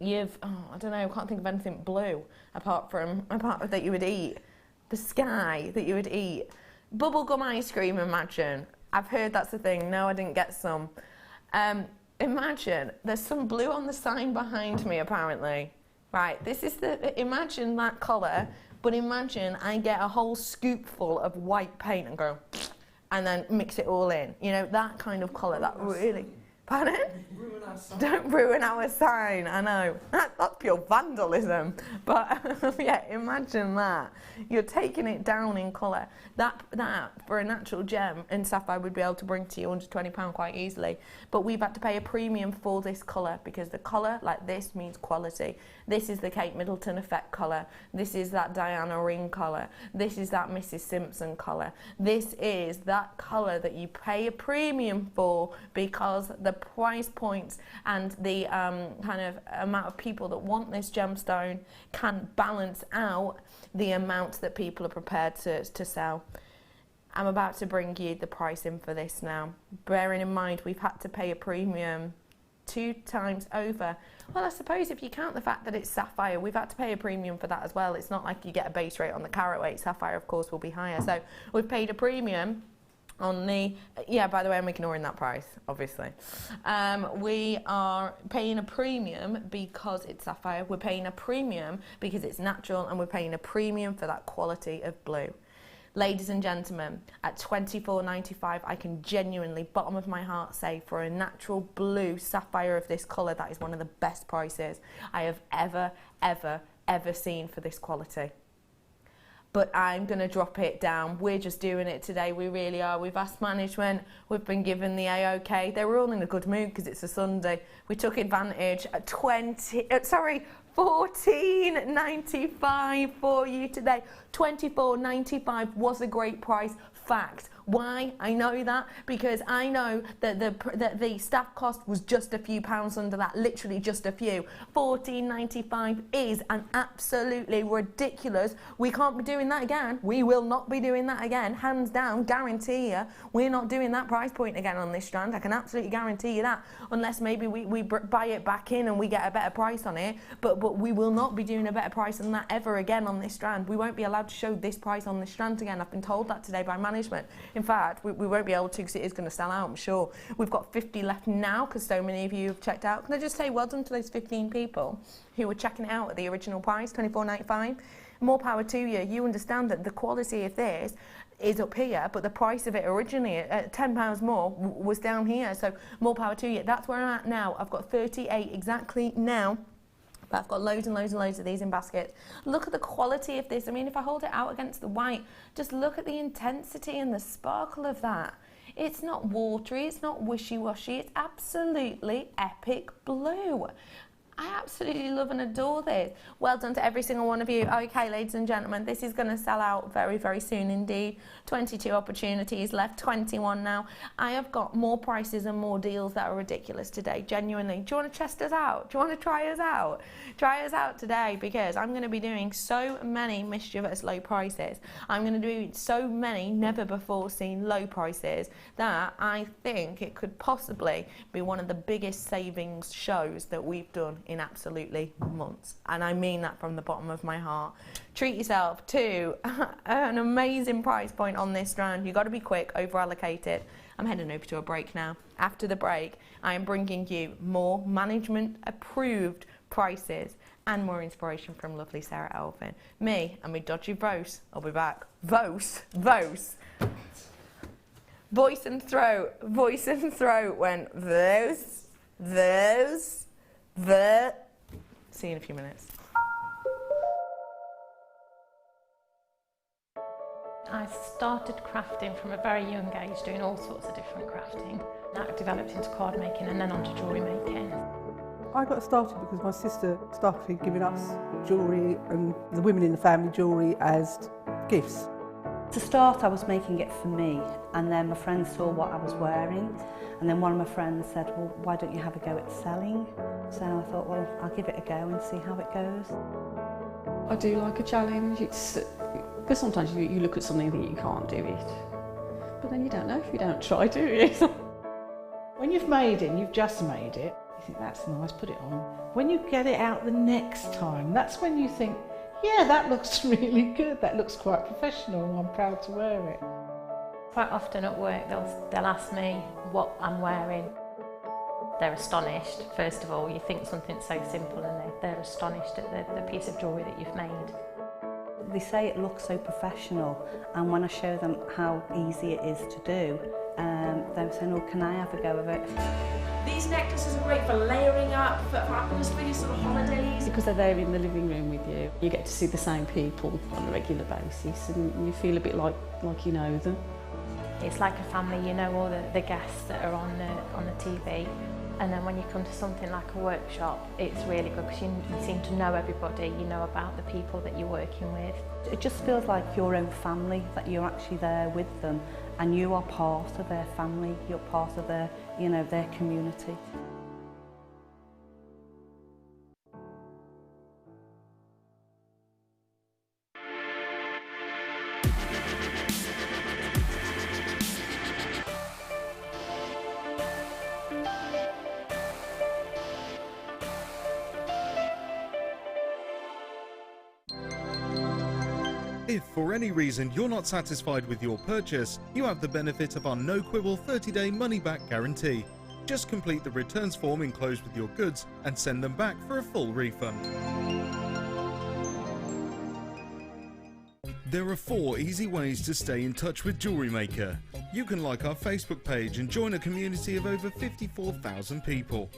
you've, I don't know, I can't think of anything blue apart from that you would eat. The sky that you would eat. Bubblegum ice cream, imagine. I've heard that's a thing. No, I didn't get some. Imagine, there's some blue on the sign behind me, apparently. Right, this is imagine that colour, but imagine I get a whole scoopful of white paint and go, and then mix it all in. You know, that kind of colour, that really... Pardon? Don't ruin our sign, I know. That's pure vandalism. But yeah, imagine that. You're taking it down in colour. That for a natural gem in sapphire would be able to bring to you under £20 quite easily. But we've had to pay a premium for this colour because the colour like this means quality. This is the Kate Middleton effect colour. This is that Diana Ring colour. This is that Mrs. Simpson colour. This is that colour that you pay a premium for because the price points and the kind of amount of people that want this gemstone can balance out the amount that people are prepared to sell. I'm about to bring you the price in for this now. Bearing in mind we've had to pay a premium 2 times over. Well, I suppose if you count the fact that it's sapphire, we've had to pay a premium for that as well. It's not like you get a base rate on the carat weight. Sapphire, of course, will be higher. So we've paid a premium on the, yeah, by the way, I'm ignoring that price, obviously. We are paying a premium because it's sapphire, we're paying a premium because it's natural, and we're paying a premium for that quality of blue. Ladies and gentlemen, at $24.95, I can genuinely, bottom of my heart, say for a natural blue sapphire of this colour, that is one of the best prices I have ever seen for this quality. But I'm going to drop it down. We're just doing it today, we really are. We've asked management, we've been given the A-OK. They were all in a good mood because it's a Sunday. We took advantage at $14.95 for you today. $24.95 was a great price. Fact. Why? I know that because I know that the staff cost was just a few pounds under that, literally just a few. $14.95 is an absolutely ridiculous. We can't be doing that again. We will not be doing that again. Hands down, guarantee you, we're not doing that price point again on this strand. I can absolutely guarantee you that, unless maybe we buy it back in and we get a better price on it. But we will not be doing a better price than that ever again on this strand. We won't be allowed to show this price on this strand again. I've been told that today by management. In fact, we won't be able to because it is going to sell out, I'm sure. We've got 50 left now because so many of you have checked out. Can I just say well done to those 15 people who were checking it out at the original price, $24.95? More power to you. You understand that the quality of this is up here, but the price of it originally at £10 more was down here, so more power to you. That's where I'm at now. I've got 38 exactly now. But I've got loads and loads and loads of these in baskets. Look at the quality of this. I mean, if I hold it out against the white, just look at the intensity and the sparkle of that. It's not watery, it's not wishy-washy, it's absolutely epic blue. I absolutely love and adore this. Well done to every single one of you. Okay, ladies and gentlemen, this is going to sell out very, very soon indeed. 22 opportunities left, 21 now. I have got more prices and more deals that are ridiculous today, genuinely. Do you want to test us out? Do you want to try us out? Try us out today, because I'm going to be doing so many mischievous low prices. I'm going to do so many never before seen low prices that I think it could possibly be one of the biggest savings shows that we've done in absolutely months, and I mean that from the bottom of my heart. Treat yourself to an amazing price point on this strand. You've got to be quick, over allocated. I'm heading over to a break now. After the break, I am bringing you more management approved prices and more inspiration from lovely Sarah Elvin. Me and my dodgy Vos, I'll be back. Vos. Voice and throat went Vos. See you in a few minutes. I started crafting from a very young age, doing all sorts of different crafting. That developed into card making and then onto jewellery making. I got started because my sister started giving us jewellery and the women in the family jewellery as gifts. To start, I was making it for me, and then my friends saw what I was wearing, and then one of my friends said, well, why don't you have a go at selling? So I thought, well, I'll give it a go and see how it goes. I do like a challenge. Because sometimes you look at something and think you can't do it, but then you don't know if you don't try, do you? When you've made it and you've just made it, you think that's nice, put it on. When you get it out the next time, that's when you think, yeah, that looks really good, that looks quite professional, and I'm proud to wear it. Quite often at work they'll ask me what I'm wearing. They're astonished, first of all. You think something so simple and they're astonished at the piece of jewellery that you've made. They say it looks so professional, and when I show them how easy it is to do, they're saying, oh, can I have a go of it? These necklaces are great for layering up, for atmosphere, sort of holidays. Because they're there in the living room with you. You get to see the same people on a regular basis, and you feel a bit like you know them. It's like a family, you know all the guests that are on the TV. And then when you come to something like a workshop, it's really good because you seem to know everybody, you know about the people that you're working with. It just feels like your own family, that you're actually there with them and you are part of their family, you're part of their, their community. If for any reason you're not satisfied with your purchase, you have the benefit of our no-quibble 30-day money-back guarantee. Just complete the returns form enclosed with your goods and send them back for a full refund. There are 4 easy ways to stay in touch with Jewellery Maker. You can like our Facebook page and join a community of over 54,000 people.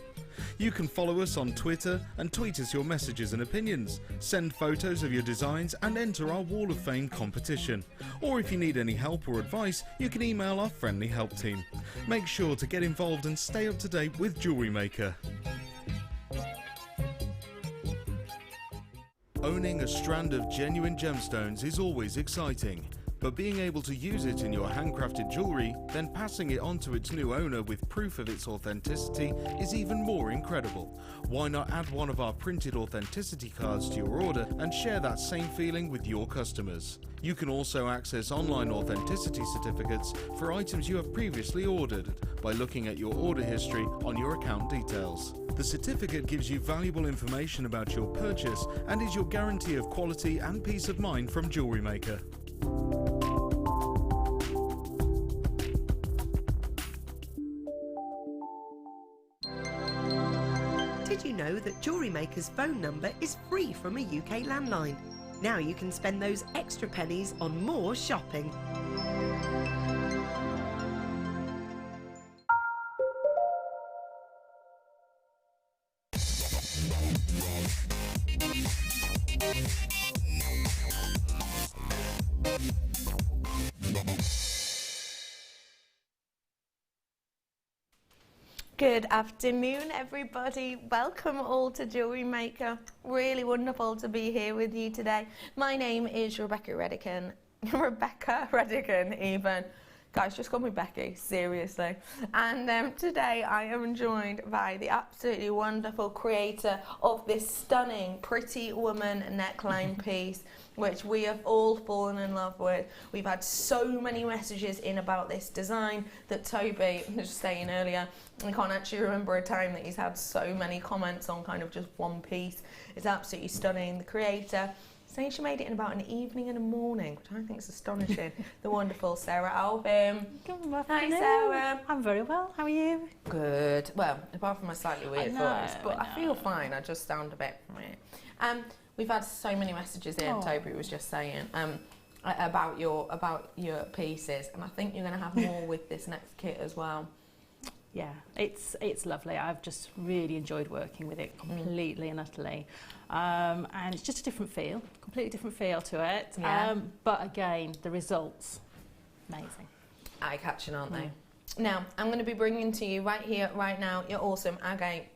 You can follow us on Twitter and tweet us your messages and opinions, send photos of your designs and enter our Wall of Fame competition. Or if you need any help or advice, you can email our friendly help team. Make sure to get involved and stay up to date with Jewellery Maker. Owning a strand of genuine gemstones is always exciting, but being able to use it in your handcrafted jewellery, then passing it on to its new owner with proof of its authenticity is even more incredible. Why not add one of our printed authenticity cards to your order and share that same feeling with your customers? You can also access online authenticity certificates for items you have previously ordered by looking at your order history on your account details. The certificate gives you valuable information about your purchase and is your guarantee of quality and peace of mind from Jewellery Maker. Did you know that Jewellery Maker's phone number is free from a UK landline? Now you can spend those extra pennies on more shopping. Good afternoon, everybody. Welcome all to Jewellery Maker. Really wonderful to be here with you today. My name is Rebecca Redican. Rebecca Redican, even. Guys, just call me Becky, seriously. And today I am joined by the absolutely wonderful creator of this stunning Pretty Woman neckline piece, which we have all fallen in love with. We've had so many messages in about this design that Toby was just saying earlier, I can't actually remember a time that he's had so many comments on kind of just one piece. It's absolutely stunning. The creator saying she made it in about an evening and a morning, which I think is astonishing. The wonderful Sarah Alvin. Good afternoon. Hi, Sarah. I'm very well. How are you? Good. Well, apart from my slightly weird voice, but I feel fine. I just sound a bit weird. We've had so many messages in. Toby was just saying about your pieces, and I think you're going to have more with this next kit as well. Yeah, it's lovely. I've just really enjoyed working with it completely and utterly. And it's just a different feel, completely different feel to it. Yeah. But again, the results, amazing. Eye-catching, aren't they? Now, I'm going to be bringing to you right here, right now, your awesome agate.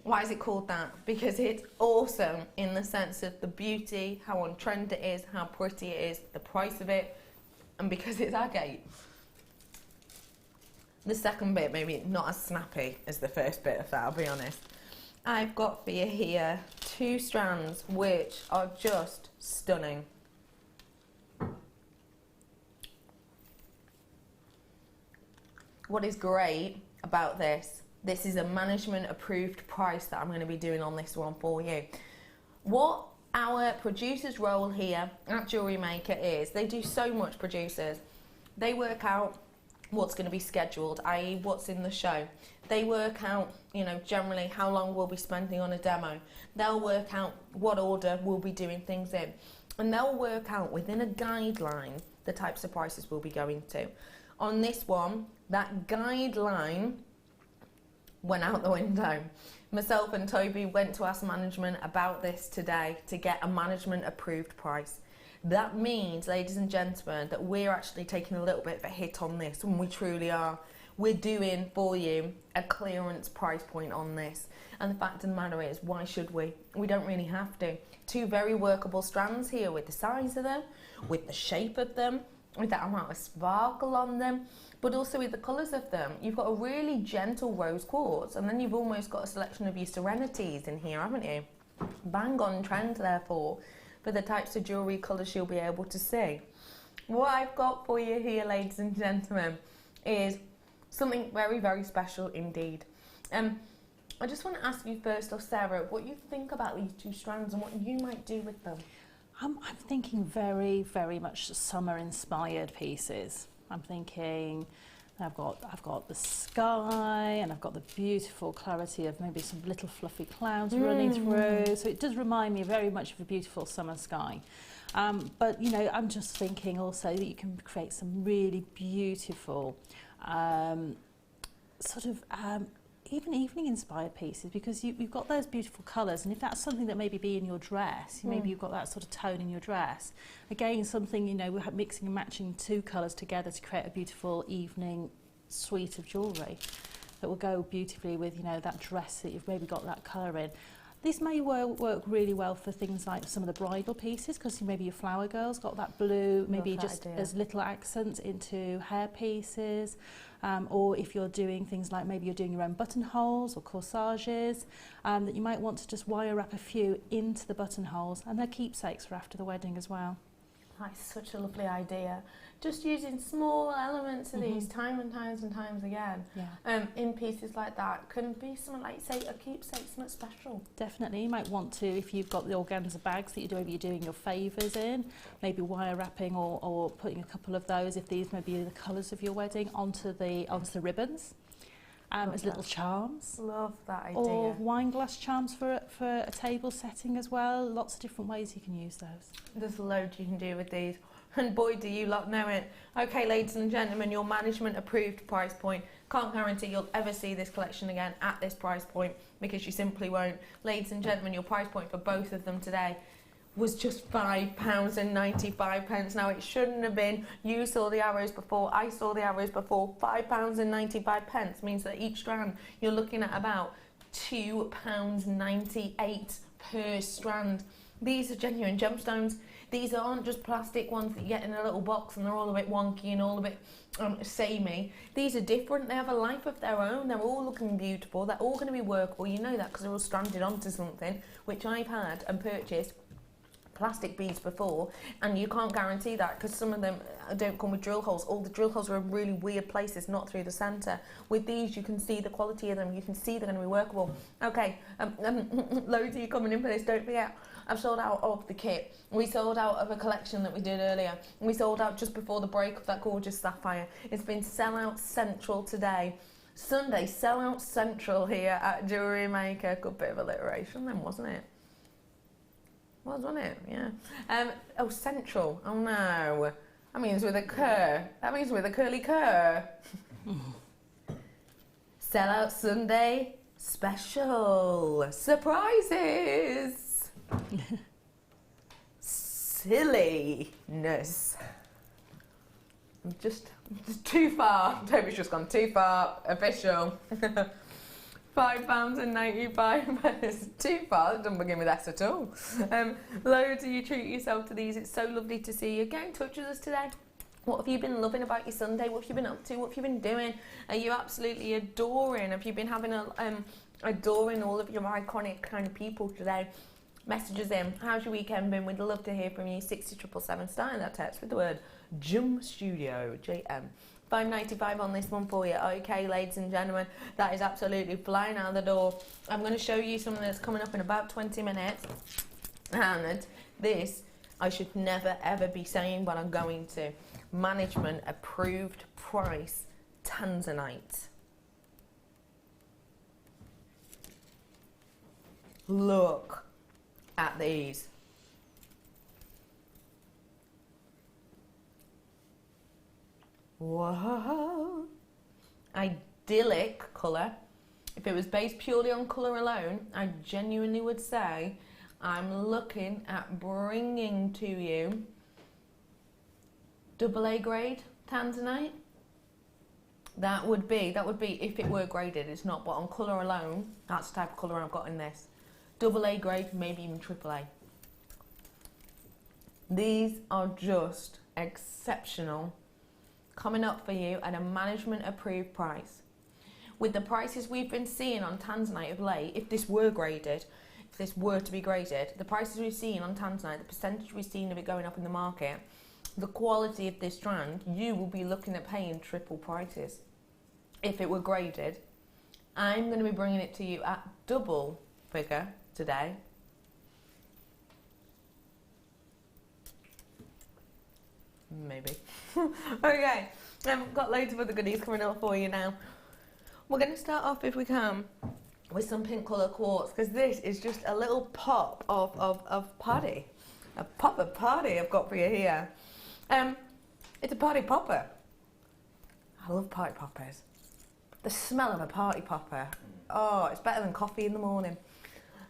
Why is it called that? Because it's awesome in the sense of the beauty, how on trend it is, how pretty it is, the price of it, and because it's agate. The second bit, maybe not as snappy as the first bit of that, I'll be honest. I've got for you here 2 strands which are just stunning. What is great about this is a management approved price that I'm going to be doing on this one for you. What our producer's role here at Jewellery Maker is, they do so much, producers. They work out what's going to be scheduled, i.e. what's in the show. They work out, you know, generally how long we'll be spending on a demo. They'll work out what order we'll be doing things in. And they'll work out within a guideline the types of prices we'll be going to. On this one, that guideline went out the window. Myself and Toby went to ask management about this today to get a management approved price. That means, ladies and gentlemen, that we're actually taking a little bit of a hit on this, and we truly are. We're doing for you a clearance price point on this. And the fact of the matter is, why should we? We don't really have to. 2 very workable strands here with the size of them, with the shape of them, with that amount of sparkle on them, but also with the colours of them. You've got a really gentle rose quartz, and then you've almost got a selection of your serenities in here, haven't you? Bang on trend, therefore, for the types of jewellery colours you'll be able to see. What I've got for you here, ladies and gentlemen, is something very, very special indeed. I just want to ask you first off, Sarah, what you think about these 2 strands and what you might do with them. I'm thinking very, very much summer-inspired pieces. I'm thinking I've got the sky, and I've got the beautiful clarity of maybe some little fluffy clouds running through. So it does remind me very much of a beautiful summer sky. But you know, I'm just thinking also that you can create some really beautiful even evening inspired pieces, because you've got those beautiful colours, and if that's something that maybe be in your dress, maybe you've got that sort of tone in your dress, again something, you know, we're mixing and matching two colours together to create a beautiful evening suite of jewellery that will go beautifully with, you know, that dress that you've maybe got that colour in. This may work really well for things like some of the bridal pieces, because maybe your flower girl's got that blue, maybe just as little accents into hair pieces, or if you're doing things like maybe you're doing your own buttonholes or corsages, that you might want to just wire wrap a few into the buttonholes, and they're keepsakes for after the wedding as well. That's such a lovely idea. Just using small elements of these time and times again in pieces like that can be something like, say, a keepsake, something special. Definitely. You might want to, if you've got the organza bags that you're doing your favours in, maybe wire wrapping or putting a couple of those, if these may be the colours of your wedding, onto the ribbons. As little charms. Love that idea. Or wine glass charms for a table setting as well. Lots of different ways you can use those. There's loads you can do with these. And boy, do you lot know it. Okay, ladies and gentlemen, your management approved price point. Can't guarantee you'll ever see this collection again at this price point, because you simply won't. Ladies and gentlemen, your price point for both of them today was just £5.95. Now, it shouldn't have been. You saw the arrows before, I saw the arrows before. £5.95 means that each strand you're looking at about £2.98 per strand. These are genuine gemstones. These aren't just plastic ones that you get in a little box and they're all a bit wonky and all a bit samey. These are different. They have a life of their own. They're all looking beautiful. They're all going to be workable. You know that because they're all stranded onto something, which I've had and purchased plastic beads before, and you can't guarantee that because some of them don't come with drill holes. All the drill holes are in really weird places, not through the centre. With these, you can see the quality of them. You can see they're going to be workable. Okay, loads of you coming in for this. Don't forget, I've sold out of the kit. We sold out of a collection that we did earlier. We sold out just before the break of that gorgeous sapphire. It's been sellout central today. Sunday, sellout central here at Jewellery Maker. Good bit of alliteration then, wasn't it? Wasn't it? Yeah. Oh, central. Oh no. That means with a cur. That means with a curly cur. Sellout Sunday special. Surprises. Silliness. Just too far. Toby's just gone too far. Official. £5.95. Too far. It doesn't begin with S at all. Loads of you treat yourself to these. It's so lovely to see you. Get in touch with us today. What have you been loving about your Sunday? What have you been up to? What have you been doing? Are you absolutely adoring? Have you been having adoring all of your iconic kind of people today? Messages in. How's your weekend been? We'd love to hear from you. 60777, starting that text with the word JUM Studio, JM. £5.95 on this one for you. Okay, ladies and gentlemen, that is absolutely flying out the door. I'm going to show you something that's coming up in about 20 minutes. And this, I should never ever be saying, but I'm going to. Management approved price Tanzanite. Look at these. Whoa. Idyllic colour. If it was based purely on colour alone, I genuinely would say I'm looking at bringing to you AA grade Tanzanite. That would be if it were graded. It's not, but on colour alone, that's the type of colour I've got in this. AA grade, maybe even AAA. These are just exceptional. Coming up for you at a management approved price. With the prices we've been seeing on Tanzanite of late, if this were graded, if this were to be graded, the prices we've seen on Tanzanite, the percentage we've seen of it going up in the market, the quality of this strand, you will be looking at paying triple prices. If it were graded, I'm going to be bringing it to you at double figure today. Maybe. Okay, got loads of other goodies coming up for you now. We're going to start off, if we can, with some pink colour quartz, because this is just a little pop of party. A pop of party I've got for you here. It's a party popper. I love party poppers. The smell of a party popper. Oh, it's better than coffee in the morning.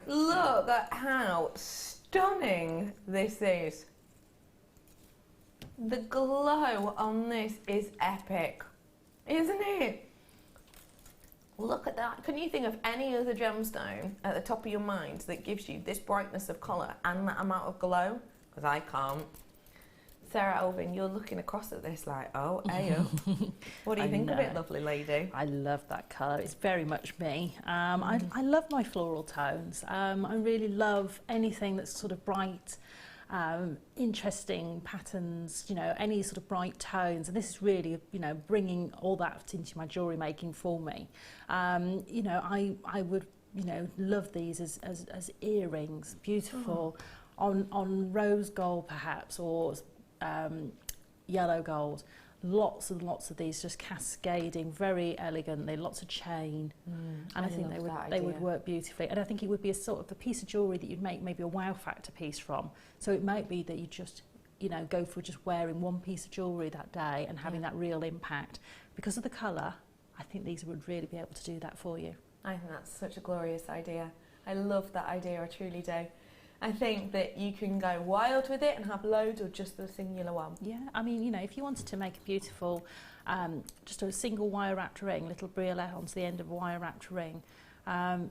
Look at how stunning this is. The glow on this is epic, isn't it? Look at that. Can you think of any other gemstone at the top of your mind that gives you this brightness of colour and that amount of glow? Because I can't. Sarah Elvin, you're looking across at this like, oh, ayo. What do you think of it, lovely lady? I love that colour. It's very much me. I love my floral tones. I really love anything that's sort of bright, interesting patterns, you know, any sort of bright tones. And this is really, you know, bringing all that into my jewellery making for me. You know, I would, you know, love these as earrings, beautiful, on rose gold perhaps, or yellow gold. Lots and lots of these just cascading very elegantly, lots of chain, and I think they would work beautifully. And I think it would be a sort of a piece of jewellery that you'd make maybe a wow factor piece from. So it might be that you just, you know, go for just wearing one piece of jewellery that day and having that real impact. Because of the colour, I think these would really be able to do that for you. I think that's such a glorious idea. I love that idea, I truly do. I think that you can go wild with it and have loads or just the singular one. Yeah, I mean, you know, if you wanted to make a beautiful, just a single wire wrapped ring, little briolet onto the end of a wire wrapped ring,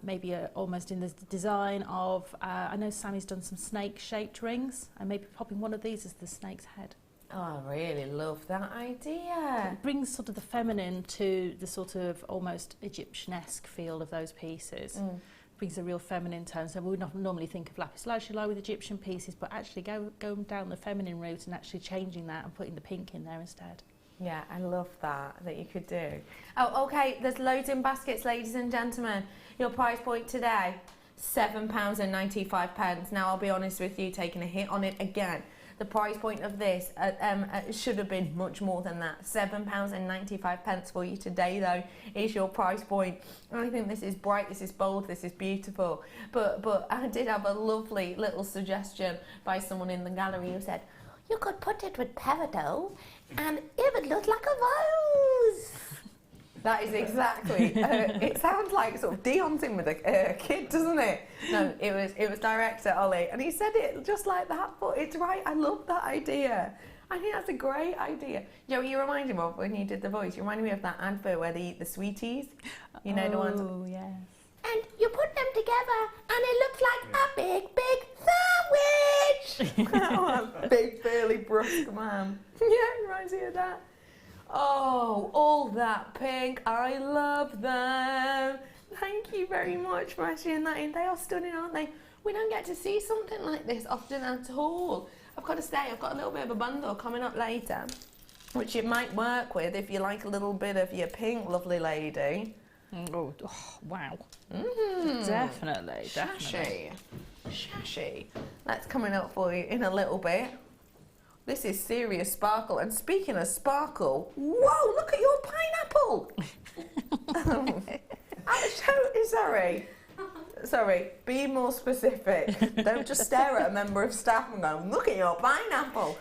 maybe almost in the design of, I know Sammy's done some snake shaped rings, and maybe popping one of these as the snake's head. Oh, I really love that idea. It brings sort of the feminine to the sort of almost Egyptian-esque feel of those pieces. Brings a real feminine tone. So we would not normally think of lapis lazuli with Egyptian pieces, but actually go down the feminine route and actually changing that and putting the pink in there instead. Yeah, I love that you could do. Oh, okay, there's loads in baskets, ladies and gentlemen. Your price point today, £7.95. Now, I'll be honest with you, taking a hit on it again. The price point of this should have been much more than that. £7.95 for you today, though, is your price point. I think this is bright, this is bold, this is beautiful. But I did have a lovely little suggestion by someone in the gallery who said, you could put it with peridot and it would look like a rose. That is exactly. It sounds like sort of Dion's in with a kid, doesn't it? No, it was director Ollie, and he said it just like that. But it's right. I love that idea. I think that's a great idea. You know, you reminded me of when you did the voice. You reminded me of that advert where they eat the sweeties. You know the ones. Oh yes. And you put them together, and it looks like a big sandwich. Big burly brusque man. Yeah, it reminds me of that. Oh, all that pink. I love them. Thank you very much for ushering that in. They are stunning, aren't they? We don't get to see something like this often at all. I've got to say, I've got a little bit of a bundle coming up later, which you might work with if you like a little bit of your pink, lovely lady. Oh wow. Definitely. Shashy. That's coming up for you in a little bit. This is serious sparkle. And speaking of sparkle, whoa, look at your pineapple. Sorry, be more specific. Don't just stare at a member of staff and go, look at your pineapple.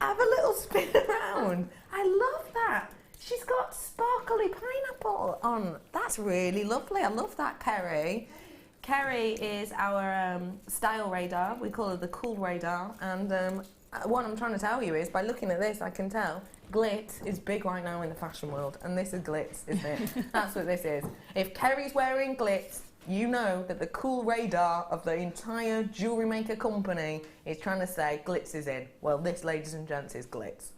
Have a little spin around. I love that. She's got sparkly pineapple on. That's really lovely. I love that, Kerry. Kerry is our style radar. We call her the cool radar. And what I'm trying to tell you is, by looking at this, I can tell glitz is big right now in the fashion world. And this is glitz, isn't it? That's what this is. If Kerry's wearing glitz, you know that the cool radar of the entire Jewellery Maker company is trying to say glitz is in. Well, this, ladies and gents, is glitz.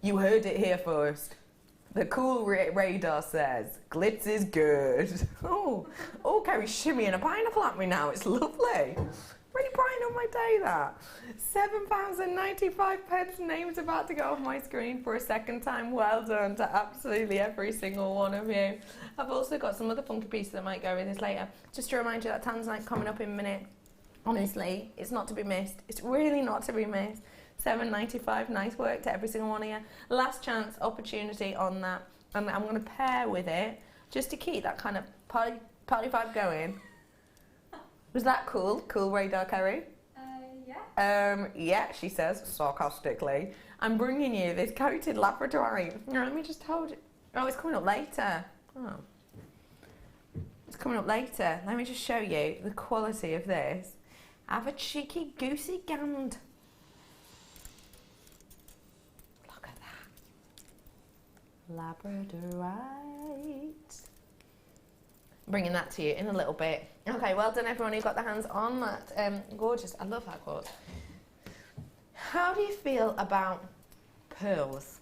You heard it here first. The cool radar says glitz is good. Oh, Kerry's shimmying a pineapple at me now. It's lovely. Really brighten up my day, that. £7.95. Name's about to go off my screen for a second time. Well done to absolutely every single one of you. I've also got some other funky pieces that might go with this later. Just to remind you that Tanzanite coming up in a minute. Honestly, it's not to be missed. It's really not to be missed. £7.95. Nice work to every single one of you. Last chance opportunity on that. And I'm going to pair with it just to keep that kind of party vibe going. Was that cool? Cool radar, Kerry? Yeah. Yeah, she says sarcastically. I'm bringing you this coated Labradorite. Now, let me just hold it. Oh, it's coming up later. Oh. It's coming up later. Let me just show you the quality of this. Have a cheeky goosey gand. Look at that. Labradorite. Bringing that to you in a little bit. Okay, well done everyone who got their hands on that. Gorgeous. I love that quartz. How do you feel about pearls?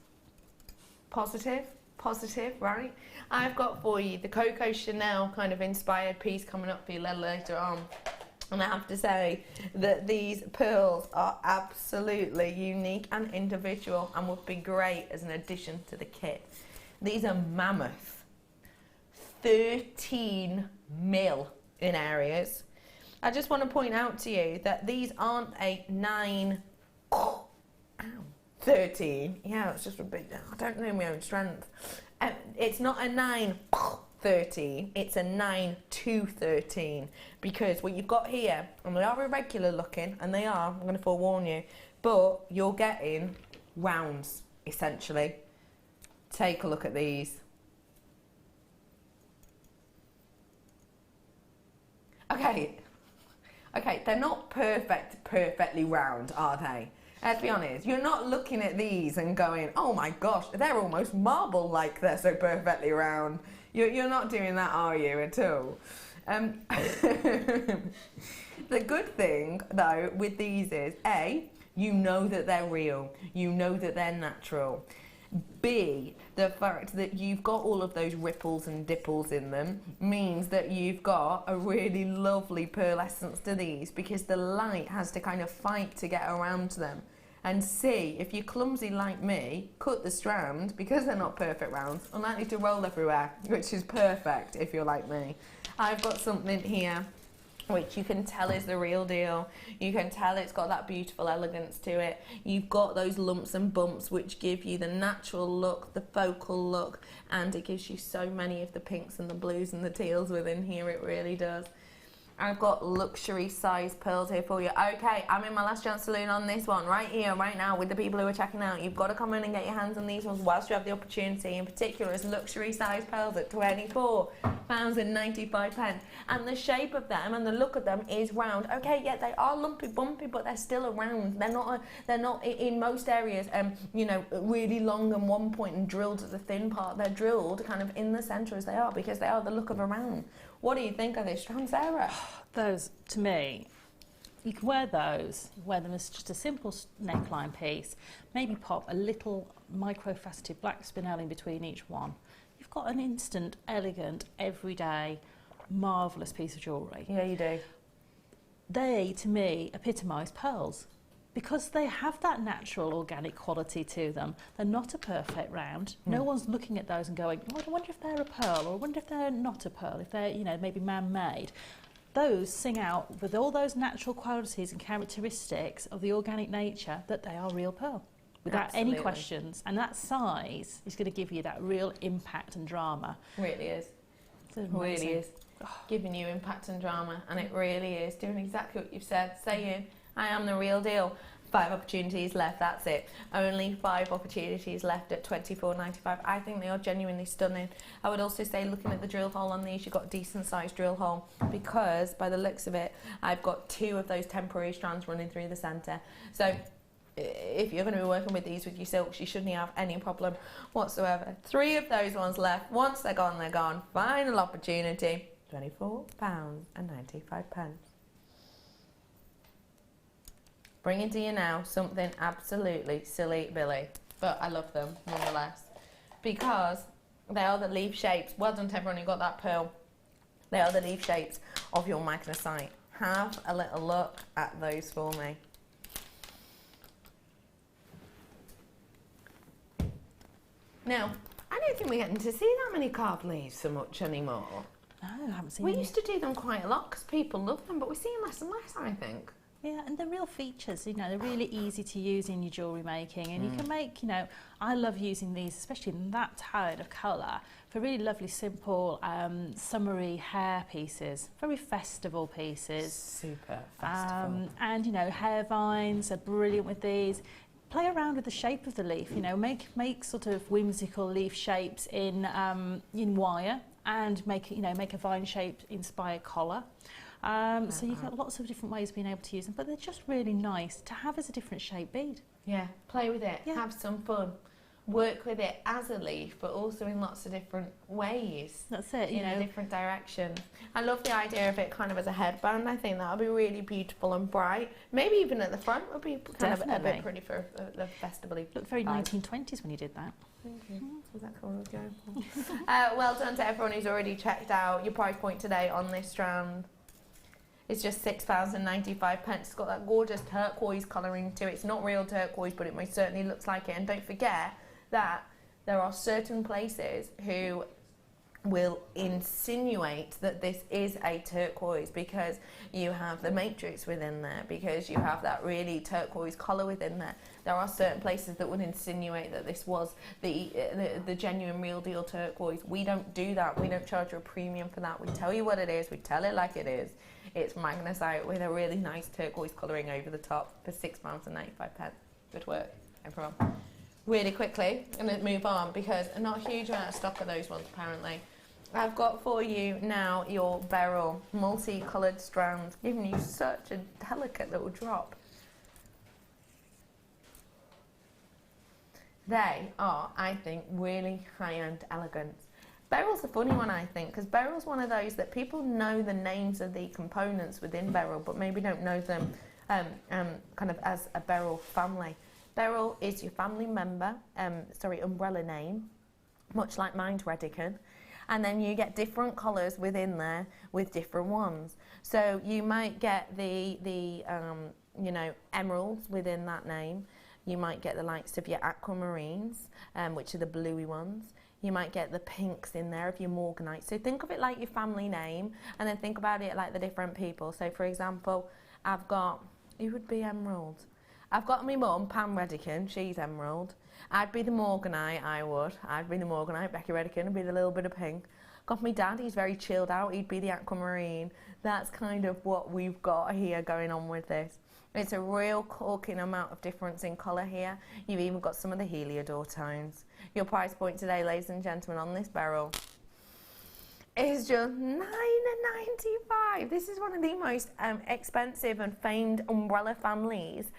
Positive? Positive, right? I've got for you the Coco Chanel kind of inspired piece coming up for you a little later on. And I have to say that these pearls are absolutely unique and individual and would be great as an addition to the kit. These are mammoth. 13 mil in areas. I just want to point out to you that these aren't a 9, 13. Yeah, it's just a big, I don't know my own strength. It's not a 9, 13, it's a 9 to 13, because what you've got here, and they are irregular looking, and they are, I'm going to forewarn you, but you're getting rounds, essentially. Take a look at these. Okay, they're not perfectly round, are they? Let's be honest, you're not looking at these and going, oh my gosh, they're almost marble-like, they're so perfectly round. You're not doing that, are you, at all? The good thing, though, with these is, A, you know that they're real. You know that they're natural. B, the fact that you've got all of those ripples and dipples in them means that you've got a really lovely pearlescence to these, because the light has to kind of fight to get around them. And C, if you're clumsy like me, cut the strand, because they're not perfect rounds, unlikely to roll everywhere, which is perfect if you're like me. I've got something here which you can tell is the real deal. You can tell it's got that beautiful elegance to it. You've got those lumps and bumps which give you the natural look, the focal look, and it gives you so many of the pinks and the blues and the teals within here, it really does. I've got luxury size pearls here for you. Okay, I'm in my last chance saloon on this one, right here, right now, with the people who are checking out. You've got to come in and get your hands on these ones whilst you have the opportunity. In particular, it's luxury size pearls at £24.95. And the shape of them and the look of them is round. Okay, yeah, they are lumpy, bumpy, but they're still around. They're not in most areas, you know, really long and one point and drilled at the thin part. They're drilled kind of in the centre as they are, because they are the look of a round. What do you think of this strand, Sarah? Those, to me, you can wear those, wear them as just a simple neckline piece, maybe pop a little micro-faceted black spinel in between each one. You've got an instant, elegant, everyday, marvellous piece of jewellery. Yeah, you do. They, to me, epitomise pearls, because they have that natural organic quality to them. They're not a perfect round. No one's looking at those and going, oh, I wonder if they're a pearl, or I wonder if they're not a pearl, if they're, you know, maybe man-made. Those sing out with all those natural qualities and characteristics of the organic nature that they are real pearl, without any questions. And that size is going to give you that real impact and drama. Really is. It really is. Giving you impact and drama, and it really is doing exactly what you've said, saying, I am the real deal. 5 opportunities left, that's it. Only 5 opportunities left at £24.95. I think they are genuinely stunning. I would also say, looking at the drill hole on these, you've got a decent sized drill hole, because by the looks of it, I've got 2 of those temporary strands running through the centre. So if you're going to be working with these with your silks, you shouldn't have any problem whatsoever. 3 of those ones left. Once they're gone, they're gone. Final opportunity, £24.95. Bringing to you now something absolutely silly Billy, but I love them nonetheless, because they are the leaf shapes. Well done to everyone who got that pearl. They are the leaf shapes of your magnesite. Have a little look at those for me. Now, I don't think we're getting to see that many carved leaves so much anymore. No, I haven't seen We any. used to do them quite a lot because people love them, but we're seeing less and less, I think. Yeah, and they're real features, you know, they're really easy to use in your jewellery making, and you can make, you know, I love using these, especially in that tone of colour, for really lovely, simple, summery hair pieces, very festival pieces. Super festival. And, you know, hair vines are brilliant with these. Play around with the shape of the leaf, you know, make sort of whimsical leaf shapes in wire, and make a vine shaped inspired collar. So you've got lots of different ways of being able to use them, but they're just really nice to have as a different shaped bead. Yeah, play with it, have some fun. Work with it as a leaf, but also in lots of different ways. That's it, you know. Different directions. I love the idea of it kind of as a headband. I think that would be really beautiful and bright. Maybe even at the front would be kind of a bit pretty for the festival. Looked very 1920s when you did that. Thank you. That's exactly what I was going for. Well done to everyone who's already checked out. Your price point today on this strand is just £6.95. It's got that gorgeous turquoise colouring to it. It's not real turquoise, but it most certainly looks like it. And don't forget that there are certain places who will insinuate that this is a turquoise because you have the matrix within there, because you have that really turquoise colour within there. There are certain places that would insinuate that this was the genuine real deal turquoise. We don't do that. We don't charge you a premium for that. We tell you what it is. We tell it like it is. It's magnesite with a really nice turquoise colouring over the top for £6.95. Good work, everyone. Really quickly, I'm going to move on because not a huge amount of stock of those ones apparently. I've got for you now your beryl multi-coloured strands, giving you such a delicate little drop. They are, I think, really high-end elegance. Beryl's a funny one, I think, because beryl's one of those that people know the names of the components within beryl, but maybe don't know them kind of as a beryl family. Beryl is your family member, umbrella name, much like mine's Redican. And then you get different colours within there with different ones. So you might get the emeralds within that name. You might get the likes of your aquamarines, which are the bluey ones. You might get the pinks in there of your morganite. So think of it like your family name, and then think about it like the different people. So for example, I've got, who would be emerald? I've got my mum, Pam Redican, she's emerald. I'd be the morganite, I would. I'd be the morganite, Becky Redican, would be the little bit of pink. Got my dad, he's very chilled out, he'd be the aquamarine. That's kind of what we've got here going on with this. It's a real corking amount of difference in colour here. You've even got some of the Heliodor tones. Your price point today, ladies and gentlemen, on this beryl is just £9.95. This is one of the most expensive and famed umbrella families,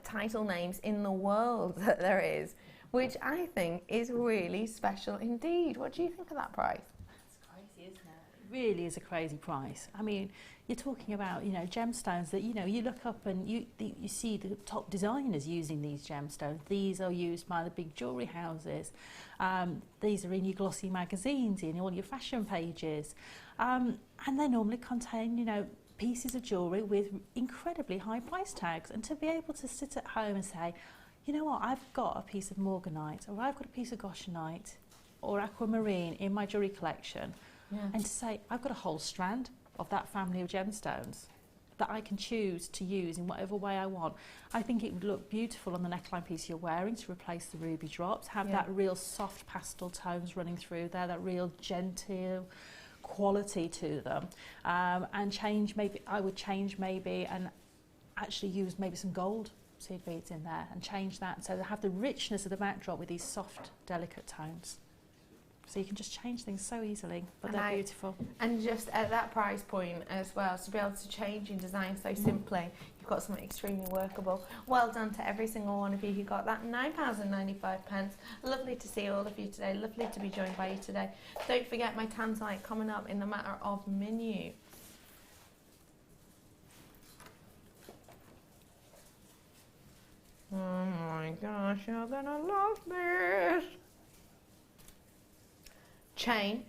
title names in the world that there is, which I think is really special indeed. What do you think of that price? It's crazy, isn't it? It really is a crazy price. I mean, you're talking about, you know, gemstones that, you know, you look up and you see the top designers using these gemstones. These are used by the big jewellery houses. These are in your glossy magazines, in all your fashion pages. And they normally contain, you know, pieces of jewellery with incredibly high price tags. And to be able to sit at home and say, you know what, I've got a piece of morganite, or I've got a piece of goshenite, or aquamarine in my jewellery collection, and to say, I've got a whole strand of that family of gemstones that I can choose to use in whatever way I want. I think it would look beautiful on the neckline piece you're wearing to replace the ruby drops, have that real soft pastel tones running through there, that real genteel quality to them, and change maybe, I would change maybe and actually use maybe some gold seed beads in there and change that so they have the richness of the backdrop with these soft, delicate tones. So you can just change things so easily, but they're beautiful. And just at that price point as well, to be able to change your design so simply, you've got something extremely workable. Well done to every single one of you who got that. £9.95. Lovely to see all of you today. Lovely to be joined by you today. Don't forget my tanzite coming up in the matter of minutes. Oh my gosh, you're gonna love this. Chain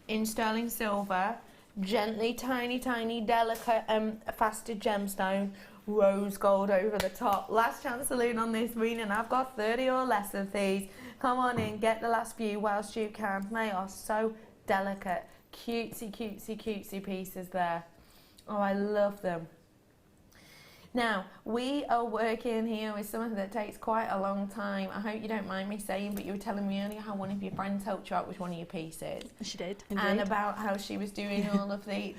in sterling silver, gently tiny delicate faceted gemstone, rose gold over the top. Last chance saloon on this, meaning I've got 30 or less of these. Come on in, get the last few whilst you can. They are so delicate, cutesy pieces there. Oh, I love them. Now, we are working here with something that takes quite a long time. I hope you don't mind me saying, but you were telling me earlier how one of your friends helped you out with one of your pieces. She did, indeed. And about how she was doing all of the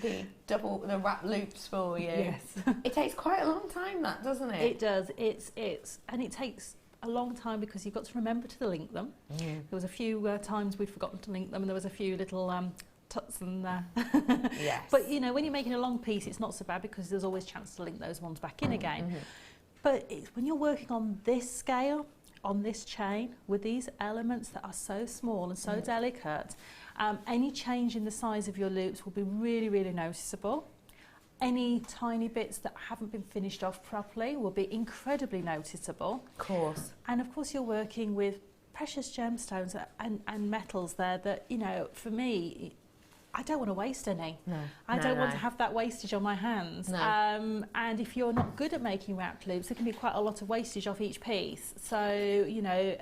wrap loops for you. Yes. It takes quite a long time, that, doesn't it? It does. And it takes a long time because you've got to remember to link them. There was a few times we'd forgotten to link them, and there was a few little tuts and yes. But you know, when you're making a long piece, it's not so bad because there's always a chance to link those ones back in again. But it's when you're working on this scale, on this chain, with these elements that are so small and so delicate, any change in the size of your loops will be really, really noticeable. Any tiny bits that haven't been finished off properly will be incredibly noticeable. Of course. And of course you're working with precious gemstones and metals there that, you know, for me, I don't want to waste any. I don't want to have that wastage on my hands. And if you're not good at making wrapped loops, there can be quite a lot of wastage off each piece. So, you know,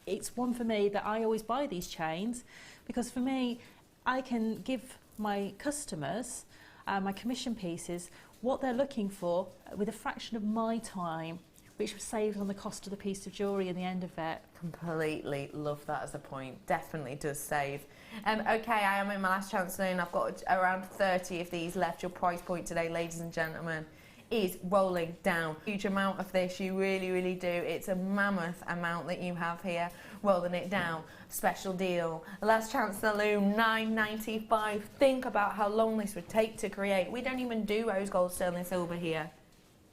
it's one for me that I always buy these chains, because for me, I can give my customers, my commission pieces, what they're looking for with a fraction of my time, which saves on the cost of the piece of jewellery in the end of it. Completely love that as a point. Definitely does save. Okay, I am in my last chance soon. I've got around 30 of these left. Your price point today, ladies and gentlemen, is rolling down. Huge amount of this, you really, really do. It's a mammoth amount that you have here, rolling it down. Special deal. Last chance saloon, $9.95. Think about how long this would take to create. We don't even do rose gold, sterling silver here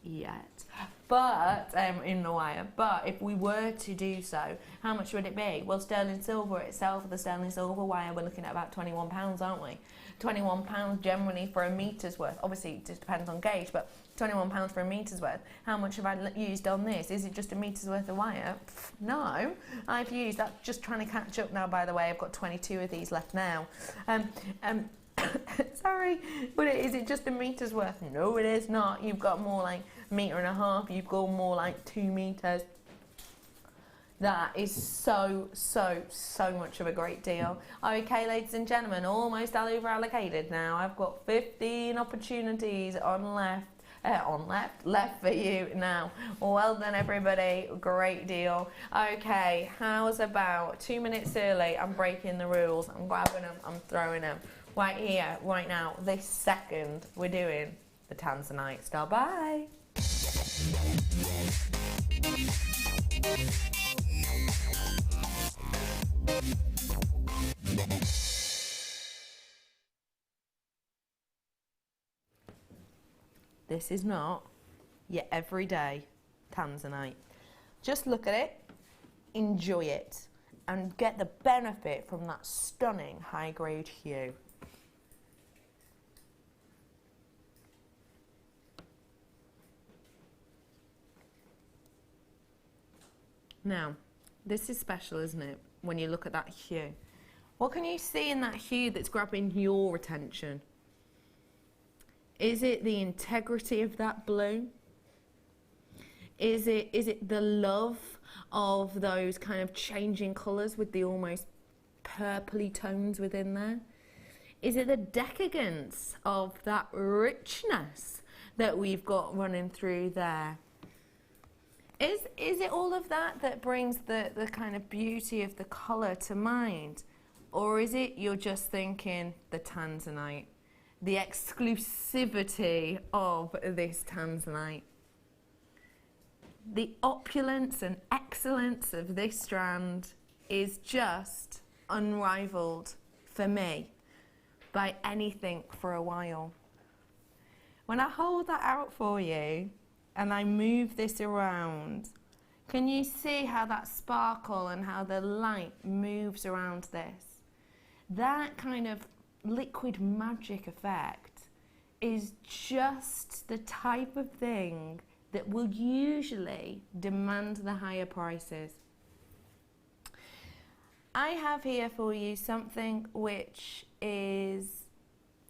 yet. But in the wire, but if we were to do so, how much would it be? Well, sterling silver itself, the sterling silver wire, we're looking at about £21, aren't we? £21 generally for a metre's worth. Obviously, it just depends on gauge, but £21 for a metre's worth. How much have I used on this? Is it just a metre's worth of wire? No, I've used that. Just trying to catch up now, by the way. I've got 22 of these left now. Sorry, but is it just a metre's worth? No, it is not. You've got more like a metre and a half. You've got more like 2 meters. That is so much of a great deal. Okay, ladies and gentlemen, almost all over allocated now. I've got 15 opportunities left for you now. Well done, everybody. Great deal. Okay, how's about 2 minutes early? I'm breaking the rules. I'm grabbing them. I'm throwing them. Right here, right now, this second, we're doing the Tanzanite style. Bye. This is not your everyday Tanzanite. Just look at it, enjoy it, and get the benefit from that stunning high-grade hue. Now, this is special, isn't it, when you look at that hue? What can you see in that hue that's grabbing your attention? Is it the integrity of that blue? Is it the love of those kind of changing colours with the almost purpley tones within there? Is it the decadence of that richness that we've got running through there? Is it all of that that brings the kind of beauty of the colour to mind? Or is it you're just thinking the Tanzanite, the exclusivity of this Tanzanite? The opulence and excellence of this strand is just unrivaled for me by anything for a while. When I hold that out for you and I move this around, can you see how that sparkle and how the light moves around this? That kind of liquid magic effect is just the type of thing that will usually demand the higher prices. I have here for you something which is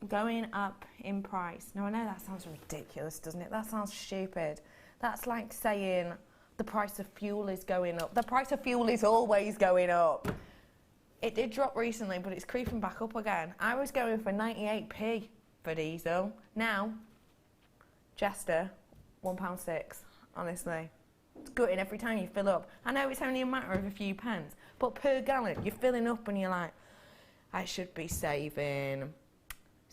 going up in price. Now I know that sounds ridiculous, doesn't it? That sounds stupid. That's like saying the price of fuel is going up. The price of fuel is always going up. It did drop recently, but it's creeping back up again. I was going for 98p for diesel. Now, Jester, £1.06, honestly. It's gutting every time you fill up. I know it's only a matter of a few pence, but per gallon, you're filling up and you're like, I should be saving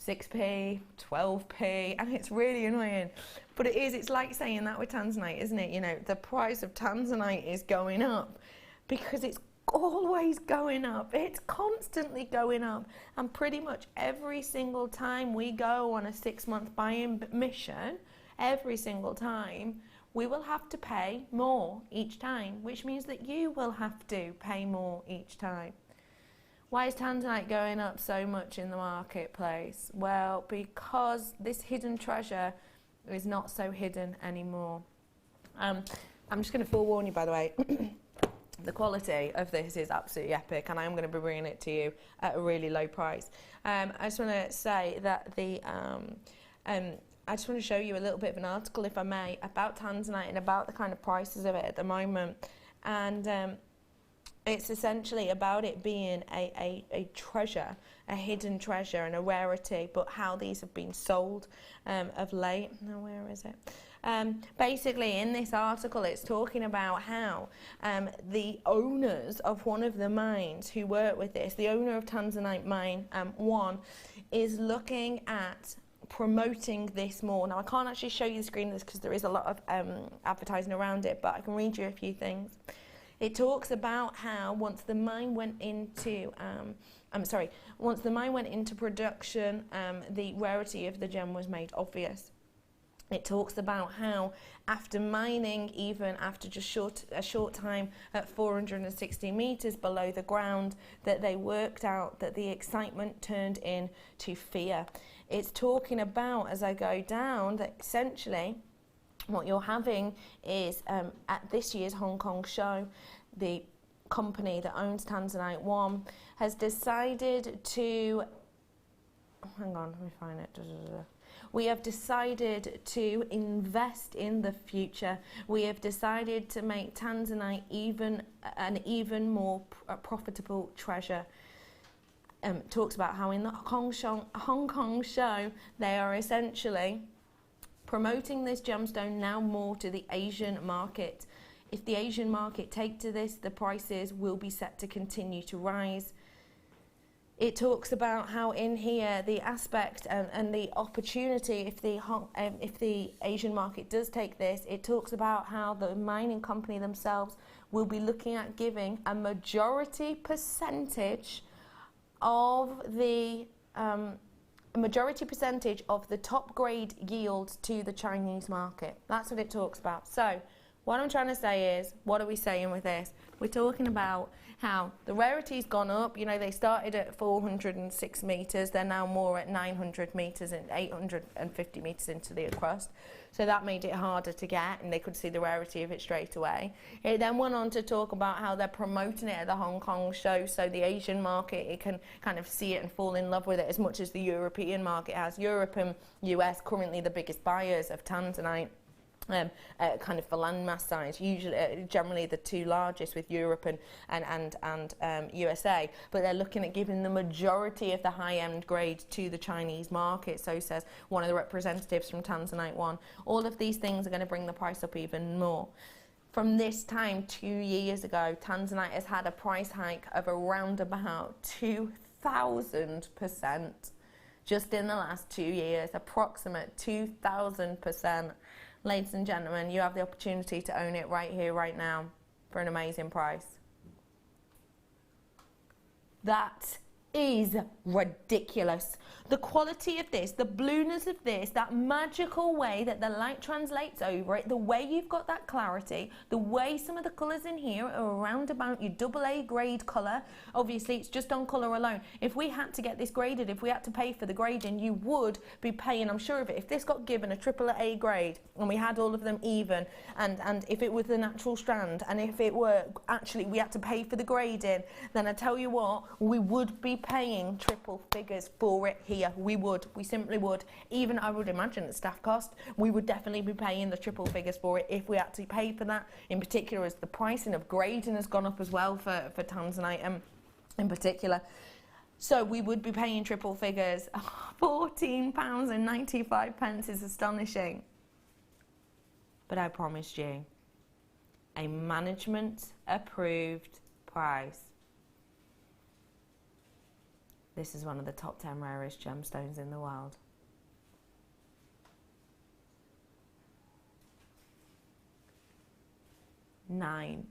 6p, 12p, and it's really annoying. But it is, it's like saying that with Tanzanite, isn't it? You know, the price of Tanzanite is going up because it's always going up. It's constantly going up. And pretty much every single time we go on a 6-month buying mission, every single time, we will have to pay more each time, which means that you will have to pay more each time. Why is Tanzanite going up so much in the marketplace? Well, because this hidden treasure is not so hidden anymore. I'm just going to forewarn you, by the way, the quality of this is absolutely epic, and I am going to be bringing it to you at a really low price. I just want to say that I just want to show you a little bit of an article, if I may, about Tanzanite and about the kind of prices of it at the moment. And it's essentially about it being a treasure, a hidden treasure and a rarity, but how these have been sold of late. Now, where is it? Basically, in this article, it's talking about how the owners of one of the mines who work with this, the owner of Tanzanite Mine 1, is looking at promoting this more. Now, I can't actually show you the screen of this because there is a lot of advertising around it, but I can read you a few things. It talks about how once the mine went into production, the rarity of the gem was made obvious. It talks about how after mining, even after just a short time at 460 metres below the ground, that they worked out that the excitement turned into fear. It's talking about, as I go down, that essentially what you're having is at this year's Hong Kong show, the company that owns Tanzanite 1 has decided to, hang on, let me find it. We have decided to invest in the future. We have decided to make Tanzanite an even more profitable treasure. Talks about how in the Hong Kong show, they are essentially promoting this gemstone now more to the Asian market. If the Asian market take to this, the prices will be set to continue to rise. It talks about how in here the aspect and the opportunity, if the Asian market does take this, it talks about how the mining company themselves will be looking at giving a majority percentage of the top grade yield to the Chinese market. That's what it talks about. So what I'm trying to say is, what are we saying with this? We're talking about how the rarity's gone up. You know, they started at 406 metres, they're now more at 900 metres and 850 metres into the crust. So that made it harder to get, and they could see the rarity of it straight away. It then went on to talk about how they're promoting it at the Hong Kong show, so the Asian market, it can kind of see it and fall in love with it as much as the European market has. Europe and US currently the biggest buyers of Tanzanite. Kind of for landmass size, usually, generally the two largest with Europe and USA, but they're looking at giving the majority of the high-end grade to the Chinese market, so says one of the representatives from Tanzanite 1. All of these things are going to bring the price up even more. From this time 2 years ago, Tanzanite has had a price hike of around about 2,000%, just in the last 2 years, approximate 2,000%. Ladies and gentlemen, you have the opportunity to own it right here, right now, for an amazing price. That is ridiculous. The quality of this, the blueness of this, that magical way that the light translates over it, the way you've got that clarity, the way some of the colours in here are around about your AA grade colour. Obviously, it's just on colour alone. If we had to get this graded, if we had to pay for the grading, you would be paying, I'm sure of it, if this got given a AAA grade and we had all of them even, and if it was the natural strand, and if it were actually we had to pay for the grading, then I tell you what, we would be paying triple figures for it here. We simply would. Even I would imagine at staff cost, we would definitely be paying the triple figures for it if we had to pay for that. In particular, as the pricing of grading has gone up as well for Tanzanite in particular. So we would be paying triple figures. £14.95 is astonishing. but I promised you a management approved price. This is one of the top 10 rarest gemstones in the world. £9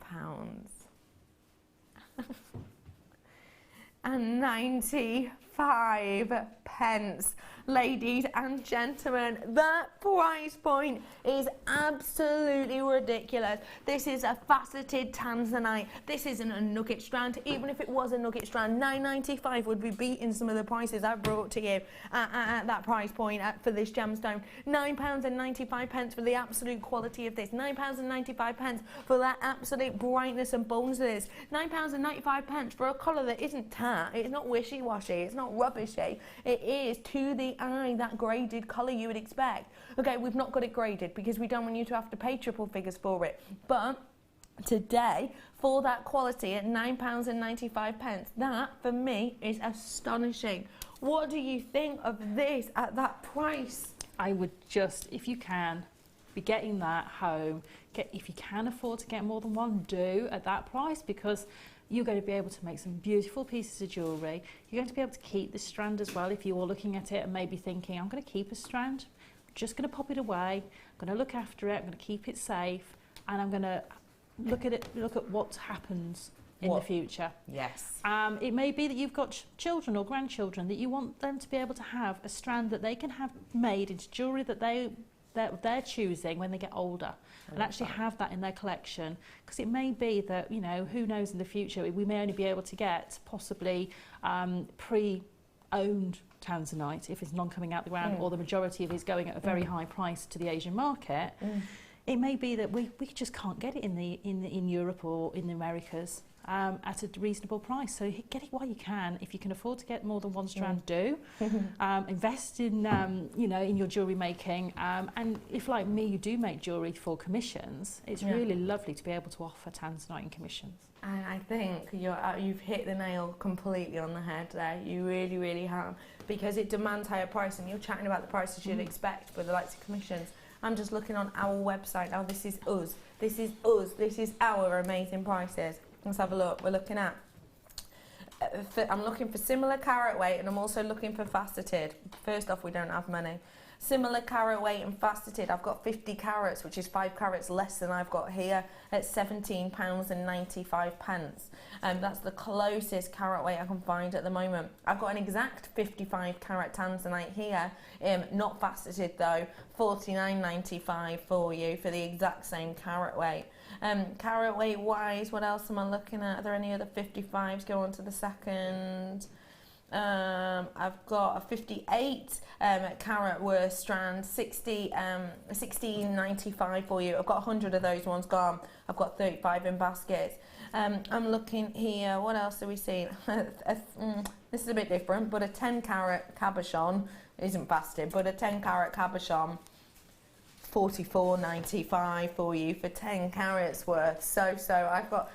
and 95 pence. Ladies and gentlemen, that price point is absolutely ridiculous. This is a faceted tanzanite. This isn't a nugget strand. Even if it was a nugget strand, £9.95 would be beating some of the prices I brought to you at that price point for this gemstone. £9.95 for the absolute quality of this. £9.95 for that absolute brightness and boldness of this. £9.95 for a colour that isn't tart. It's not wishy-washy. It's not rubbishy. It is to the eye that graded colour you would expect. Okay, we've not got it graded because we don't want you to have to pay triple figures for it. But today, for that quality at £9.95, that for me is astonishing. What do you think of this at that price? I would just, if you can, be getting that home. If you can afford to get more than one, do at that price, because you're going to be able to make some beautiful pieces of jewellery. You're going to be able to keep the strand as well if you are looking at it and maybe thinking, I'm going to keep a strand, I'm just going to pop it away, I'm going to look after it, I'm going to keep it safe, and I'm going to look at what happens in the future. Yes. It may be that you've got children or grandchildren that you want them to be able to have a strand that they can have made into jewellery that they're choosing when they get older, and actually have that in their collection, because it may be that, you know, who knows, in the future we may only be able to get possibly pre-owned tanzanite if it's none coming out the ground, or the majority of it is going at a very high price to the Asian market. It may be that we just can't get it in Europe or in the Americas at a reasonable price. So get it while you can. If you can afford to get more than one strand, do. Invest in you know, in your jewellery making. And if, like me, you do make jewellery for commissions, it's really lovely to be able to offer tanzanite in commissions. And I think you've hit the nail completely on the head there. You really, really have, because it demands higher price, and you're chatting about the prices you'd expect for the likes of commissions. I'm just looking on our website. Oh, this is us. This is us. This is our amazing prices. Let's have a look. We're looking at... I'm looking for similar carat weight, and I'm also looking for faceted. First off, we don't have many. Similar carat weight and faceted, I've got 50 carats, which is 5 carats less than I've got here, at £17.95. That's the closest carat weight I can find at the moment. I've got an exact 55 carat tanzanite here, not faceted though, £49.95 for you for the exact same carat weight. Carat weight wise, what else am I looking at? Are there any other 55s? Go on to the second. I've got a 58 carat worth strand, £16.95 for you. I've got 100 of those ones gone. I've got 35 in baskets. I'm looking here, what else are we seeing? This is a bit different, but a 10 carat cabochon, isn't faceted, but a 10 carat cabochon, £44.95 for you for 10 carats worth. So I've got,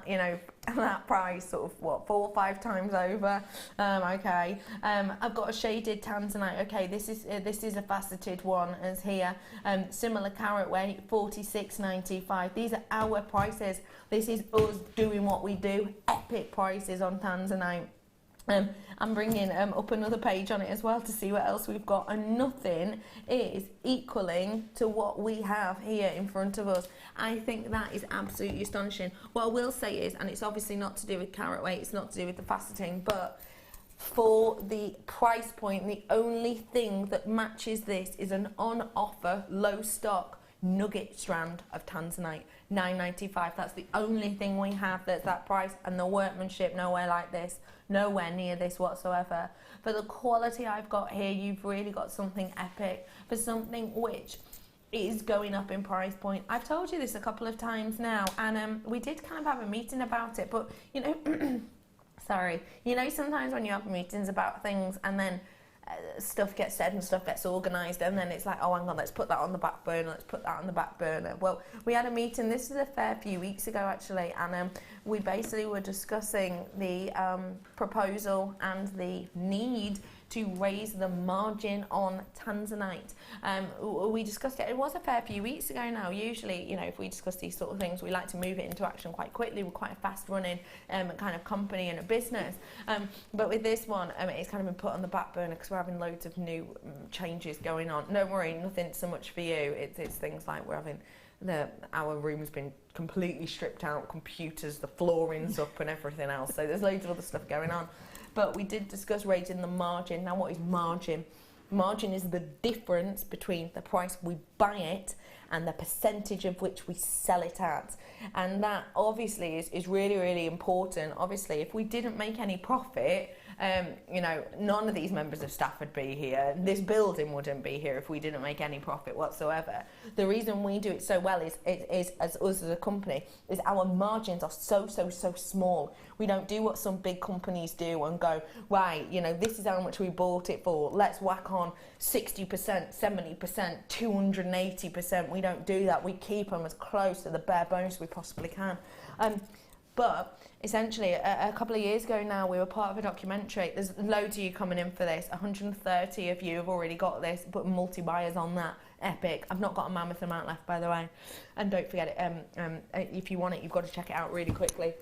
you know, that price sort of, what, 4 or 5 times over. Okay. I've got a shaded tanzanite. Okay, this is a faceted one as here. Similar carat weight, £46.95. These are our prices. This is us doing what we do. Epic prices on tanzanite. I'm bringing up another page on it as well to see what else we've got, and nothing is equaling to what we have here in front of us. I think that is absolutely astonishing. What I will say is, and it's obviously not to do with carat weight, it's not to do with the faceting, but for the price point, the only thing that matches this is an on offer, low stock nugget strand of tanzanite, £9.95. That's the only thing we have that's that price, and the workmanship nowhere like this, nowhere near this whatsoever. For the quality I've got here, you've really got something epic, for something which is going up in price point. I've told you this a couple of times now, and we did kind of have a meeting about it, but you know, sorry, you know, sometimes when you have meetings about things and then stuff gets said and stuff gets organised, and then it's like, oh, hang on, let's put that on the back burner, let's put that on the back burner. Well, we had a meeting, this is a fair few weeks ago actually, and we basically were discussing the proposal and the need to raise the margin on tanzanite. We discussed it, it was a fair few weeks ago now. Usually, you know, if we discuss these sort of things, we like to move it into action quite quickly. We're quite a fast running kind of company and a business. But with this one, it's kind of been put on the back burner because we're having loads of new changes going on. Don't worry, nothing so much for you. It's things like we're having our room's been completely stripped out, computers, the flooring's up and everything else. So there's loads of other stuff going on. But we did discuss raising the margin. Now, what is margin? Margin is the difference between the price we buy it and the percentage of which we sell it at. And that obviously is really, really important. Obviously, if we didn't make any profit, you know, none of these members of staff would be here. This building wouldn't be here if we didn't make any profit whatsoever. The reason we do it so well is as us as a company, is our margins are so small. We don't do what some big companies do and go, right, you know, this is how much we bought it for. Let's whack on 60%, 70%, 280%. We don't do that. We keep them as close to the bare bones as we possibly can. But essentially, a couple of years ago now, we were part of a documentary. There's loads of you coming in for this. 130 of you have already got this, but multi-buyers on that. Epic. I've not got a mammoth amount left, by the way. And don't forget it, if you want it, you've got to check it out really quickly.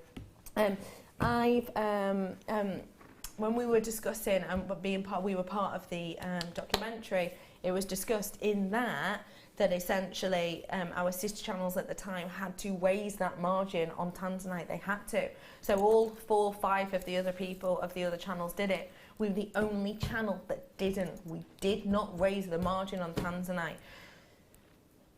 When we were discussing we were part of the documentary, it was discussed in that essentially our sister channels at the time had to raise that margin on tanzanite. They had to. So all 4 or 5 of the other people of the other channels did it. We were the only channel that didn't. We did not raise the margin on tanzanite.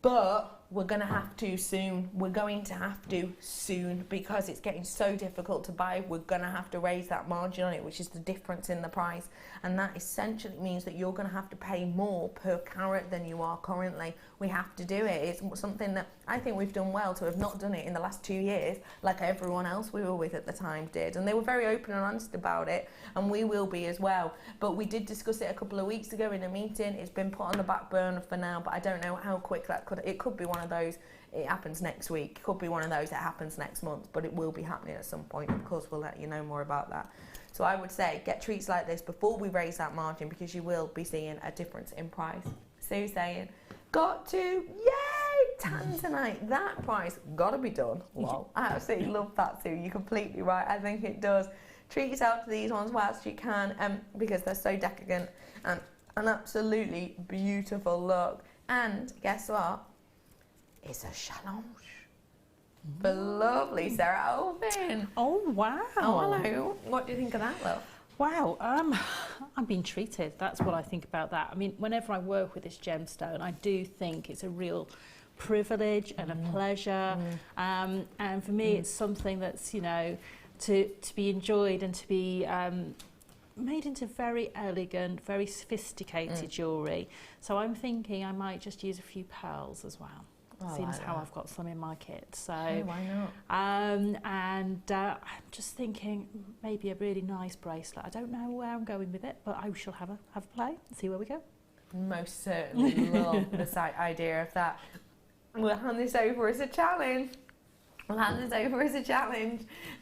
But we're going to have to soon. We're going to have to soon because it's getting so difficult to buy. We're going to have to raise that margin on it, which is the difference in the price. And that essentially means that you're going to have to pay more per carat than you are currently. We have to do it. It's something that I think we've done well to have not done it in the last 2 years, like everyone else we were with at the time did. And they were very open and honest about it, and we will be as well. But we did discuss it a couple of weeks ago in a meeting. It's been put on the back burner for now, but I don't know how quick that could. It could be one of those, it happens next week. It could be one of those, it happens next month, but it will be happening at some point. Of course, we'll let you know more about that. So I would say get treats like this before we raise that margin, because you will be seeing a difference in price. Sue saying, got to, yay, tanzanite, that price, got to be done. Wow, I absolutely love that, Sue. You're completely right. I think it does. Treat yourself to these ones whilst you can, because they're so decadent and an absolutely beautiful look. And guess what? It's a challenge. The lovely Sarah Alvin. Oh, wow. Oh, hello. What do you think of that, love? Wow, I'm being treated. That's what I think about that. I mean, whenever I work with this gemstone, I do think it's a real privilege and a pleasure. And for me, it's something that's, you know, to be enjoyed and to be made into very elegant, very sophisticated jewellery. So I'm thinking I might just use a few pearls as well. Seems how I've got some in my kit. So why not? I'm just thinking maybe a really nice bracelet. I don't know where I'm going with it, but I shall have a play and see where we go. Most certainly love the idea of that. We'll hand this over as a challenge.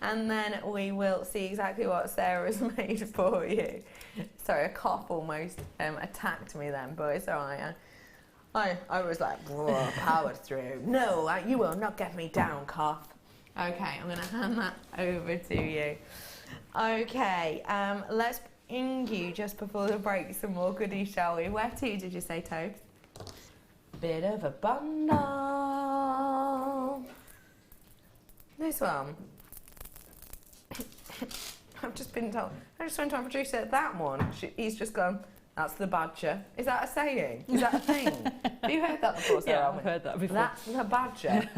And then we will see exactly what Sarah's made for you. Sorry, a cough almost attacked me then, but it's all right. I was like, whoa, powered through. No, you will not get me down, cough. Okay, I'm going to hand that over to you. Okay, let's bring you just before the break some more goodies, shall we? Where to, did you say, Tobes? Bit of a bundle. This one. I've just been told. I just went to our producer, that one. He's just gone, that's the badger. Is that a saying? Is that a thing? Have you heard that before, Sarah? Yeah, I've heard that before. That's the badger.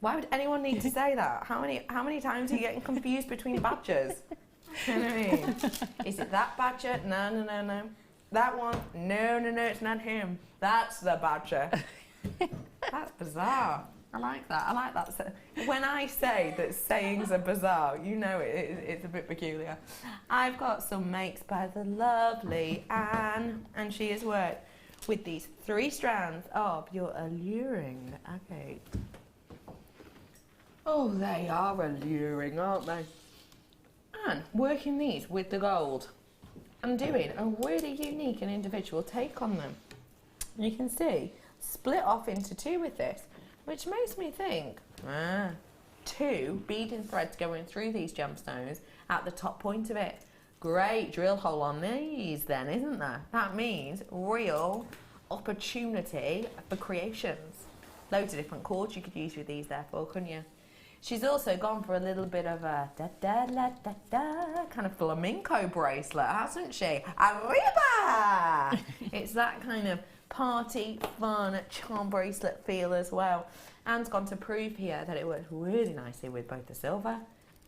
Why would anyone need to say that? How many times are you getting confused between badgers? You know what I mean? Is it that badger? No. That one? No, it's not him. That's the badger. That's bizarre. I like that. So when I say that sayings are bizarre, you know it's a bit peculiar. I've got some makes by the lovely Anne, and she has worked with these 3 strands of your alluring agate. Oh, they are alluring, aren't they? And working these with the gold. and doing a really unique and individual take on them. You can see, split off into two with this, which makes me think, two beading threads going through these gemstones at the top point of it. Great drill hole on these then, isn't there? That means real opportunity for creations. Loads of different chords you could use with these therefore, couldn't you? She's also gone for a little bit of a da-da-la-da-da kind of flamenco bracelet, hasn't she? Arriba! It's that kind of party, fun, charm bracelet feel as well. Anne's gone to prove here that it works really nicely with both the silver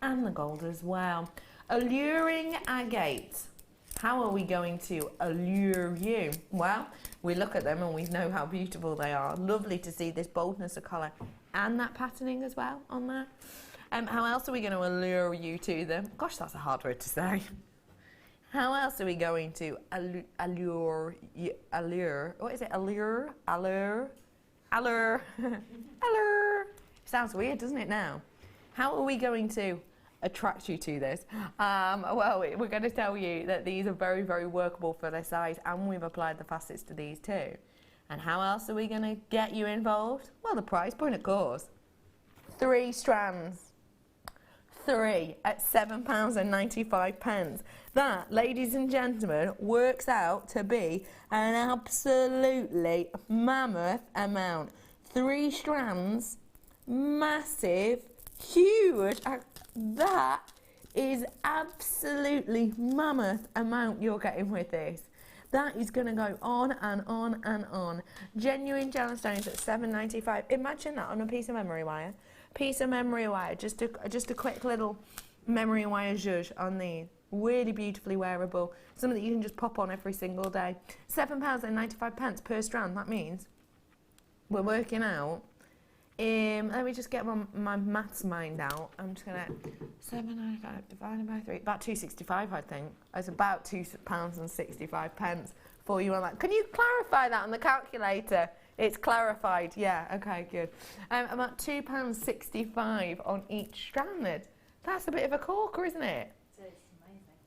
and the gold as well. Alluring agate. How are we going to allure you? Well, we look at them and we know how beautiful they are. Lovely to see this boldness of colour and that patterning as well on there. How else are we going to allure you to them? Gosh, that's a hard word to say. How else are we going to allure you? Allure? What is it? Allure? Allure? Allure? Allure? Sounds weird, doesn't it now? How are we going to attract you to this? Well, we're going to tell you that these are very, very workable for their size, and we've applied the facets to these too. And how else are we going to get you involved? Well, the price point, of course. 3 strands. 3 at £7.95. That, ladies and gentlemen, works out to be an absolutely mammoth amount. 3 strands, massive, huge. That is absolutely mammoth amount you're getting with this. That is going to go on and on and on. Genuine gemstones at £7.95. Imagine that on a piece of memory wire. Piece of memory wire, just a quick little memory wire zhuzh on these. Really beautifully wearable. Something that you can just pop on every single day. £7.95 per strand. That means we're working out. Let me just get my maths mind out. I'm just gonna 7.95 divided by 3, about £2.65, I think. It's about £2.65 for you on that. Can you clarify that on the calculator? It's clarified. Yeah. Okay. Good. About £2.65 on each strand. That's a bit of a corker, isn't it? It's amazing.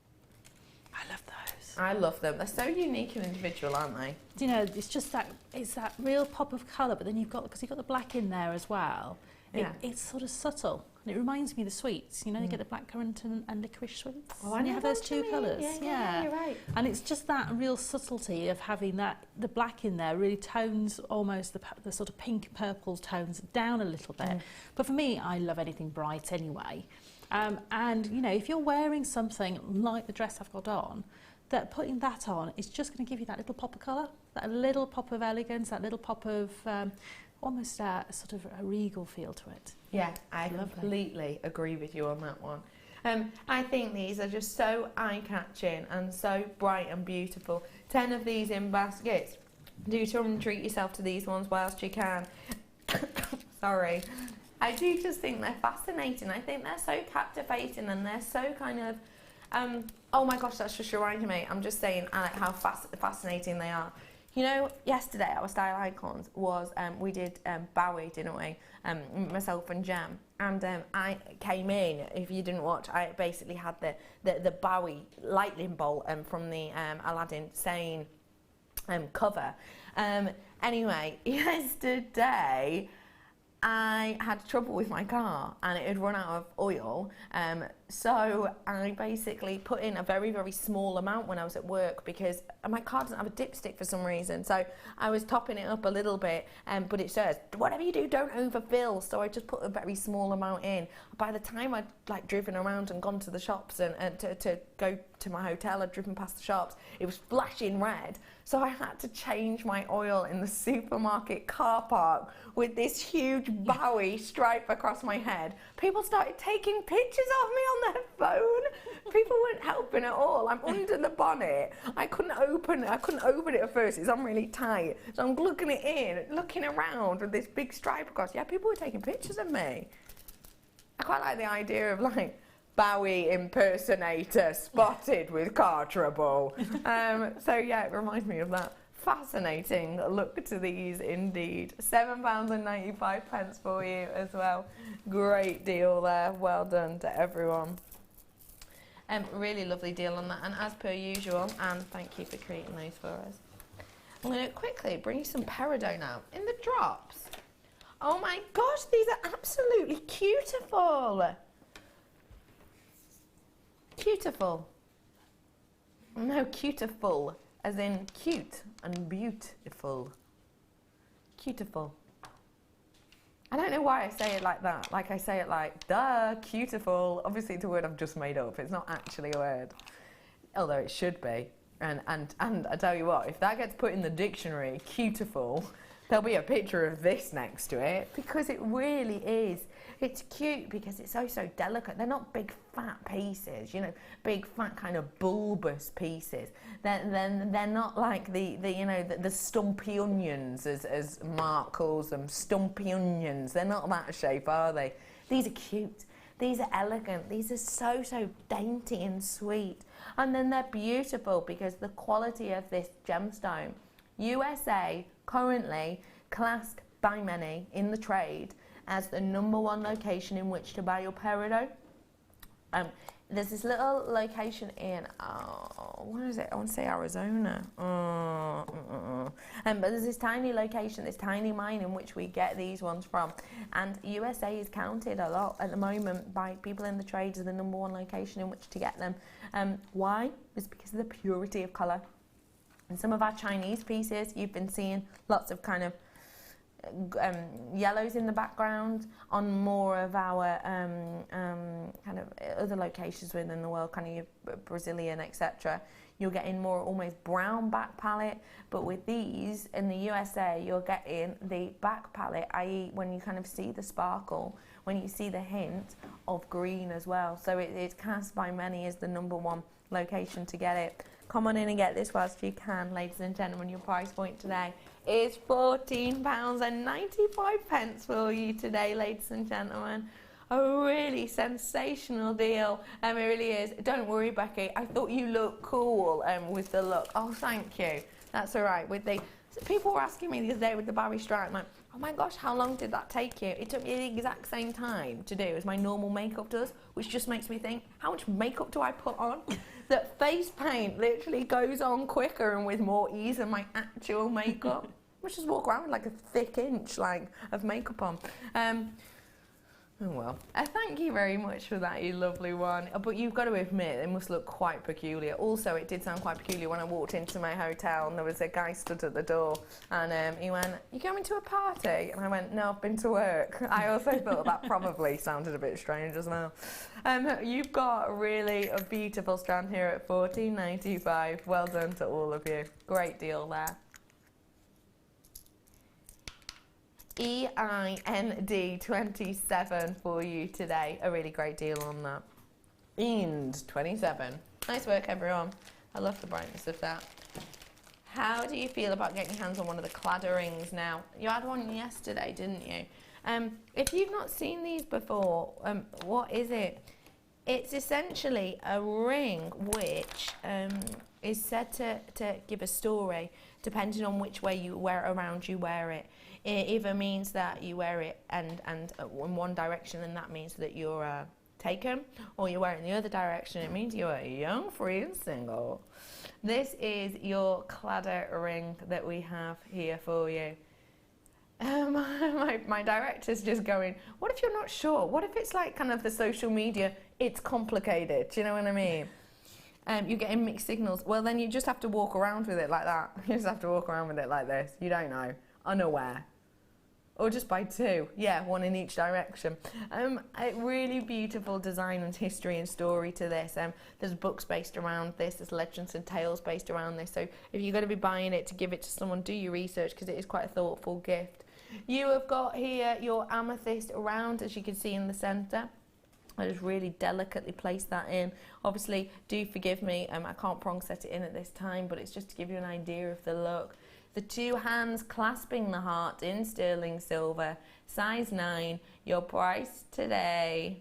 I love those. I love them. They're so unique and individual, aren't they? Do you know, it's just that, it's that real pop of colour, but then you've got, because you've got the black in there as well, Yeah. it's sort of subtle. And it reminds me of the sweets, you know, you get the blackcurrant and licorice sweets. Oh, I and you know have those what you two mean. colours. Yeah, you're right. And it's just that real subtlety of having that, the black in there really tones almost the sort of pink purple tones down a little bit. But for me, I love anything bright anyway. And, you know, if you're wearing something like the dress I've got on, that putting that on is just going to give you that little pop of colour, that little pop of elegance, that little pop of almost a sort of a regal feel to it. Yeah, I completely agree with you on that one. I think these are just so eye-catching and so bright and beautiful. 10 of these in baskets. Do try and treat yourself to these ones whilst you can. Sorry. I do just think they're fascinating. I think they're so captivating and they're so kind of... oh my gosh, that's just reminding me. I'm just saying, Alec, how fascinating they are. You know, yesterday our Style Icons was, we did Bowie, didn't we? Myself and Jem. And I came in, if you didn't watch, I basically had the Bowie lightning bolt from the Aladdin Sane cover. Anyway, yesterday I had trouble with my car and it had run out of oil, so I basically put in a very, very small amount when I was at work because my car doesn't have a dipstick for some reason, so I was topping it up a little bit, but it says, whatever you do, don't overfill, so I just put a very small amount in. By the time I'd driven around and gone to the shops and to go to my hotel, I'd driven past the shops, it was flashing red, so I had to change my oil in the supermarket car park with this huge Bowie stripe across my head. People started taking pictures of me on their phone. People weren't helping at all. I'm under the bonnet. I couldn't open it at first. It's on really tight. So I'm looking it in, looking around with this big stripe across. Yeah, people were taking pictures of me. I quite like the idea of Bowie impersonator spotted with car trouble. So yeah, it reminds me of that. Fascinating look to these indeed. £7.95 for you as well. Great deal there. Well done to everyone. Really lovely deal on that, and as per usual, and thank you for creating those for us. I'm going to quickly bring you some peridot now in the drops. Oh my gosh, these are absolutely beautiful. Beautiful. No, beautiful, as in cute and beautiful. Beautiful. I don't know why I say it like that. Like I say it like, duh, beautiful. Obviously it's a word I've just made up. It's not actually a word. Although it should be. And I tell you what, if that gets put in the dictionary, beautiful, there'll be a picture of this next to it, because it really is. It's cute because it's so delicate. They're not big fat pieces, you know, big fat kind of bulbous pieces. They're not like the stumpy onions, as Mark calls them, stumpy onions. They're not that shape, are they? These are cute. These are elegant. These are so dainty and sweet. And then they're beautiful because the quality of this gemstone, USA currently classed by many in the trade as the #1 location in which to buy your peridot. There's this little location in, what is it? I want to say Arizona. But there's this tiny location, this tiny mine in which we get these ones from. And USA is counted a lot at the moment by people in the trade as the #1 location in which to get them. Why? It's because of the purity of colour. And some of our Chinese pieces, you've been seeing lots of kind of yellows in the background. On more of our kind of other locations within the world, kind of your Brazilian, etc., you're getting more almost brown back palette. But with these in the USA, you're getting the back palette, i.e. when you kind of see the sparkle, when you see the hint of green as well. So it's cast by many as the #1 location to get it. Come on in and get this whilst you can, ladies and gentlemen. Your price point today is £14.95 for you today, ladies and gentlemen. A really sensational deal. It really is. Don't worry, Becky. I thought you looked cool with the look. Oh, thank you. That's all right. People were asking me the other day with the Barry stripe, like, oh my gosh, how long did that take you? It took me the exact same time to do as my normal makeup does, which just makes me think, how much makeup do I put on? That face paint literally goes on quicker and with more ease than my actual makeup. I just walk around with like a thick inch of makeup on. Oh well. Thank you very much for that, you lovely one. But you've got to admit, it must look quite peculiar. Also, it did sound quite peculiar when I walked into my hotel and there was a guy stood at the door and he went, "You going to a party?" And I went, "No, I've been to work." I also thought that probably sounded a bit strange as well. You've got really a beautiful strand here at $14.95. Well done to all of you. Great deal there. EIND 27 for you today. A really great deal on that. EIND 27. Nice work, everyone. I love the brightness of that. How do you feel about getting your hands on one of the cladder rings now? You had one yesterday, didn't you? If you've not seen these before, what is it? It's essentially a ring which is said to give a story depending on which way you wear it around you wear it. It either means that you wear it and in one direction, and that means that you're taken, or you wear it in the other direction, it means you're young, free and single. This is your cladder ring that we have here for you. My director's just going, what if you're not sure? What if it's like kind of the social media, it's complicated, do you know what I mean? You're getting mixed signals. Well, then you just have to walk around with it like that. You just have to walk around with it like this. You don't know. Unaware. Or just by two. Yeah, one in each direction. A really beautiful design and history and story to this. There's books based around this. There's legends and tales based around this. So if you're going to be buying it to give it to someone, do your research because it is quite a thoughtful gift. You have got here your amethyst round, as you can see in the centre. I just really delicately placed that in. Obviously, do forgive me, I can't prong set it in at this time, but it's just to give you an idea of the look. The two hands clasping the heart in sterling silver, size 9. Your price today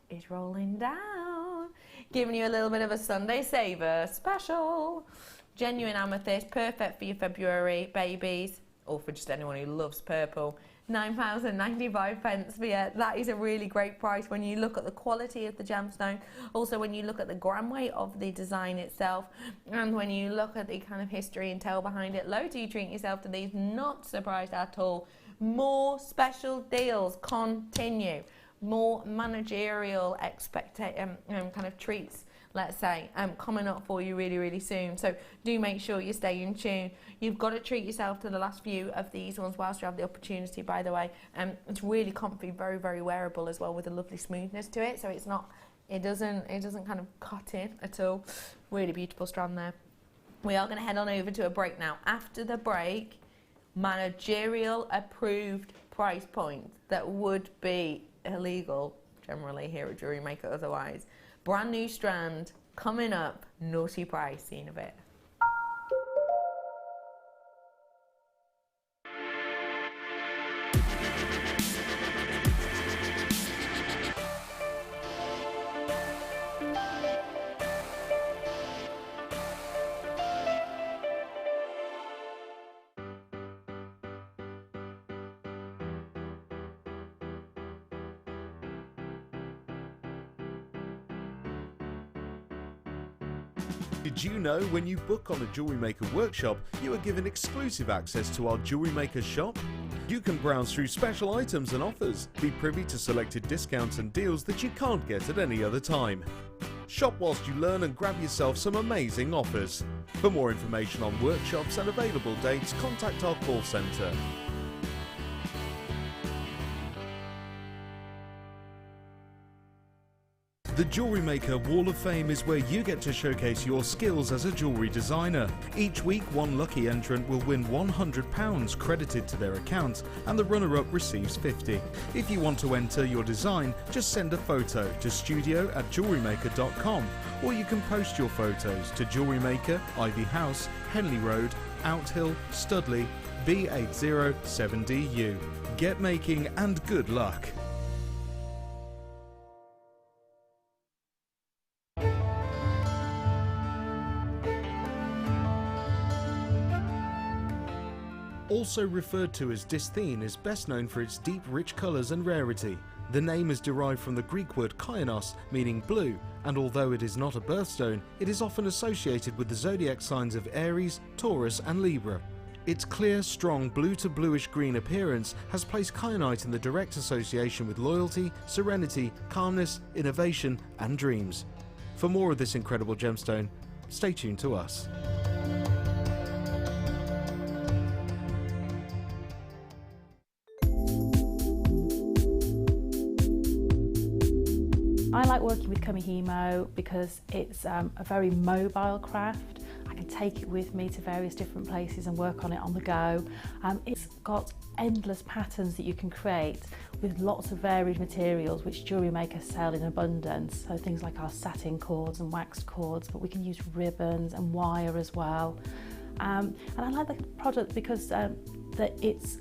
is rolling down. Giving you a little bit of a Sunday saver special. Genuine amethyst, perfect for your February babies. or for just anyone who loves purple, £9.95. But yeah, that is a really great price when you look at the quality of the gemstone, also when you look at the gram weight of the design itself, and when you look at the kind of history and tale behind it. Loads of you treat yourself to these, not surprised at all. More special deals continue, more managerial kind of treats, let's say, coming up for you really, really soon. So do make sure you stay in tune. You've got to treat yourself to the last few of these ones whilst you have the opportunity, by the way. It's really comfy, very, very wearable as well, with a lovely smoothness to it. So it's not, it doesn't kind of cut in at all. Really beautiful strand there. We are going to head on over to a break now. After the break, managerial approved price points that would be illegal generally here at Jewellery Maker otherwise. Brand new strand coming up, naughty price. See you in a bit. Did you know when you book on a Jewellery Maker workshop, you are given exclusive access to our Jewellery Maker shop? You can browse through special items and offers, be privy to selected discounts and deals that you can't get at any other time. Shop whilst you learn and grab yourself some amazing offers. For more information on workshops and available dates, contact our call centre. The Jewellery Maker Wall of Fame is where you get to showcase your skills as a jewellery designer. Each week, one lucky entrant will win £100 credited to their account, and the runner-up receives £50. If you want to enter your design, just send a photo to studio@jewellerymaker.com, or you can post your photos to Jewellery Maker, Ivy House, Henley Road, Outhill, Studley, B807DU. Get making and good luck. Also referred to as dysthene, is best known for its deep, rich colours and rarity. The name is derived from the Greek word kainos, meaning blue, and although it is not a birthstone, it is often associated with the zodiac signs of Aries, Taurus and Libra. Its clear, strong blue to bluish green appearance has placed kyanite in the direct association with loyalty, serenity, calmness, innovation and dreams. For more of this incredible gemstone, stay tuned to us. I like working with Kumihimo because it's a very mobile craft. I can take it with me to various different places and work on it on the go. It's got endless patterns that you can create with lots of varied materials which Jewellery Maker sell in abundance. So things like our satin cords and waxed cords, but we can use ribbons and wire as well. And I like the product because that it's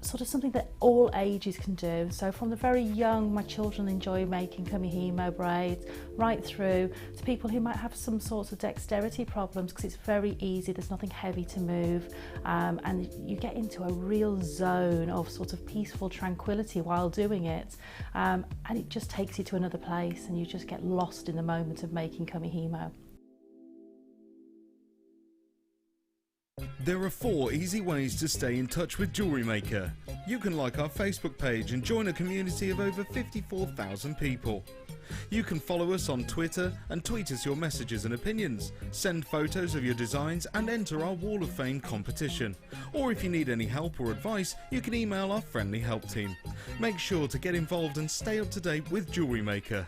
sort of something that all ages can do. So from the very young, my children enjoy making Kumihimo braids, right through to people who might have some sorts of dexterity problems, because it's very easy, there's nothing heavy to move, and you get into a real zone of sort of peaceful tranquility while doing it, and it just takes you to another place and you just get lost in the moment of making Kumihimo. There are 4 easy ways to stay in touch with Jewellery Maker. You can like our Facebook page and join a community of over 54,000 people. You can follow us on Twitter and tweet us your messages and opinions, send photos of your designs and enter our Wall of Fame competition. Or if you need any help or advice, you can email our friendly help team. Make sure to get involved and stay up to date with Jewellery Maker.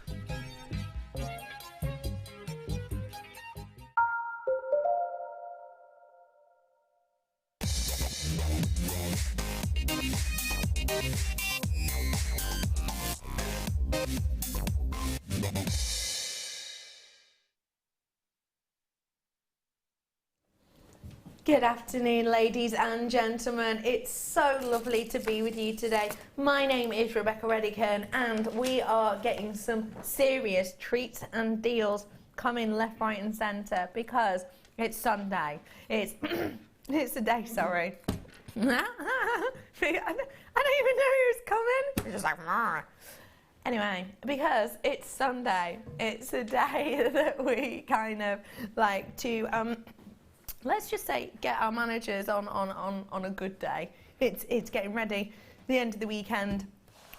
Good afternoon, ladies and gentlemen. It's so lovely to be with you today. My name is Rebecca Redican, and we are getting some serious treats and deals coming left, right and centre because it's Sunday. It's it's the day, sorry. I don't even know who's coming. It's just like, Mah. Anyway, because it's Sunday, it's a day that we kind of like to, let's just say, get our managers on a good day. It's getting ready, the end of the weekend,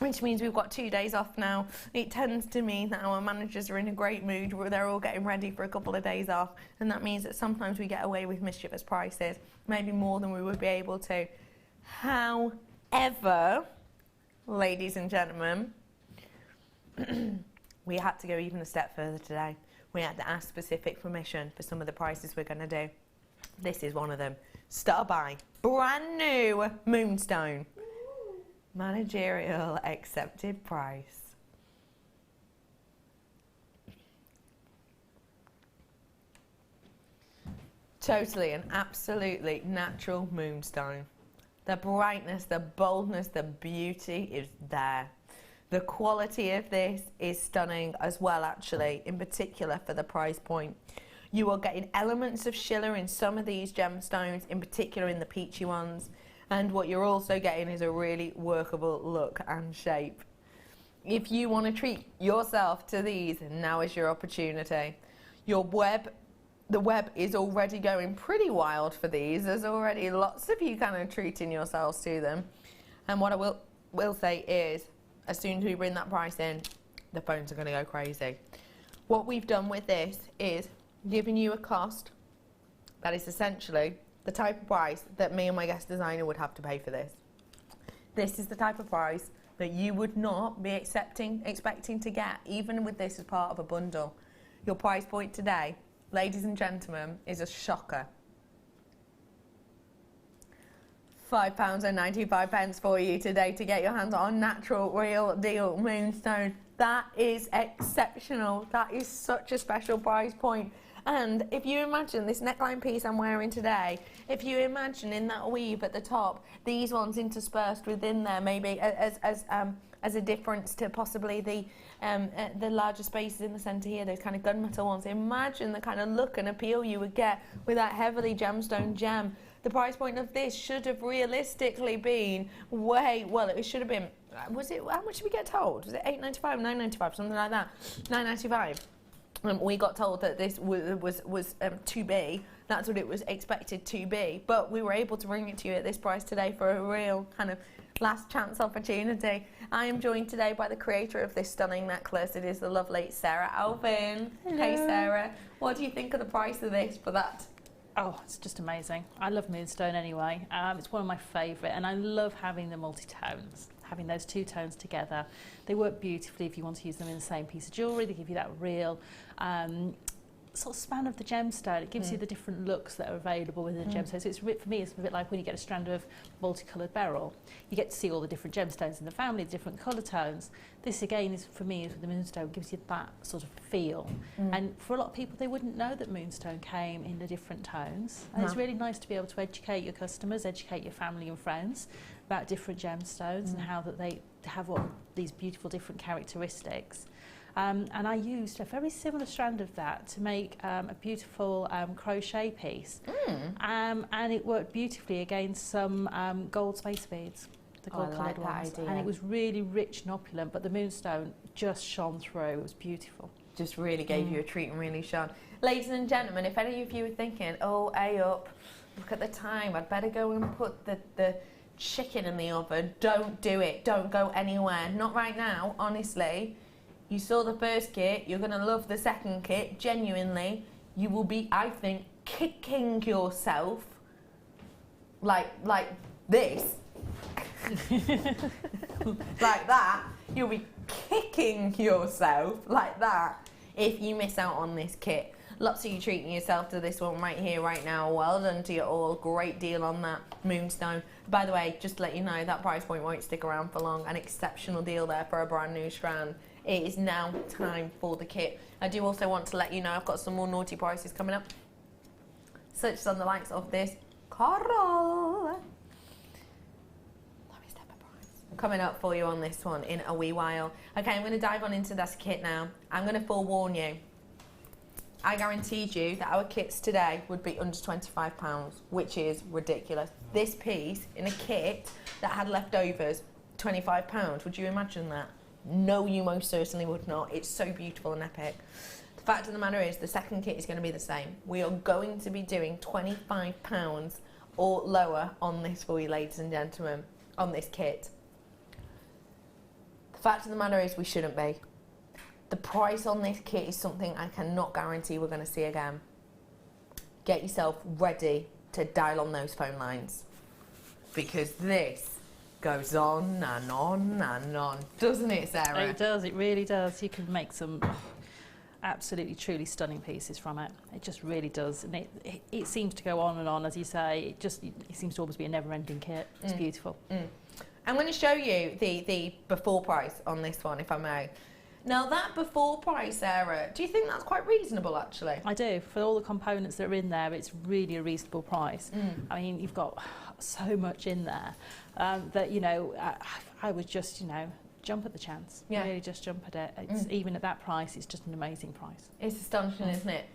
which means we've got 2 days off now. It tends to mean that our managers are in a great mood, where they're all getting ready for a couple of days off, and that means that sometimes we get away with mischievous prices, maybe more than we would be able to. However, ladies and gentlemen, we had to go even a step further today. We had to ask specific permission for some of the prices we're going to do. This is one of them. Start by brand new Moonstone. Managerial accepted price. Totally and absolutely natural Moonstone. The brightness, the boldness, the beauty is there. The quality of this is stunning as well, actually, in particular for the price point. You are getting elements of shimmer in some of these gemstones, in particular in the peachy ones. And what you're also getting is a really workable look and shape. If you want to treat yourself to these, now is your opportunity. The web is already going pretty wild for these. There's already lots of you kind of treating yourselves to them. And what I will say is, as soon as we bring that price in, the phones are going to go crazy. What we've done with this is giving you a cost that is essentially the type of price that me and my guest designer would have to pay for this. This is the type of price that you would not be expecting to get, even with this as part of a bundle. Your price point today, ladies and gentlemen, is a shocker. £5.95 for you today to get your hands on natural, real deal Moonstone. That is exceptional. That is such a special price point. And if you imagine this neckline piece I'm wearing today, if you imagine in that weave at the top, these ones interspersed within there, maybe as a difference to possibly the larger spaces in the centre here, those kind of gunmetal ones. Imagine the kind of look and appeal you would get with that heavily gemstone gem. The price point of this should have realistically been it should have been, was it, how much did we get told? Was it $8.95, $9.95, something like that? $9.95. We got told that this was to be. That's what it was expected to be. But we were able to bring it to you at this price today for a real kind of last chance opportunity. I am joined today by the creator of this stunning necklace. It is the lovely Sarah Alvin. Hello. Hey Sarah, what do you think of the price of this for that? Oh, it's just amazing. I love Moonstone anyway. It's one of my favourite, and I love having the multi-tones, having those two tones together. They work beautifully if you want to use them in the same piece of jewellery. They give you that real sort of span of the gemstone. It gives you the different looks that are available within the gemstone. So it's, for me, it's a bit like when you get a strand of multicoloured beryl. You get to see all the different gemstones in the family, the different colour tones. This again is, for me, is with the Moonstone, gives you that sort of feel. And for a lot of people, they wouldn't know that Moonstone came in the different tones. And it's really nice to be able to educate your customers, educate your family and friends about different gemstones and how that they have all these beautiful different characteristics. And I used a very similar strand of that to make a beautiful crochet piece. And it worked beautifully against some gold space beads, the gold coloured ones. And it was really rich and opulent, but the Moonstone just shone through. It was beautiful. Just really gave you a treat and really shone. Ladies and gentlemen, if any of you are thinking, oh, up, look at the time, I'd better go and put the chicken in the oven. Don't do it. Don't go anywhere. Not right now, honestly. You saw the first kit, you're going to love the second kit, genuinely. You will be, I think, kicking yourself like this. Like that. You'll be kicking yourself like that if you miss out on this kit. Lots of you treating yourself to this one right here, right now. Well done to you all. Great deal on that Moonstone. By the way, just to let you know, that price point won't stick around for long. An exceptional deal there for a brand new strand. It is now time for the kit. I do also want to let you know I've got some more naughty prices coming up, such as on the likes of this coral. Coming up for you on this one in a wee while. Okay, I'm going to dive on into this kit now. I'm going to forewarn you. I guaranteed you that our kits today would be under £25, which is ridiculous. this piece in a kit that had leftovers, £25. Would you imagine that? No, you most certainly would not. It's so beautiful and epic. The fact of the matter is the second kit is going to be the same. We are going to be doing £25 or lower on this for you, ladies and gentlemen, on this kit. The fact of the matter is we shouldn't be. The price on this kit is something I cannot guarantee we're going to see again. Get yourself ready to dial on those phone lines, because this goes on and on and on, doesn't it, Sarah? It does, it really does. You can make some absolutely, truly stunning pieces from it. It just really does. And it seems to go on and on, as you say. It seems to always be a never-ending kit. It's beautiful. I'm going to show you the before price on this one, if I may. Now, that before price, Sarah, do you think that's quite reasonable, actually? I do. For all the components that are in there, it's really a reasonable price. I mean, you've got so much in there that, you know, I would just, you know, jump at the chance. Yeah. Really just jump at it. It's, even at that price, it's just an amazing price. It's astonishing, isn't it?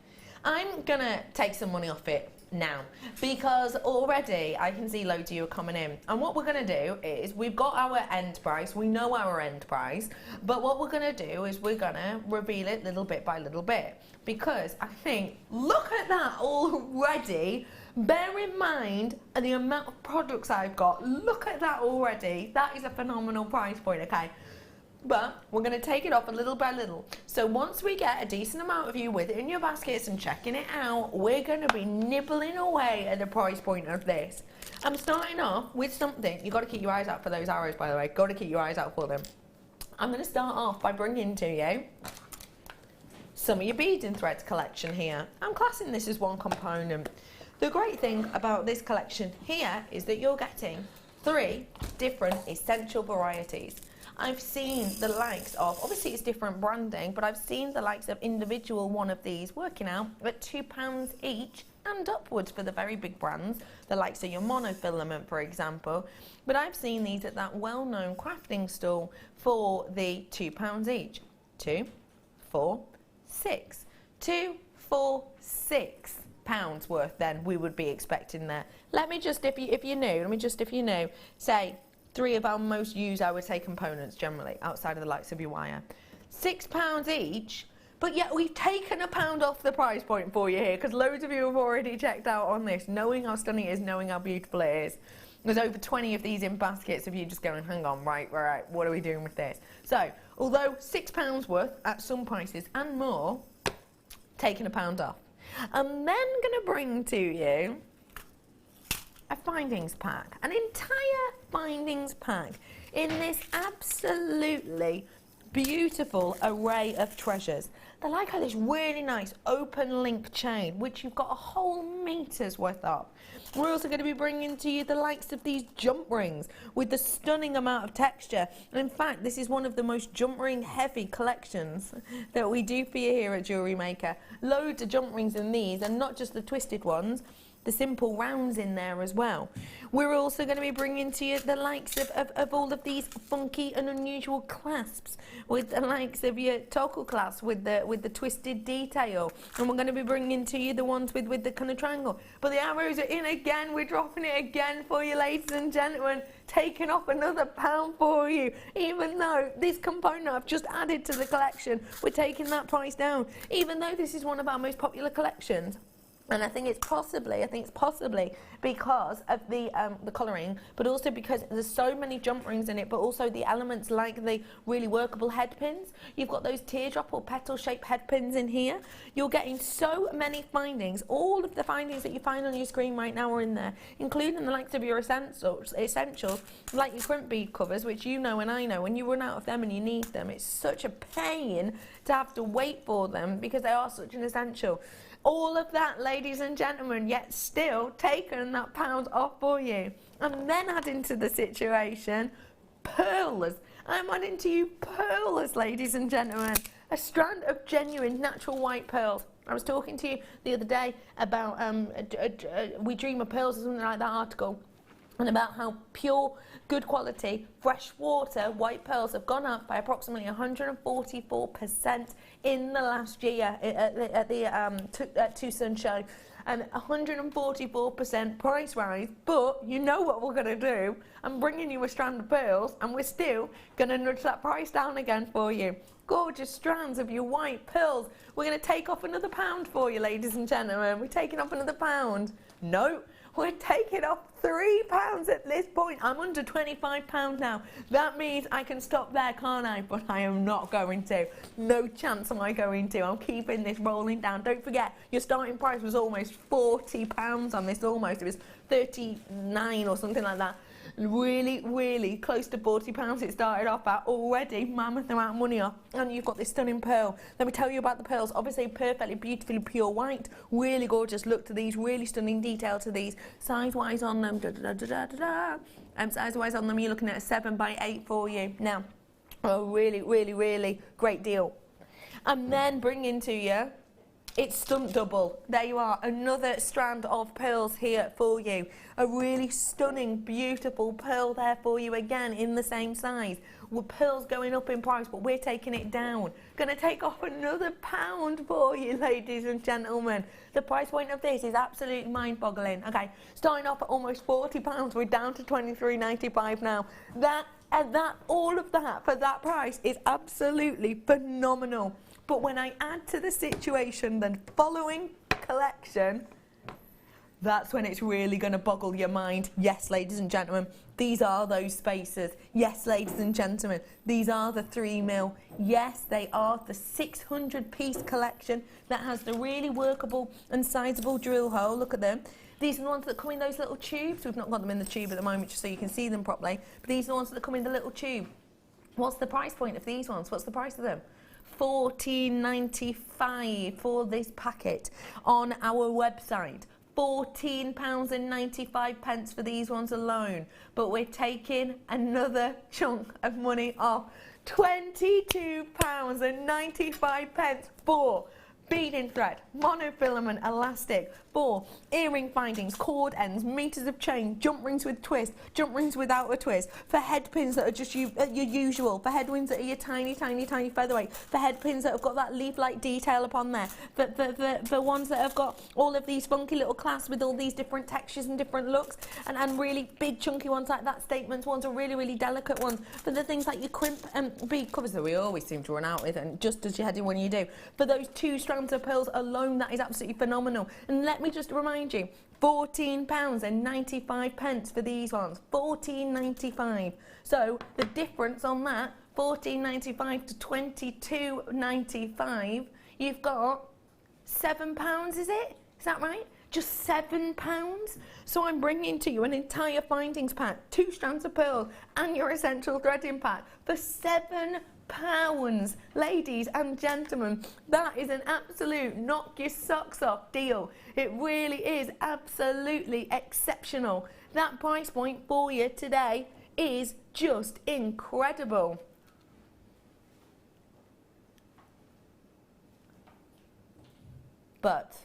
I'm going to take some money off it now, because already I can see loads of you are coming in, and what we're going to do is we've got our end price, we know our end price, but what we're going to do is we're going to reveal it little bit by little bit, because I think, look at that already. Bear in mind the amount of products I've got. Look at that already. That is a phenomenal price point, okay? But we're going to take it off a little by little. So once we get a decent amount of you with it in your baskets and checking it out, we're going to be nibbling away at the price point of this. I'm starting off with something. You've got to keep your eyes out for those arrows, by the way. Got to keep your eyes out for them. I'm going to start off by bringing to you some of your beads and threads collection here. I'm classing this as one component. The great thing about this collection here is that you're getting 3 different essential varieties. I've seen the likes of, obviously it's different branding, but I've seen the likes of individual one of these working out at £2 each and upwards for the very big brands, the likes of your monofilament, for example. But I've seen these at that well-known crafting stall for the £2 each. 2, 4, 6. 2, 4, 6 pounds worth then we would be expecting there. Let me just, if you knew, say 3 of our most used, I would say, components generally, outside of the likes of your wire. £6 each, but yet we've taken £1 off the price point for you here, because loads of you have already checked out on this, knowing how stunning it is, knowing how beautiful it is. There's over 20 of these in baskets of you just going, hang on, right, what are we doing with this? So, although £6 worth at some prices and more, taking £1 off. I'm then going to bring to you a findings pack, an entire findings pack in this absolutely beautiful array of treasures. They like this really nice open link chain, which you've got a whole meter's worth of. We're also going to be bringing to you the likes of these jump rings with the stunning amount of texture. And in fact, this is one of the most jump ring heavy collections that we do for you here at Jewellery Maker. Loads of jump rings in these, and not just the twisted ones, the simple rounds in there as well. We're also going to be bringing to you the likes of all of these funky and unusual clasps, with the likes of your toggle clasp with the twisted detail, and we're going to be bringing to you the ones with the kind of triangle. But the arrows are in again. We're dropping it again for you, ladies and gentlemen, taking off another £1 for you. Even though this component I've just added to the collection, we're taking that price down. Even though this is one of our most popular collections. And I think it's possibly because of the colouring, but also because there's so many jump rings in it, but also the elements like the really workable head pins. You've got those teardrop or petal-shaped head pins in here. You're getting so many findings. All of the findings that you find on your screen right now are in there, including the likes of your essentials like your crimp bead covers, which you know and I know, when you run out of them and you need them, it's such a pain to have to wait for them because they are such an essential. All of that, ladies and gentlemen, yet still taking that £1 off for you. And then adding to the situation, pearls. I'm adding to you pearls, ladies and gentlemen. A strand of genuine natural white pearls. I was talking to you the other day about We Dream of Pearls or something like that article, and about how pure, good quality, fresh water white pearls have gone up by approximately 144% in the last year at the Tucson show. and 144% price rise, but you know what we're going to do? I'm bringing you a strand of pearls, and we're still going to nudge that price down again for you. Gorgeous strands of your white pearls. We're going to take off another £1 for you, ladies and gentlemen. We're taking off another £1. No, we're taking off £3 at this point. I'm under £25 now. That means I can stop there, can't I? But I am not going to. No chance am I going to. I'm keeping this rolling down. Don't forget, your starting price was almost £40 on this, almost. It was 39 or something like that. Really, really close to £40 it started off at already. Mammoth amount of money off. And you've got this stunning pearl. Let me tell you about the pearls. Obviously, perfectly, beautifully pure white. Really gorgeous look to these. Really stunning detail to these. Size-wise on them. Size-wise on them, you're looking at a 7x8 for you. Now, a really, really, really great deal. And then bringing to you, it's stunt double. There you are, another strand of pearls here for you. A really stunning, beautiful pearl there for you again in the same size. With pearls going up in price, but we're taking it down. Gonna take off another £1 for you, ladies and gentlemen. The price point of this is absolutely mind-boggling. Okay, starting off at almost £40, we're down to £23.95 now. All of that for that price is absolutely phenomenal. But when I add to the situation the following collection, that's when it's really going to boggle your mind. Yes, ladies and gentlemen, these are those spaces. Yes, ladies and gentlemen, these are the 3mm. Yes, they are the 600-piece collection that has the really workable and sizable drill hole. Look at them. These are the ones that come in those little tubes. We've not got them in the tube at the moment just so you can see them properly. But these are the ones that come in the little tube. What's the price point of these ones? What's the price of them? £14.95 for this packet on our website. £14.95 for these ones alone. But we're taking another chunk of money off. £22.95 for beading thread, monofilament elastic, for earring findings, cord ends, meters of chain, jump rings with twist, jump rings without a twist, for head pins that are just your usual, for head pins that are your tiny, tiny, tiny featherweight, for head pins that have got that leaf-like detail upon there, for ones that have got all of these funky little clasps with all these different textures and different looks, and really big chunky ones like that, statements ones are really, really delicate ones, for the things like your crimp and bead covers that we always seem to run out with, and just as you head in when you do, for those 2 strands of pearls alone, that is absolutely phenomenal. And let me just remind you, £14.95 for these ones. £14.95. So the difference on that, £14.95 to £22.95, you've got £7, is it? Is that right? Just £7. So I'm bringing to you an entire findings pack, 2 strands of pearls, and your essential threading pack for £7. Ladies and gentlemen, that is an absolute knock your socks off deal. It really is absolutely exceptional. That price point for you today is just incredible. But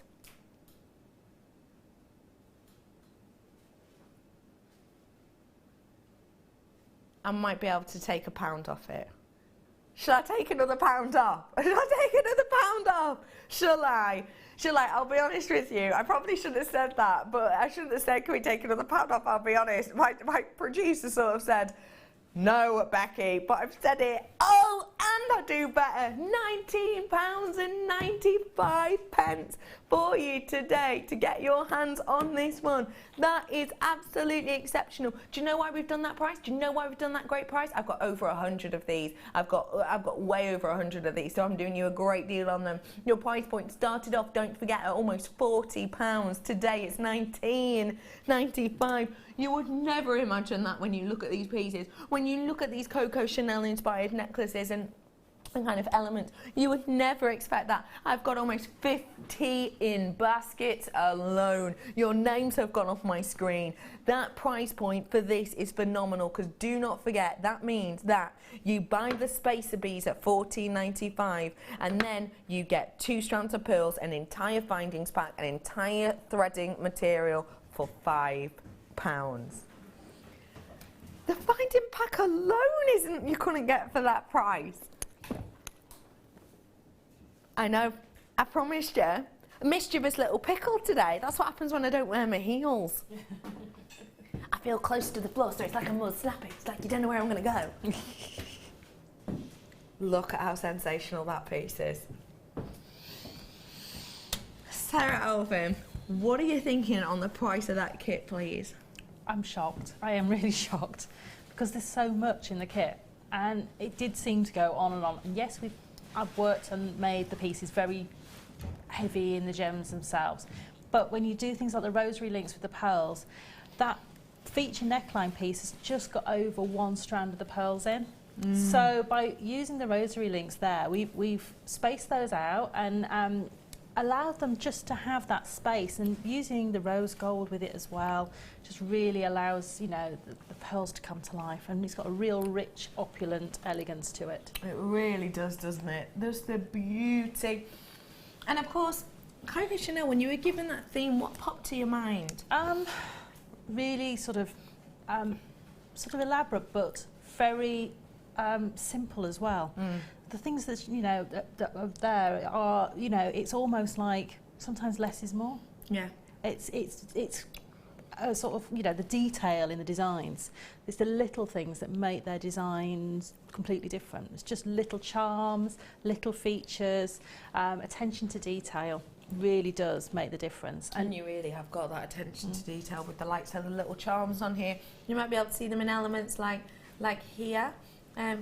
I might be able to take £1 off it. Shall I take another £1 off? Shall I take another £1 off? Shall I? I'll be honest with you. I probably shouldn't have said that, but I shouldn't have said, can we take another £1 off? I'll be honest. My producer sort of said, no, Becky, but I've said it. Oh, and I do better. £19.95 for you today to get your hands on this one. That is absolutely exceptional. Do you know why we've done that price? Do you know why we've done that great price? I've got over 100 of these. I've got way over 100 of these, so I'm doing you a great deal on them. Your price point started off, don't forget, at almost £40. Today it's £19.95. You would never imagine that when you look at these pieces. When you look at these Coco Chanel inspired necklaces and kind of elements, you would never expect that. I've got almost 50 in baskets alone. Your names have gone off my screen. That price point for this is phenomenal, because do not forget, that means that you buy the spacer beads at $14.95 and then you get 2 strands of pearls, an entire findings pack, an entire threading material for £5. The finding pack alone isn't you couldn't get for that price. I know, I promised you a mischievous little pickle today. That's what happens when I don't wear my heels. I feel close to the floor, so it's like a mud snapping. It's like you don't know where I'm going to go. Look at how sensational that piece is. Sarah Alvin, what are you thinking on the price of that kit, please? I'm shocked. I am really shocked because there's so much in the kit, and it did seem to go on and on. And yes, I've worked and made the pieces very heavy in the gems themselves, but when you do things like the rosary links with the pearls, that feature neckline piece has just got over one strand of the pearls in. So by using the rosary links there, we've spaced those out and allowed them just to have that space, and using the rose gold with it as well just really allows, you know, the pearls to come to life, and it's got a real rich, opulent elegance to it. It really does, doesn't it? There's the beauty. And of course, Coco Chanel, when you were given that theme, what popped to your mind? Really sort of elaborate, but very simple as well. The things that, you know, that are there are, you know, it's almost like sometimes less is more. Yeah. It's sort of, you know, the detail in the designs. It's the little things that make their designs completely different. It's just little charms, little features, attention to detail really does make the difference. And you really have got that attention to detail with the likes of the little charms on here. You might be able to see them in elements like here,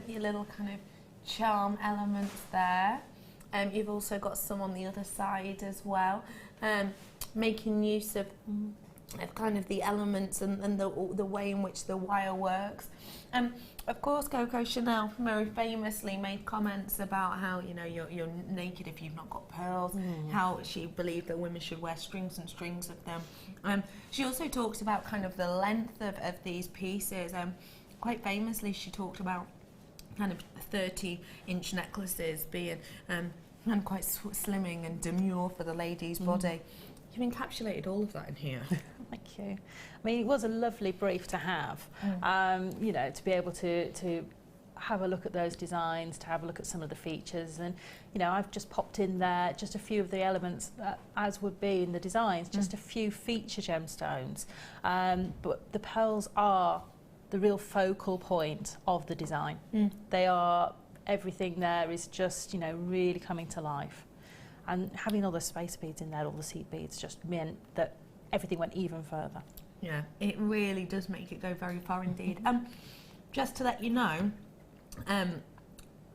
your little kind of charm elements there. You've also got some on the other side as well, making use of kind of the elements and the way in which the wire works. Of course, Coco Chanel very famously made comments about how, you know, you're naked if you've not got pearls, how she believed that women should wear strings and strings of them. She also talks about kind of the length of these pieces. Quite famously, she talked about kind of 30-inch necklaces being and quite slimming and demure for the lady's body. You've encapsulated all of that in here. Thank you. I mean, it was a lovely brief to have, you know, to be able to have a look at those designs, to have a look at some of the features. And, you know, I've just popped in there just a few of the elements as would be in the designs, just a few feature gemstones. But the pearls are the real focal point of the design. They are, everything there is just, you know, really coming to life. And having all the space beads in there, all the seed beads, just meant that everything went even further. Yeah, it really does make it go very far indeed. Just to let you know,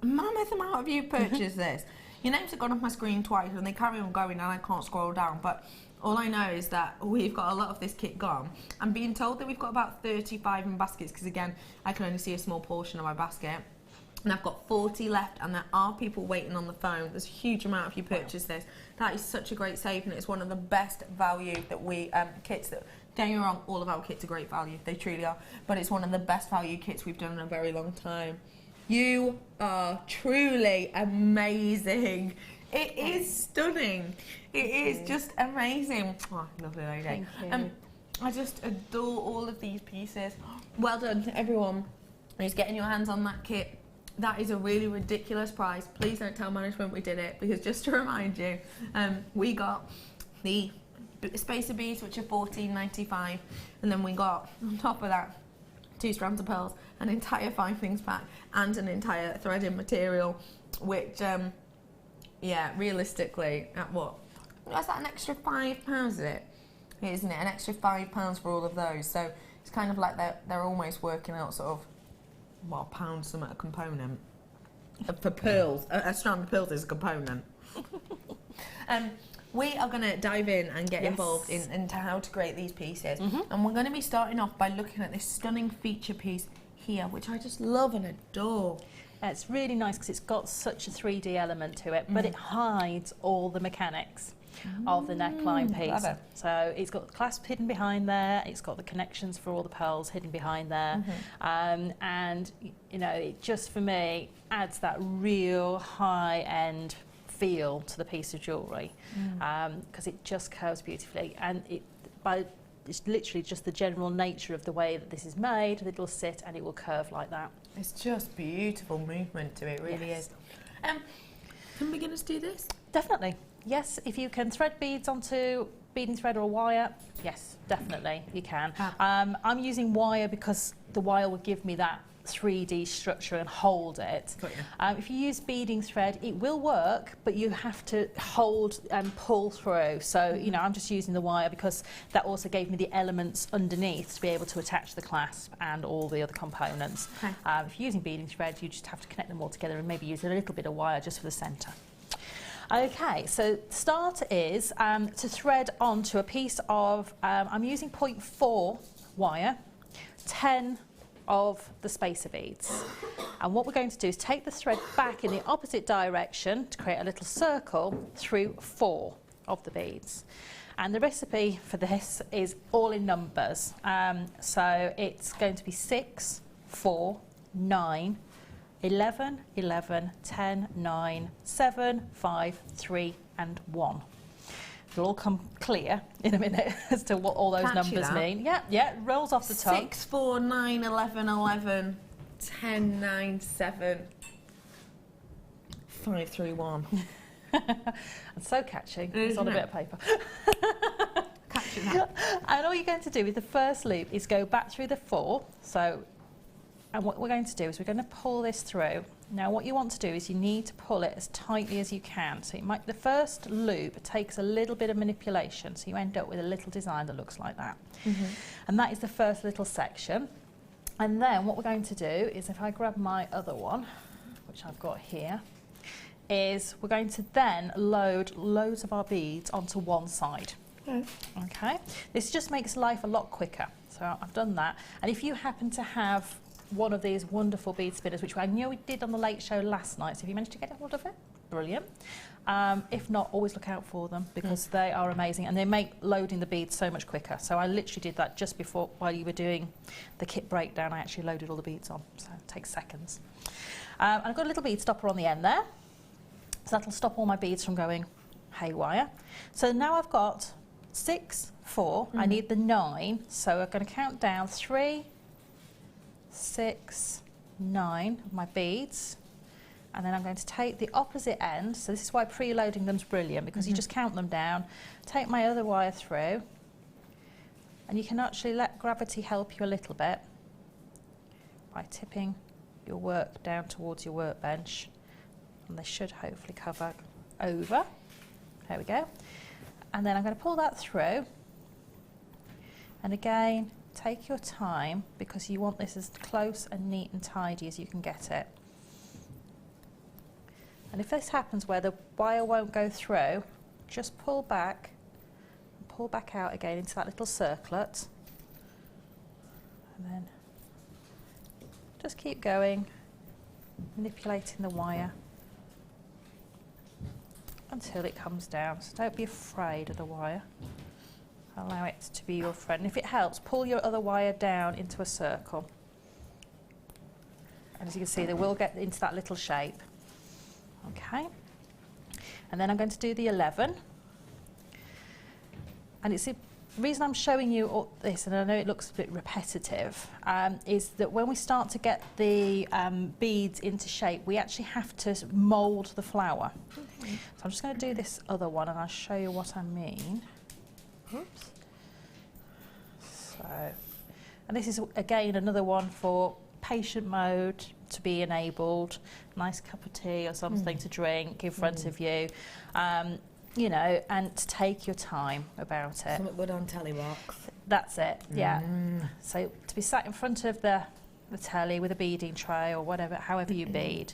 mammoth amount of you purchased this. Your names have gone off my screen twice and they carry on going and I can't scroll down, but all I know is that we've got a lot of this kit gone. I'm being told that we've got about 35 in baskets, because again, I can only see a small portion of my basket. And I've got 40 left, and there are people waiting on the phone. There's a huge amount of you purchased this. That is such a great save, and it's one of the best value that we kits that. Don't get me wrong, all of our kits are great value. They truly are. But it's one of the best value kits we've done in a very long time. You are truly amazing. It is stunning. It is just amazing. Oh, lovely lady. Thank you. I just adore all of these pieces. Well done to everyone who's getting your hands on that kit. That is a really ridiculous price. Please don't tell management we did it, because just to remind you, we got the spacer beads, which are $14.95, and then we got, on top of that, 2 strands of pearls, an entire 5 things pack, and an entire threading material, which, yeah, realistically, at what? That's that an extra £5, is it? Isn't it? An extra £5 for all of those. So it's kind of like they're almost working out sort of, well, pounds some at a component. For pearls, a strand of pearls is a component. We are going to dive in and get involved into how to create these pieces. And we're going to be starting off by looking at this stunning feature piece here, which I just love and adore. It's really nice because it's got such a 3D element to it, but it hides all the mechanics of the neckline piece. Love it. So it's got the clasp hidden behind there, it's got the connections for all the pearls hidden behind there, and you know, it just for me adds that real high-end feel to the piece of jewellery, because it just curves beautifully, and it's literally just the general nature of the way that this is made. It'll sit and it will curve like that. It's just beautiful movement to it, really is. Can beginners do this? Definitely. Yes, if you can thread beads onto beading thread or wire, yes, definitely, you can. I'm using wire because the wire will give me that 3D structure and hold it. If you use beading thread, it will work, but you have to hold and pull through. So, you know, I'm just using the wire because that also gave me the elements underneath to be able to attach the clasp and all the other components. If you're using beading thread, you just have to connect them all together and maybe use a little bit of wire just for the centre. Okay, so the start is to thread onto a piece of, I'm using 0.4 wire, 10 of the spacer beads. And what we're going to do is take the thread back in the opposite direction to create a little circle through 4 of the beads. And the recipe for this is all in numbers. So it's going to be 6, 4, 9, 11, 11, 10, 9, 7, 5, 3 and 1. It'll all come clear in a minute as to what all those numbers mean. Yeah, yeah, it rolls off the tongue. 6, 4, 9, 11, 11, 10, 9, 7, 5, 3, 1. It's so catchy. It's on a bit of paper. Catching that. And all you're going to do with the first loop is go back through the 4. And what we're going to do is we're going to pull this through. Now what you want to do is you need to pull it as tightly as you can. So the first loop takes a little bit of manipulation, so you end up with a little design that looks like that. And that is the first little section. And then what we're going to do is, if I grab my other one, which I've got here, is we're going to then load loads of our beads onto one side. Okay, this just makes life a lot quicker. So I've done that. And if you happen to have one of these wonderful bead spinners, which I know we did on the late show last night, so if you managed to get a hold of it, brilliant. If not, always look out for them because they are amazing and they make loading the beads so much quicker. So I literally did that just before, while you were doing the kit breakdown, I actually loaded all the beads on, so it takes seconds. And I've got a little bead stopper on the end there, so that'll stop all my beads from going haywire. So now I've got 6, 4, I need the 9, so I'm going to count down 3, 6, 9 of my beads, and then I'm going to take the opposite end. So this is why preloading them's brilliant, because you just count them down, take my other wire through, and you can actually let gravity help you a little bit by tipping your work down towards your workbench, and they should hopefully cover over. There we go. And then I'm going to pull that through, and again, take your time because you want this as close and neat and tidy as you can get it. And if this happens where the wire won't go through, just pull back and pull back out again into that little circlet. And then just keep going, manipulating the wire until it comes down. So don't be afraid of the wire. Allow it to be your friend. And if it helps, pull your other wire down into a circle. And as you can see, they will get into that little shape. Okay. And then I'm going to do the 11. And it's the reason I'm showing you all this, and I know it looks a bit repetitive, is that when we start to get the beads into shape, we actually have to mould the flower. So I'm just going to do this other one and I'll show you what I mean. Oops. So, and this is again another one for patient mode to be enabled. Nice cup of tea or something to drink in front of you, you know, and to take your time about it. Something good on telly box. That's it. Yeah. So to be sat in front of the telly with a beading tray or whatever, however you bead,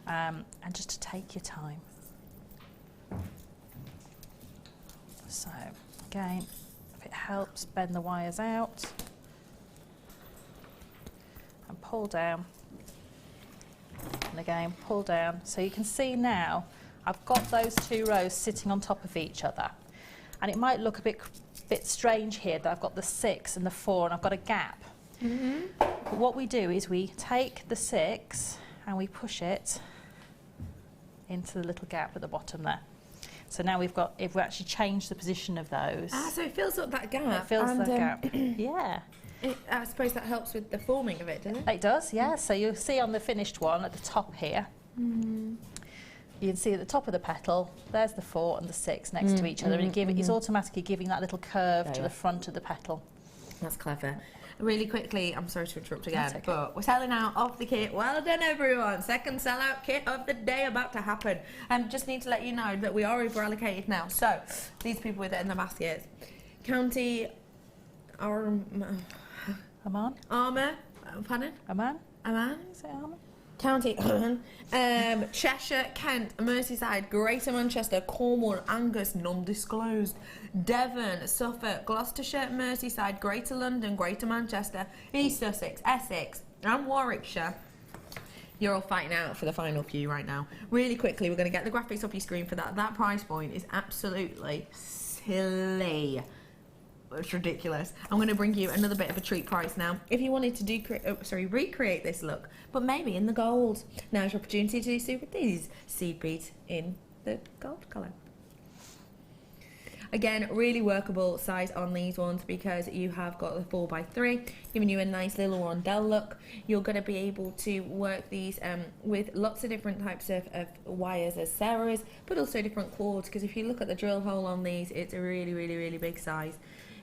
and just to take your time. So. Again, if it helps, bend the wires out and pull down, and again pull down. So you can see now I've got those 2 rows sitting on top of each other, and it might look a bit strange here that I've got the 6 and the 4 and I've got a gap. But what we do is we take the 6 and we push it into the little gap at the bottom there. So now we've actually changed the position of those. So it fills up that gap. It fills the gap. Yeah. I suppose that helps with the forming of it, doesn't it? It does, yeah. So you'll see on the finished one at the top here, you can see at the top of the petal, there's the 4 and the 6 next to each other, and it's automatically giving that little curve to the front of the petal. That's clever. Really quickly, I'm sorry to interrupt again, Okay. but we're selling out of the kit. Well done, everyone. Second sellout kit of the day about to happen. Just need to let you know that we are over allocated now. So these people with it in the baskets. County Amman? Armour. Pardon? Amman? Amman? Is it Amman? County Cheshire, Kent, Merseyside, Greater Manchester, Cornwall, Angus, non-disclosed, Devon, Suffolk, Gloucestershire, Merseyside, Greater London, Greater Manchester, East Sussex, Essex and Warwickshire. You're all fighting out for the final few right now. Really quickly, we're going to get the graphics off your screen for that. That price point is absolutely silly. It's ridiculous. I'm going to bring you another bit of a treat price now. If you wanted to recreate this look, but maybe in the gold. Now's your opportunity to do so with these seed beads in the gold colour. Again, really workable size on these ones because you have got the 4x3, giving you a nice little rondelle look. You're going to be able to work these with lots of different types of wires as Sarah is, but also different cords, because if you look at the drill hole on these, it's a really, really, really big size.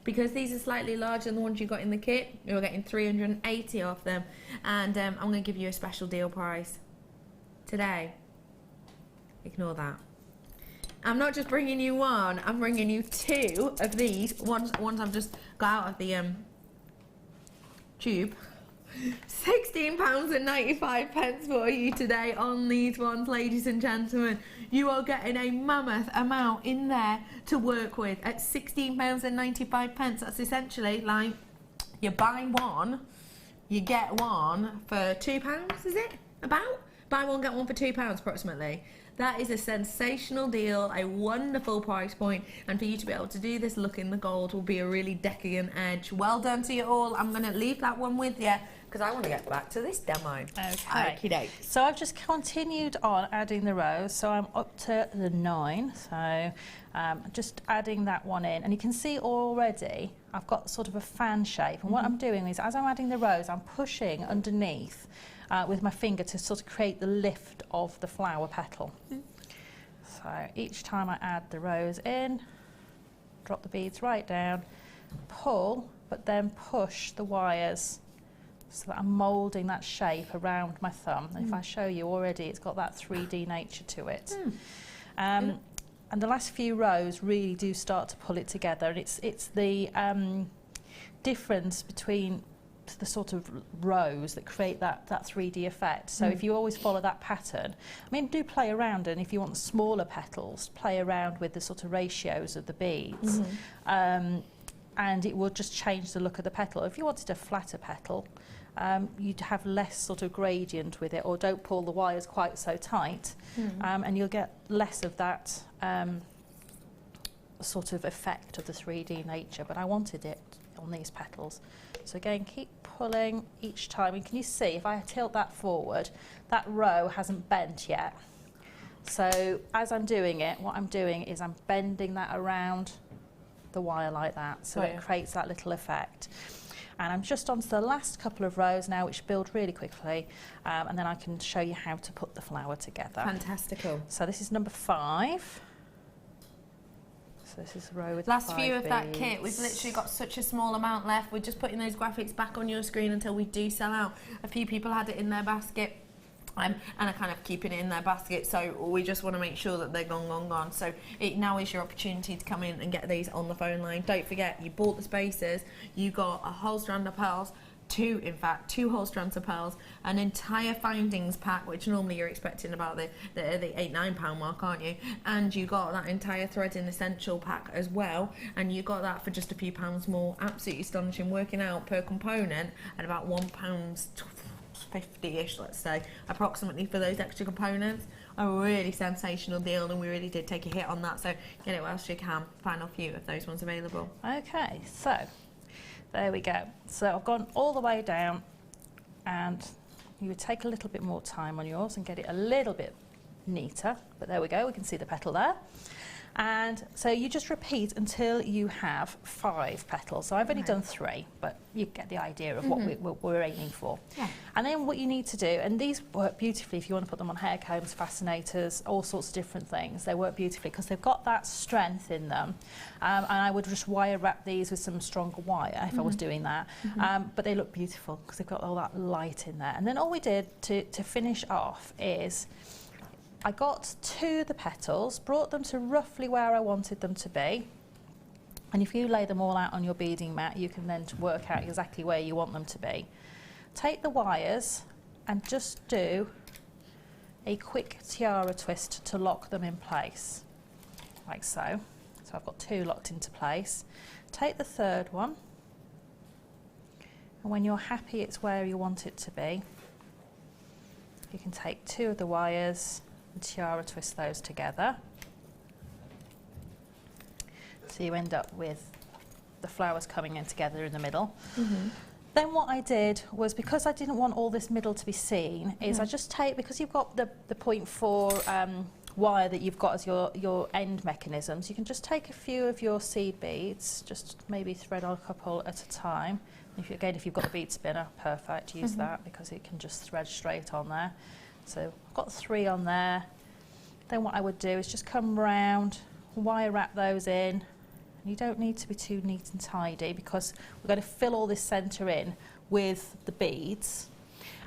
Because these are slightly larger than the ones you got in the kit, you're getting 380 of them, and I'm going to give you a special deal price today. Ignore that. I'm not just bringing you one, I'm bringing you 2 of these. Ones I've just got out of the tube. £16.95 for you today on these ones, ladies and gentlemen. You are getting a mammoth amount in there to work with at £16.95. That's essentially like you buy one, you get one for £2, is it? About? Buy one, get one for £2 approximately. That is a sensational deal, a wonderful price point, and for you to be able to do this look in the gold will be a really decadent edge. Well done to you all. I'm going to leave that one with you because I want to get back to this demo. Okay. Okey-doke. So I've just continued on adding the rows, so I'm up to the 9. So just adding that one in, and you can see already I've got sort of a fan shape. And what I'm doing is, as I'm adding the rows, I'm pushing underneath with my finger to sort of create the lift of the flower petal. So each time I add the rows in, drop the beads right down, pull, but then push the wires so that I'm moulding that shape around my thumb. And if I show you already, it's got that 3D nature to it. And the last few rows really do start to pull it together. And it's the difference between the sort of rows that create that 3D effect. So if you always follow that pattern, I mean, do play around, and if you want smaller petals, play around with the sort of ratios of the beads. And it will just change the look of the petal. If you wanted a flatter petal, you'd have less sort of gradient with it, or don't pull the wires quite so tight, and you'll get less of that sort of effect of the 3D nature. But I wanted it on these petals. So again, keep pulling each time. And can you see, if I tilt that forward, that row hasn't bent yet. So as I'm doing it, what I'm doing is I'm bending that around the wire like that, so it creates that little effect. And I'm just onto the last couple of rows now, which build really quickly, and then I can show you how to put the flower together. Fantastical. So this is number 5. So this is a row with last 5 few of that beads. kit. We've literally got such a small amount left. We're just putting those graphics back on your screen until we do sell out. A few people had it in their basket. And are kind of keeping it in their basket, so we just want to make sure that they're gone. So it now is your opportunity to come in and get these on the phone line. Don't forget, you bought the spacers, you got a whole strand of pearls, 2 whole strands of pearls, an entire findings pack, which normally you're expecting about the £8-9 mark, aren't you? And you got that entire threading essential pack as well, and you got that for just a few pounds more. Absolutely astonishing, working out per component at about £1.50-ish, let's say, approximately, for those extra components. A really sensational deal, and we really did take a hit on that, so get it whilst you can. Final few of those ones available. Okay, so there we go. So I've gone all the way down, and you would take a little bit more time on yours and get it a little bit neater, but there we go, we can see the petal there. And so you just repeat until you have 5 petals. So I've only done 3, but you get the idea of what we're aiming for. Yeah. And then what you need to do, and these work beautifully if you want to put them on hair combs, fascinators, all sorts of different things. They work beautifully because they've got that strength in them. And I would just wire wrap these with some stronger wire if I was doing that. But they look beautiful because they've got all that light in there. And then all we did to finish off is I got 2 of the petals, brought them to roughly where I wanted them to be. And if you lay them all out on your beading mat, you can then work out exactly where you want them to be. Take the wires and just do a quick tiara twist to lock them in place, like so. So I've got 2 locked into place. Take the 3rd one, and when you're happy it's where you want it to be, you can take 2 of the wires and tiara twist those together. So you end up with the flowers coming in together in the middle. Then what I did was, because I didn't want all this middle to be seen, is I just take, because you've got the 0.4 wire that you've got as your end mechanisms, you can just take a few of your seed beads, just maybe thread on a couple at a time. If you've got a bead spinner, perfect, use that because it can just thread straight on there. So I've got 3 on there. Then what I would do is just come round, wire wrap those in. You don't need to be too neat and tidy because we're going to fill all this centre in with the beads.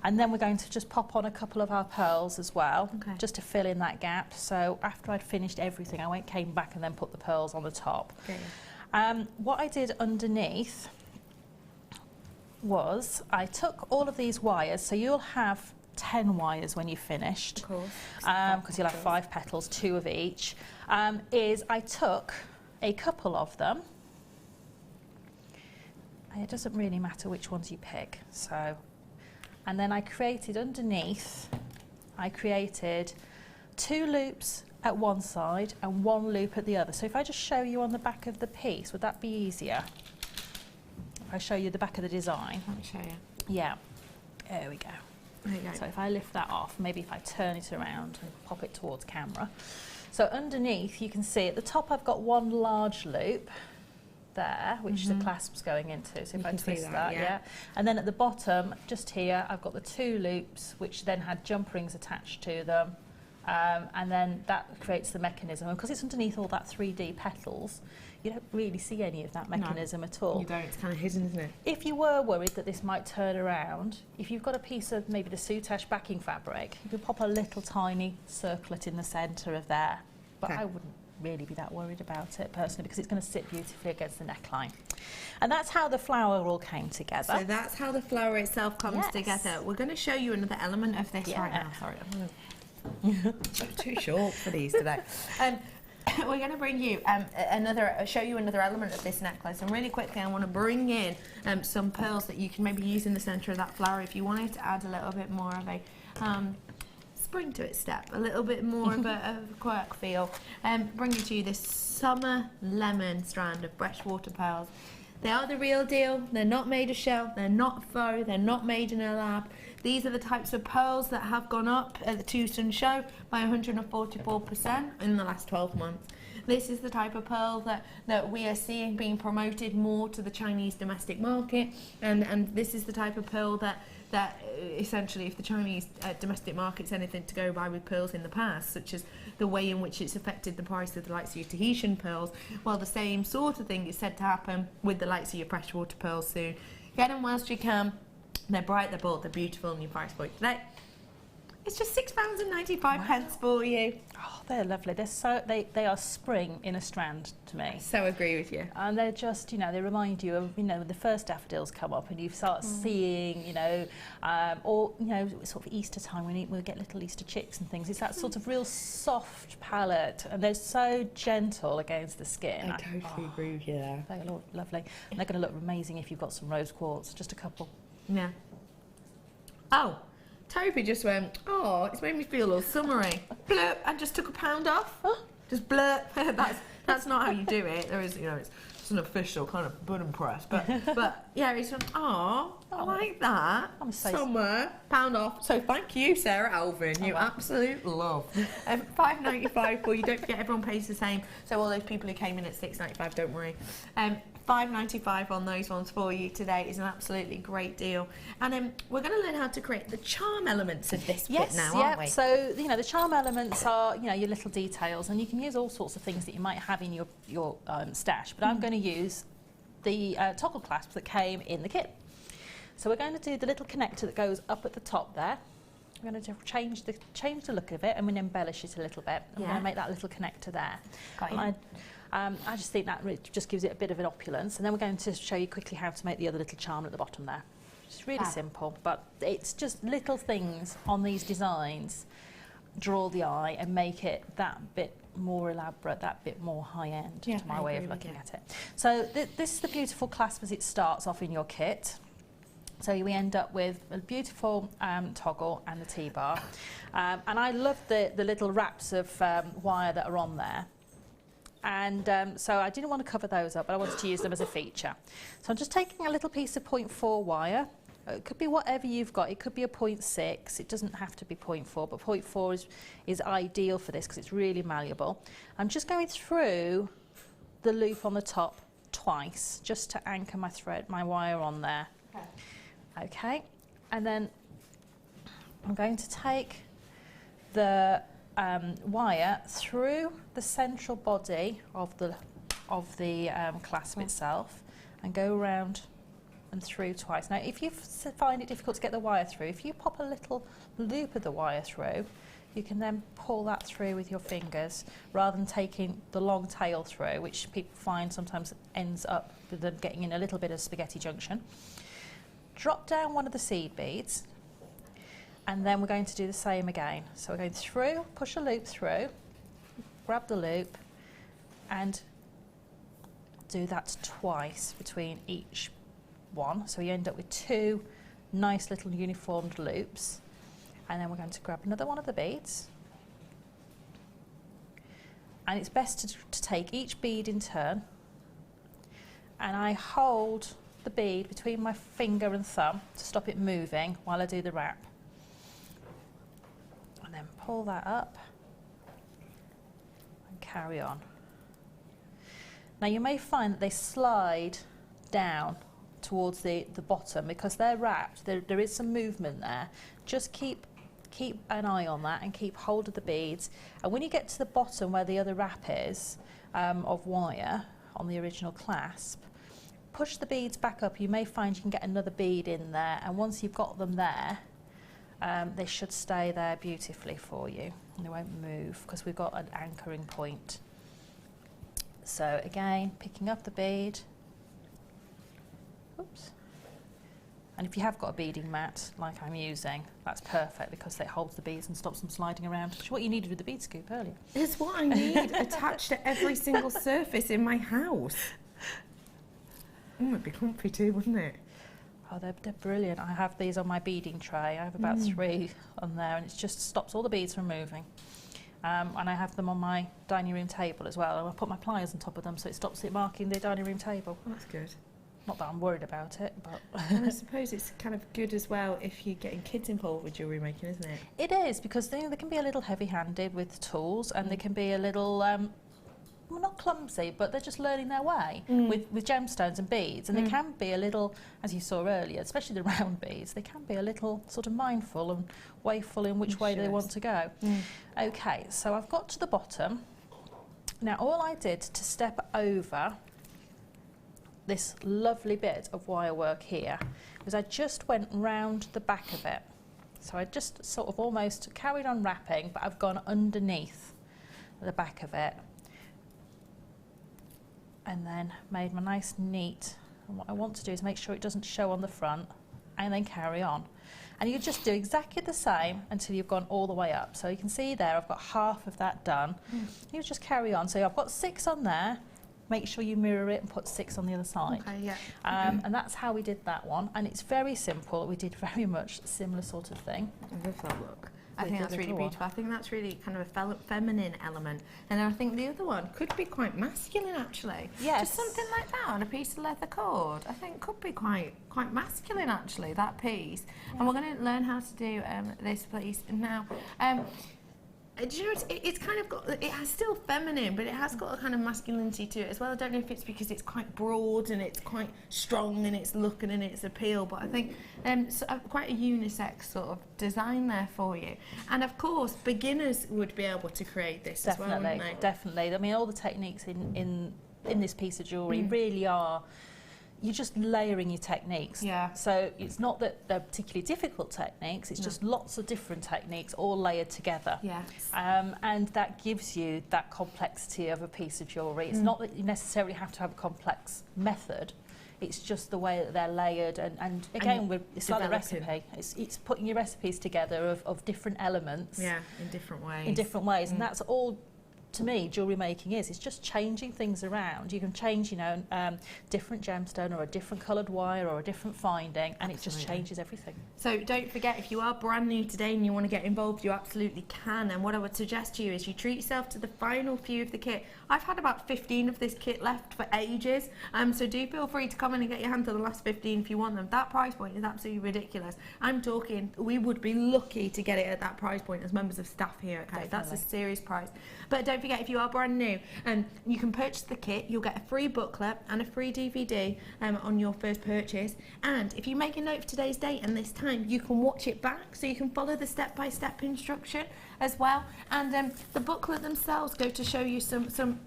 And then we're going to just pop on a couple of our pearls as well, just to fill in that gap. So after I'd finished everything, I came back and then put the pearls on the top. What I did underneath was I took all of these wires, so you'll have 10 wires when you've finished, because you'll have 5 petals, 2 of each, is I took a couple of them, and it doesn't really matter which ones you pick, so, and then I created underneath, I created 2 loops at one side and 1 loop at the other. So if I just show you on the back of the piece, would that be easier? If I show you the back of the design. Let me show you. Yeah, there we go. There you go. So if I lift that off, maybe if I turn it around and pop it towards camera. So underneath you can see at the top I've got 1 large loop there, which the clasp's going into. So if I twist that, yeah. And then at the bottom, just here, I've got the 2 loops, which then had jump rings attached to them. And then that creates the mechanism. And because it's underneath all that 3D petals, you don't really see any of that mechanism at all. You don't, it's kind of hidden, isn't it? If you were worried that this might turn around, if you've got a piece of maybe the soutache backing fabric, you could pop a little tiny circlet in the centre of there. But I wouldn't really be that worried about it personally, because it's going to sit beautifully against the neckline. And that's how the flower all came together. So that's how the flower itself comes together. We're going to show you another element of this right now. Sorry, I'm too short for these today. We're going to bring you show you another element of this necklace, and really quickly I want to bring in some pearls that you can maybe use in the centre of that flower if you wanted to add a little bit more of a spring to its step, a little bit more of a quirk feel. Bringing to you this summer lemon strand of freshwater pearls. They are the real deal. They're not made of shell, they're not faux, they're not made in a lab. These are the types of pearls that have gone up at the Tucson show by 144% in the last 12 months. This is the type of pearl that we are seeing being promoted more to the Chinese domestic market, and this is the type of pearl that essentially, if the Chinese domestic market's anything to go by with pearls in the past, such as the way in which it's affected the price of the likes of your Tahitian pearls, well, the same sort of thing is said to happen with the likes of your freshwater pearls soon. Get them whilst you can. They're bright, they're bold, they're beautiful, and your price point today, it's just £6.95 for you. Oh, they're lovely. They're so they are spring in a strand to me. So agree with you. And they're just, they remind you of, when the first daffodils come up and you start seeing, or sort of Easter time when we get little Easter chicks and things. It's that sort of real soft palette, and they're so gentle against the skin. I totally agree with you there. They look lovely, and they're going to look amazing if you've got some rose quartz. Just a couple. Yeah. Oh. Toby just went, oh, it's made me feel all summery. Blurp, and just took £1 off. Just blurp. That's not how you do it. There is, it's an official kind of button press. But yeah, he's went, oh, I like that. Summer, pound off. So thank you, Sarah Alvin. You absolute love. $5.95 for you. Don't forget, everyone pays the same. So all those people who came in at $6.95, don't worry. $5.95 on those ones for you today is an absolutely great deal. And we're going to learn how to create the charm elements of this bit now, aren't we? So, you know, the charm elements are, you know, your little details, and you can use all sorts of things that you might have in your stash, but I'm going to use the toggle clasps that came in the kit. So we're going to do the little connector that goes up at the top there. We're going to change the look of it, and we'll embellish it a little bit. I'm going to make that little connector there. I just think that just gives it a bit of an opulence, and then we're going to show you quickly how to make the other little charm at the bottom there. It's really simple, but it's just little things on these designs draw the eye and make it that bit more elaborate, that bit more high-end, to my way of looking at it. So this is the beautiful clasp as it starts off in your kit. So we end up with a beautiful toggle and the T-bar. And I love the little wraps of wire that are on there. And so I didn't want to cover those up, but I wanted to use them as a feature. So I'm just taking a little piece of 0.4 wire. It could be whatever you've got. It could be a 0.6. It doesn't have to be 0.4, but 0.4 is ideal for this because it's really malleable. I'm just going through the loop on the top twice just to anchor my wire on there. Okay, and then I'm going to take the wire through the central body of the clasp itself and go around and through twice. Now, if you find it difficult to get the wire through, if you pop a little loop of the wire through, you can then pull that through with your fingers rather than taking the long tail through, which people find sometimes ends up with them getting in a little bit of spaghetti junction. Drop down one of the seed beads, and then we're going to do the same again. So we're going through, push a loop through, grab the loop, and do that twice between each one. So you end up with two nice little uniformed loops. And then we're going to grab another one of the beads. And it's best to take each bead in turn. And I hold the bead between my finger and thumb to stop it moving while I do the wrap. And then pull that up and carry on. Now you may find that they slide down towards the bottom because they're wrapped. There is some movement there. Just keep an eye on that and keep hold of the beads. And when you get to the bottom where the other wrap is of wire on the original clasp, push the beads back up. You may find you can get another bead in there, and once you've got them there, they should stay there beautifully for you and they won't move because we've got an anchoring point. So again, picking up the bead. Oops. And if you have got a beading mat like I'm using, that's perfect because it holds the beads and stops them sliding around, which is what you needed with the bead scoop earlier. It's what I need attached to every single surface in my house. It would be comfy too, wouldn't it? Oh, they're brilliant. I have these on my beading tray. I have about 3 on there, and it just stops all the beads from moving. And I have them on my dining room table as well. And I put my pliers on top of them so it stops it marking the dining room table. Oh, that's good. Not that I'm worried about it, but... And I suppose it's kind of good as well if you're getting kids involved with jewellery making, isn't it? It is, because they can be a little heavy-handed with tools, and they can be a little... well, not clumsy, but they're just learning their way with gemstones and beads, and they can be a little, as you saw earlier, especially the round beads, they can be a little sort of mindful and wayful in which way they want to go. Okay, so I've got to the bottom. Now, all I did to step over this lovely bit of wire work here was I just went round the back of it. So I just sort of almost carried on wrapping, but I've gone underneath the back of it. And then made my nice neat, and what I want to do is make sure it doesn't show on the front, and then carry on. And you just do exactly the same until you've gone all the way up. So you can see there I've got half of that done. You just carry on. So I've got 6 on there, make sure you mirror it and put 6 on the other side. Okay, yeah. And that's how we did that one, and it's very simple. We did very much a similar sort of thing. I love that look. I think that's really beautiful. I think that's really kind of a feminine element. And I think the other one could be quite masculine, actually. Yes. Just something like that on a piece of leather cord. I think could be quite masculine, actually, that piece. Yeah. And we're going to learn how to do this piece now. Do you know, it's kind of got, it has still feminine, but it has got a kind of masculinity to it as well. I don't know if it's because it's quite broad and it's quite strong in its look and in its appeal, but I think quite a unisex sort of design there for you. And of course, beginners would be able to create this as well, wouldn't they? Definitely. I mean, all the techniques in this piece of jewellery really are, you're just layering your techniques. Yeah. So it's not that they're particularly difficult techniques, it's just lots of different techniques all layered together. Yes. And that gives you that complexity of a piece of jewellery. It's not that you necessarily have to have a complex method, it's just the way that they're layered. And again, it's like the recipe. It's putting your recipes together of different elements. Yeah, in different ways. In different ways, and that's all, to me, jewellery making is. It's just changing things around. You can change, you know, different gemstone or a different coloured wire or a different finding, and it just changes everything. So don't forget, if you are brand new today and you want to get involved, you absolutely can. And what I would suggest to you is you treat yourself to the final few of the kit. I've had about 15 of this kit left for ages, so do feel free to come in and get your hand to the last 15 if you want them. That price point is absolutely ridiculous. I'm talking, we would be lucky to get it at that price point as members of staff here. Okay, that's a serious price. But don't forget, if you are brand new, you can purchase the kit. You'll get a free booklet and a free DVD on your first purchase. And if you make a note of today's date and this time, you can watch it back, so you can follow the step-by-step instruction as well. And the booklet themselves go to show you some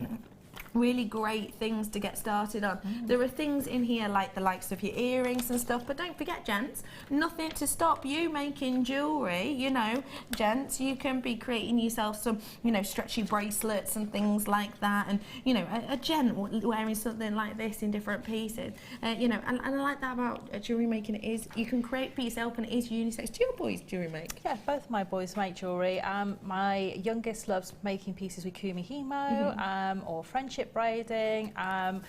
really great things to get started on. There are things in here like the likes of your earrings and stuff, but don't forget, gents, nothing to stop you making jewellery. You know, gents, you can be creating yourself some, you know, stretchy bracelets and things like that, and you know, a gent wearing something like this in different pieces. You know, and I like that about jewellery making, is you can create for yourself, and it is unisex. Do your boys jewellery make? Yeah, both my boys make jewellery. My youngest loves making pieces with Kumi Himo or friendship braiding, and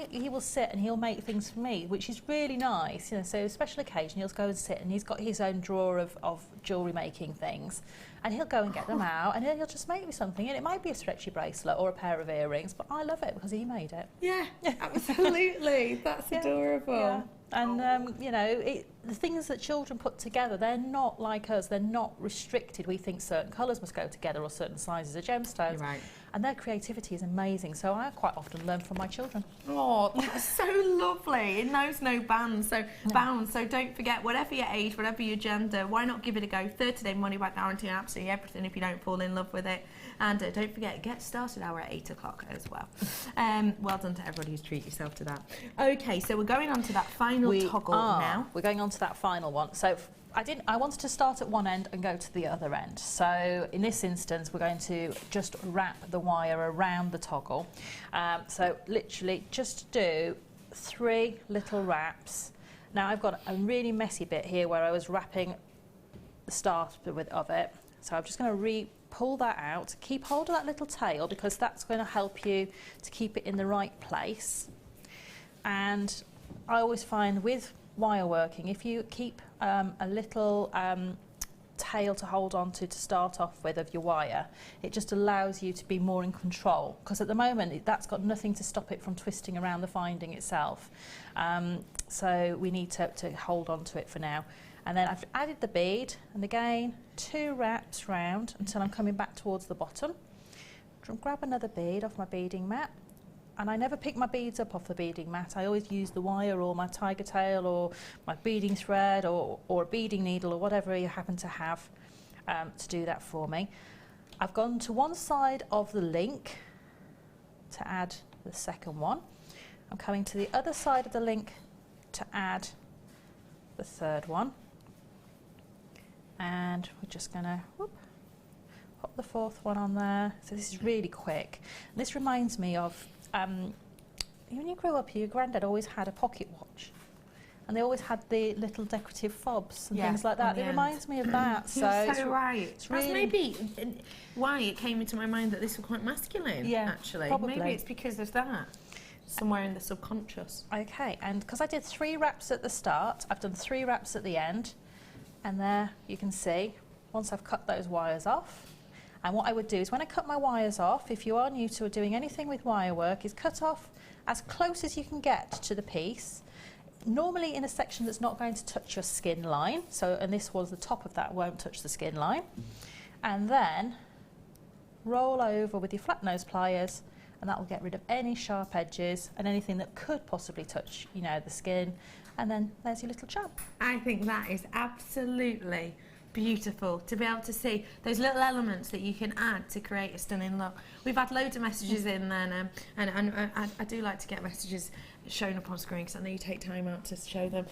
he will sit and he'll make things for me, which is really nice, you know. So a special occasion he'll go and sit, and he's got his own drawer of jewellery making things, and he'll go and get them out, and he'll just make me something, and it might be a stretchy bracelet or a pair of earrings, but I love it because he made it. Yeah, absolutely. That's adorable. Yeah. And you know, the things that children put together, they're not like us, they're not restricted. We think certain colours must go together or certain sizes of gemstones. Right. And their creativity is amazing, so I quite often learn from my children. Oh, that's so lovely. It knows no bounds, so don't forget, whatever your age, whatever your gender, why not give it a go? 30-day money back guarantee on absolutely everything if you don't fall in love with it. And don't forget, get started hour at 8 o'clock as well. Well done to everybody who's treated yourself to that. Okay, so we're going on to that final toggle now. We're going on to that final one. So I wanted to start at one end and go to the other end. So in this instance, we're going to just wrap the wire around the toggle. So literally just do 3 little wraps. Now I've got a really messy bit here where I was wrapping the start of it. So I'm just going to pull that out. Keep hold of that little tail because that's going to help you to keep it in the right place. And I always find with wire working, if you keep a little tail to hold on to start off with of your wire, it just allows you to be more in control, because at the moment that's got nothing to stop it from twisting around the finding itself. So we need to hold on to it for now. And then I've added the bead, and again 2 wraps round until I'm coming back towards the bottom. Grab another bead off my beading mat. And I never pick my beads up off the beading mat. I always use the wire or my tiger tail or my beading thread or a beading needle or whatever you happen to have to do that for me. I've gone to one side of the link to add the second one. I'm coming to the other side of the link to add the third one. And we're just going to pop the 4th one on there. So this is really quick. And this reminds me of when you grew up, your granddad always had a pocket watch, and they always had the little decorative fobs and things like that. It reminds me of that. So right. That's really maybe why it came into my mind that this was quite masculine. Yeah, actually, probably. Maybe it's because of that. Somewhere in the subconscious. Okay, and because I did 3 wraps at the start, I've done 3 wraps at the end, and there you can see once I've cut those wires off. And what I would do is when I cut my wires off, if you are new to doing anything with wire work, is cut off as close as you can get to the piece, normally in a section that's not going to touch your skin line. So, and this was the top of that, won't touch the skin line. And then roll over with your flat nose pliers, and that will get rid of any sharp edges and anything that could possibly touch, you know, the skin. And then there's your little chap. I think that is absolutely beautiful to be able to see those little elements that you can add to create a stunning look. We've had loads of messages in then, and I do like to get messages shown up on screen because I know you take time out to show them.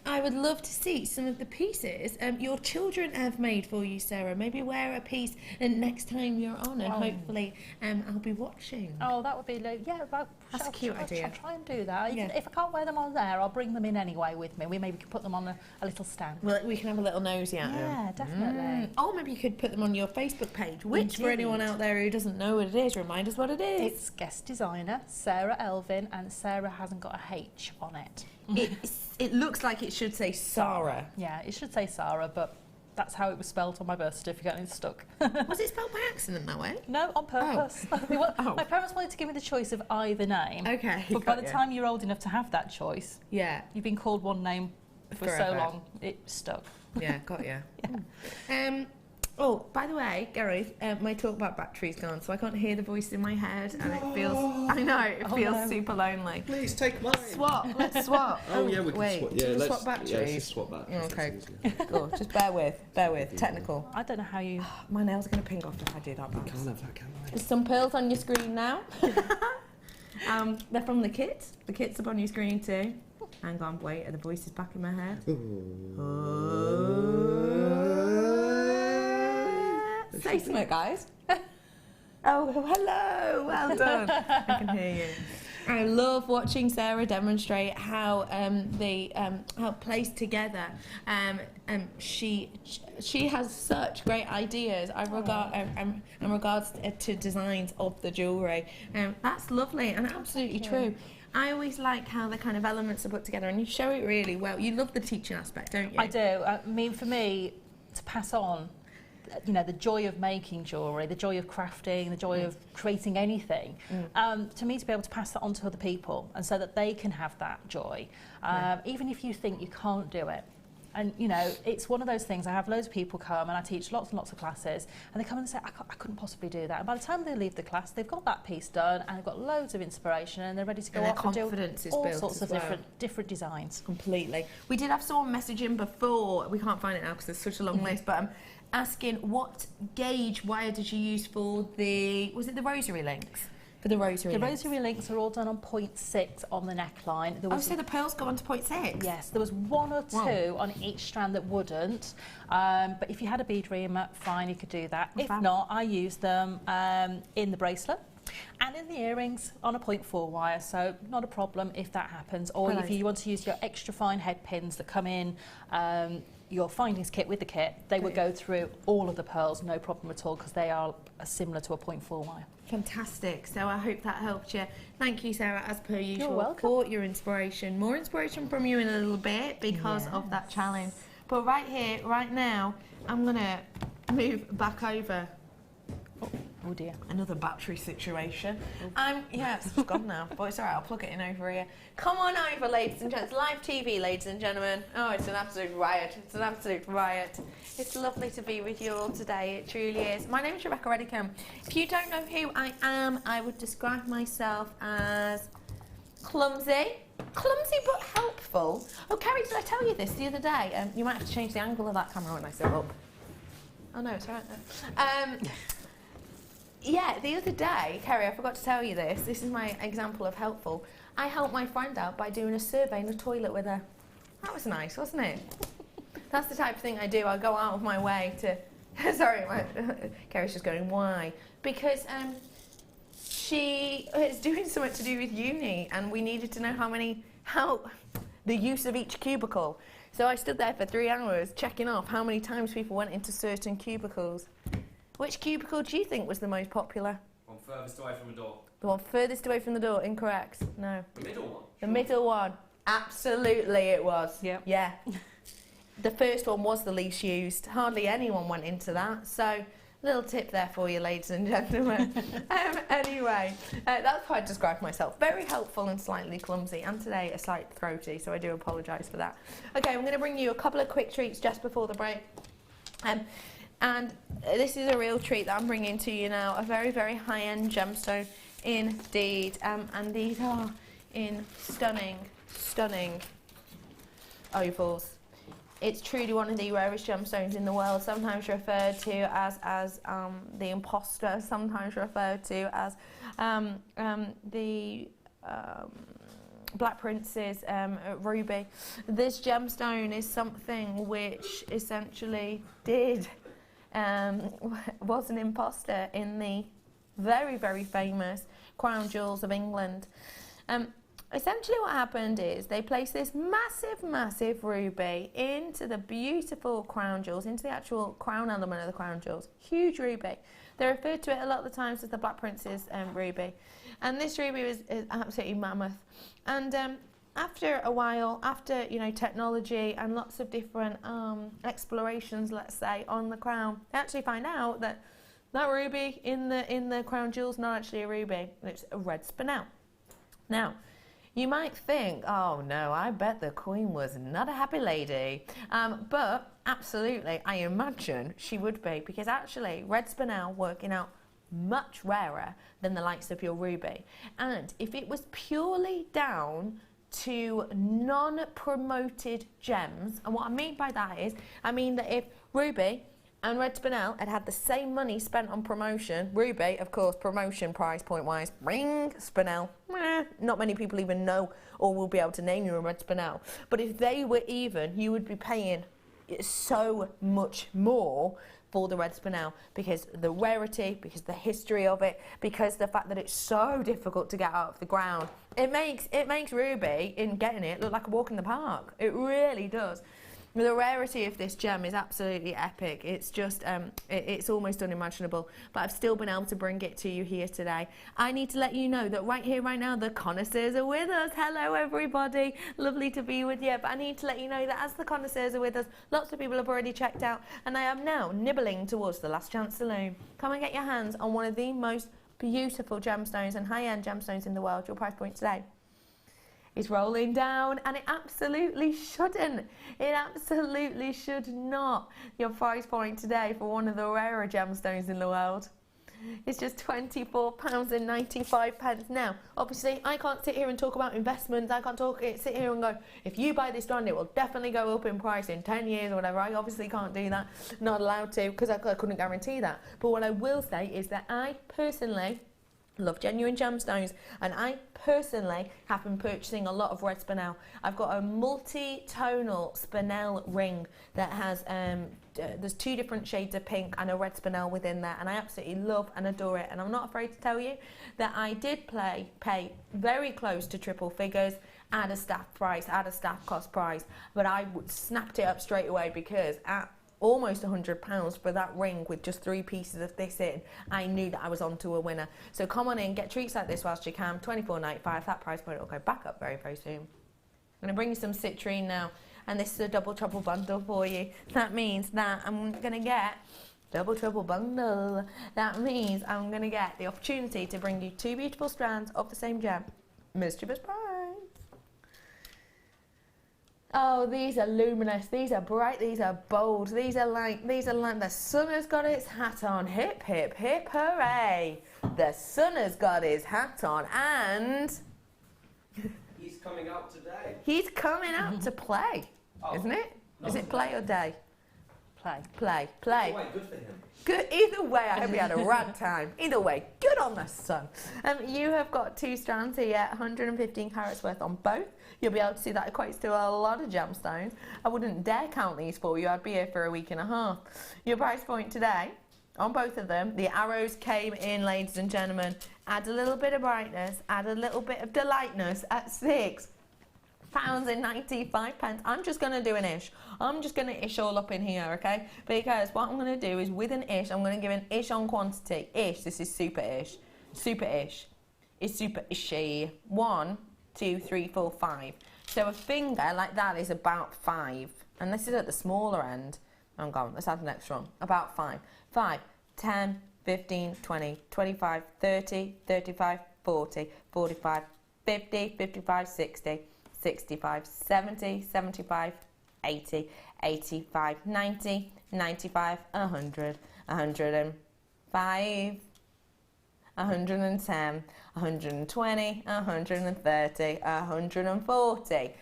I would love to see some of the pieces your children have made for you, Sarah. Maybe wear a piece and next time you're on, and hopefully I'll be watching. Oh, that would be, yeah, that's a cute idea. I'll try and do that. Yeah. If I can't wear them on there, I'll bring them in anyway with me. We maybe could put them on a little stand. Well, we can have a little nosy at them. Yeah, definitely. Oh, maybe you could put them on your Facebook page, which for anyone out there who doesn't know what it is, remind us what it is. It's guest designer Sarah Elvin, and Sarah hasn't got a H on it. It looks like it should say Sarah. Yeah, it should say Sarah, but that's how it was spelled on my birth certificate and it's stuck. Was it spelled by accident that way? No, on purpose. My parents wanted to give me the choice of either name. Okay. But by the time you're old enough to have that choice, yeah, you've been called one name for so long, it stuck. Yeah, got you. Yeah. Oh, by the way, Gary, my talk about battery's gone, so I can't hear the voice in my head, and it feels, I know, it feels super lonely. Please take mine. Swap, let's swap. Oh, yeah, we can wait, swap. Yeah, let's swap batteries. Yeah, let's just swap batteries. Okay, cool. Just bear with. Technical. I don't know how you... My nails are going to ping off if I do that. I can't have that, can I? There's some pearls on your screen now. They're from the kit. The kit's up on your screen too. Hang on, wait, the voice is back in my head. Say something, guys. Oh, hello. Well done. I can hear you. I love watching Sarah demonstrate how they how placed together. She has such great ideas in regards to designs of the jewellery. That's lovely and absolutely true. I always like how the kind of elements are put together, and you show it really well. You love the teaching aspect, don't you? I do. I mean, for me, to pass on, you know, the joy of making jewellery, the joy of crafting, the joy of creating anything, to me, to be able to pass that on to other people, and so that they can have that joy, even if you think you can't do it. And, you know, it's one of those things, I have loads of people come and I teach lots and lots of classes, and they come and say, I couldn't possibly do that. And by the time they leave the class, they've got that piece done and they've got loads of inspiration and they're ready to go off and do all sorts of different designs. Completely. We did have someone message in before, we can't find it now because there's such a long list, but asking what gauge wire did you use for the, was it the rosary links? For the rosary links. Rosary links are all done on 0.6 on the neckline. So the pearls go on to 0.6? Yes, there was one or two on each strand that wouldn't. But if you had a bead reamer, fine, you could do that. If not, I used them in the bracelet and in the earrings on a 0.4 wire, so not a problem if that happens. Or if you want to use your extra fine head pins that come in your findings kit with the kit, they would go through all of the pearls, no problem at all, because they are similar to a 0.4 wire. Fantastic. So I hope that helped you. Thank you, Sarah, as per usual, welcome. for your inspiration. More inspiration from you in a little bit because of that challenge. But right here, right now, I'm going to move back over. Oh dear. Another battery situation. Yeah, it's gone now. But it's all right, I'll plug it in over here. Come on over, ladies and gentlemen. It's live TV, ladies and gentlemen. Oh, it's an absolute riot. It's an absolute riot. It's lovely to be with you all today. It truly is. My name is Rebecca Reddicombe. If you don't know who I am, I would describe myself as clumsy but helpful. Oh, Carrie, did I tell you this the other day? You might have to change the angle of that camera when I sit up. Oh no, it's all right now. Yeah, the other day, Kerry, I forgot to tell you this. This is my example of helpful. I helped my friend out by doing a survey in the toilet with her. That was nice, wasn't it? That's the type of thing I do. I go out of my way to... Sorry, Kerry's just going, why? Because she is doing something to do with uni, and we needed to know the use of each cubicle. So I stood there for 3 hours checking off how many times people went into certain cubicles. Which cubicle do you think was the most popular? One furthest away from the door. The one furthest away from the door, incorrect. No. The middle one? The middle one. Absolutely it was. Yep. Yeah. the first one was the least used. Hardly anyone went into that. So, little tip there for you, ladies and gentlemen. Anyway, that's how I describe myself. Very helpful and slightly clumsy, and today a slight throaty, so I do apologise for that. Okay, I'm going to bring you a couple of quick treats just before the break. And this is a real treat that I'm bringing to you now. A very, very high-end gemstone indeed. And these are in stunning opals. It's truly one of the rarest gemstones in the world, sometimes referred to as the imposter, sometimes referred to as the Black Prince's ruby. This gemstone is something which essentially was an imposter in the very, very famous crown jewels of England. Essentially what happened is they placed this massive ruby into the beautiful crown jewels, into the actual crown element of the crown jewels. Huge ruby. They referred to it a lot of the times as the Black Prince's ruby. And this ruby is absolutely mammoth. And after a while, after technology and lots of different explorations, let's say, on the crown, they actually find out that that ruby in the crown jewels is not actually a ruby, it's a red spinel. Now, you might think, oh no, I bet the Queen was not a happy lady. But absolutely, I imagine she would be, because actually red spinel working out much rarer than the likes of your ruby. And if it was purely down to non-promoted gems, and what I mean by that is, I mean that if ruby and red spinel had the same money spent on promotion, ruby, of course, promotion price point wise, ring, spinel, not many people even know or will be able to name you a red spinel. But if they were even, you would be paying so much more for the red spinel, because the rarity, because the history of it, because the fact that it's so difficult to get out of the ground. It makes ruby, in getting it, look like a walk in the park. It really does. The rarity of this gem is absolutely epic. It's just, it's almost unimaginable. But I've still been able to bring it to you here today. I need to let you know that right here, right now, the connoisseurs are with us. Hello, everybody. Lovely to be with you. But I need to let you know that as the connoisseurs are with us, lots of people have already checked out. And I am now nibbling towards the last chance saloon. Come and get your hands on one of the most beautiful gemstones and high-end gemstones in the world. Your price point today is rolling down, and it absolutely shouldn't. It absolutely should not. Your price point today for one of the rarer gemstones in the world is just £24.95. Now, obviously, I can't sit here and talk about investments. I can't sit here and go, if you buy this brand, it will definitely go up in price in 10 years or whatever. I obviously can't do that. Not allowed to, because I couldn't guarantee that. But what I will say is that I personally love genuine gemstones, and I personally have been purchasing a lot of red spinel. I've got a multi-tonal spinel ring that has there's 2 different shades of pink and a red spinel within there, and I absolutely love and adore it. And I'm not afraid to tell you that I did pay very close to triple figures at a staff price, at a staff cost price, but I snapped it up straight away, because at almost £100 for that ring with just 3 pieces of this in, I knew that I was onto a winner. So come on in, get treats like this whilst you can. £24.95. That price point will go back up very, very soon. I'm going to bring you some citrine now, and this is a double trouble bundle for you. That means that I'm going to get double trouble bundle. That means I'm going to get the opportunity to bring you 2 beautiful strands of the same gem. Mischievous price. Oh, these are luminous, these are bright, these are bold, these are like the sun has got its hat on. Hip, hip, hip, hooray. The sun has got his hat on, and he's coming out today. He's coming out to play, isn't it? Is it play or day? Play. Play. Play. Either way, good for him. Good. Either way, I hope you had a rad time. Either way, good on the sun. You have got 2 strands here, 115 carats worth on both. You'll be able to see that equates to a lot of gemstones. I wouldn't dare count these for you. I'd be here for a week and a half. Your price point today, on both of them, the arrows came in, ladies and gentlemen. Add a little bit of brightness, add a little bit of delightness at £6.95. I'm just going to do an ish. I'm just going to ish all up in here, okay? Because what I'm going to do is, with an ish, I'm going to give an ish on quantity. Ish, this is super ish. Super ish is super ishy. 1, 2, 3, 4, 5. So a finger like that is about 5. And this is at the smaller end. I'm gone. Let's add the next one. About 5. 5, 10, 15, 20, 25, 30, 35, 40, 45, 50, 55, 60, 65, 70, 75, 80, 85, 90, 95, 100, 105, 110, 120, 130, 140.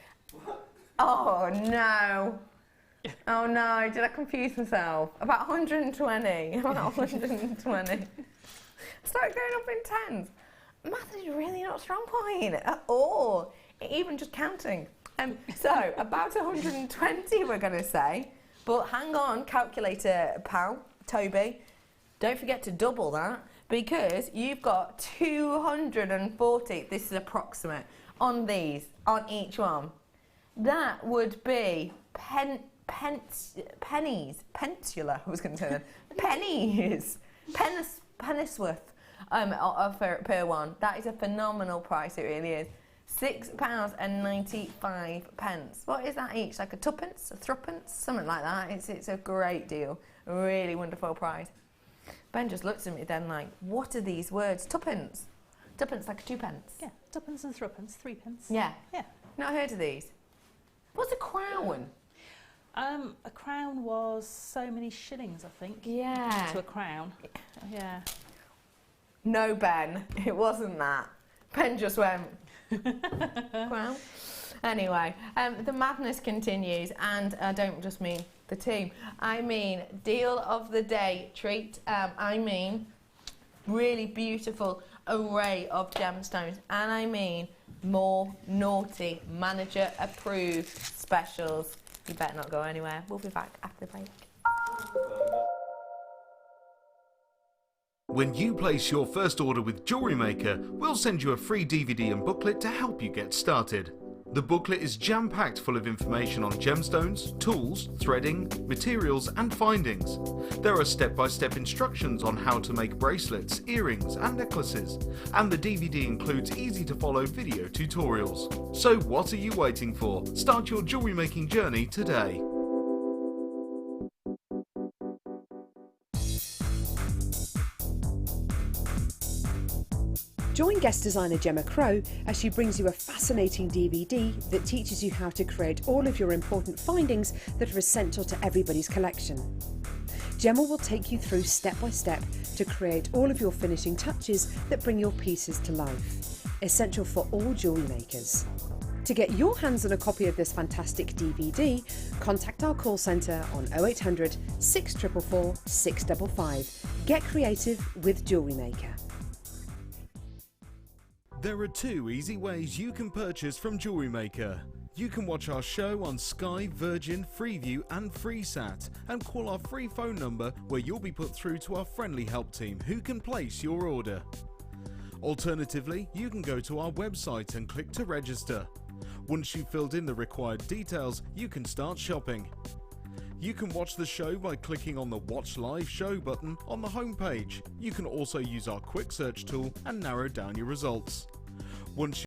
Oh no! Oh no, did I confuse myself? About 120. About 120. I started going up in tens. Math is really not a strong point at all. Even just counting. So, about 120 we're going to say. But hang on, calculator pal, Toby. Don't forget to double that, because you've got 240, this is approximate, on these, on each one. That would be pennies, pensula, I was going to say that, pennies, pennyworth per one. That is a phenomenal price, it really is. £6.95. What is that each? Like a twopence, a threepence, something like that. It's a great deal, a really wonderful price. Ben just looks at me then like, what are these words? Twopence. Twopence, like a 2 pence. Yeah, twopence and threepence, 3 pence. Yeah. Yeah. Not heard of these. What's a crown? A crown was so many shillings, I think. Yeah. To a crown. Yeah. No, Ben, it wasn't that. Ben just went, crown. Anyway, the madness continues, and I don't just mean the team. I mean deal of the day treat. I mean really beautiful array of gemstones, and I mean more naughty manager approved specials. You better not go anywhere. We'll be back after the break. When you place your first order with Jewellery Maker, we'll send you a free DVD and booklet to help you get started. The booklet is jam-packed full of information on gemstones, tools, threading, materials and findings. There are step-by-step instructions on how to make bracelets, earrings and necklaces, and the DVD includes easy-to-follow video tutorials. So what are you waiting for? Start your jewellery making journey today. Join guest designer Gemma Crow as she brings you a fascinating DVD that teaches you how to create all of your important findings that are essential to everybody's collection. Gemma will take you through step by step to create all of your finishing touches that bring your pieces to life, essential for all jewellery makers. To get your hands on a copy of this fantastic DVD, contact our call centre on 0800 644 655. Get creative with Jewellery Maker. There are 2 easy ways you can purchase from Jewellery Maker. You can watch our show on Sky, Virgin, Freeview and FreeSat, and call our free phone number where you'll be put through to our friendly help team who can place your order. Alternatively, you can go to our website and click to register. Once you've filled in the required details, you can start shopping. You can watch the show by clicking on the Watch Live Show button on the homepage. You can also use our quick search tool and narrow down your results. Once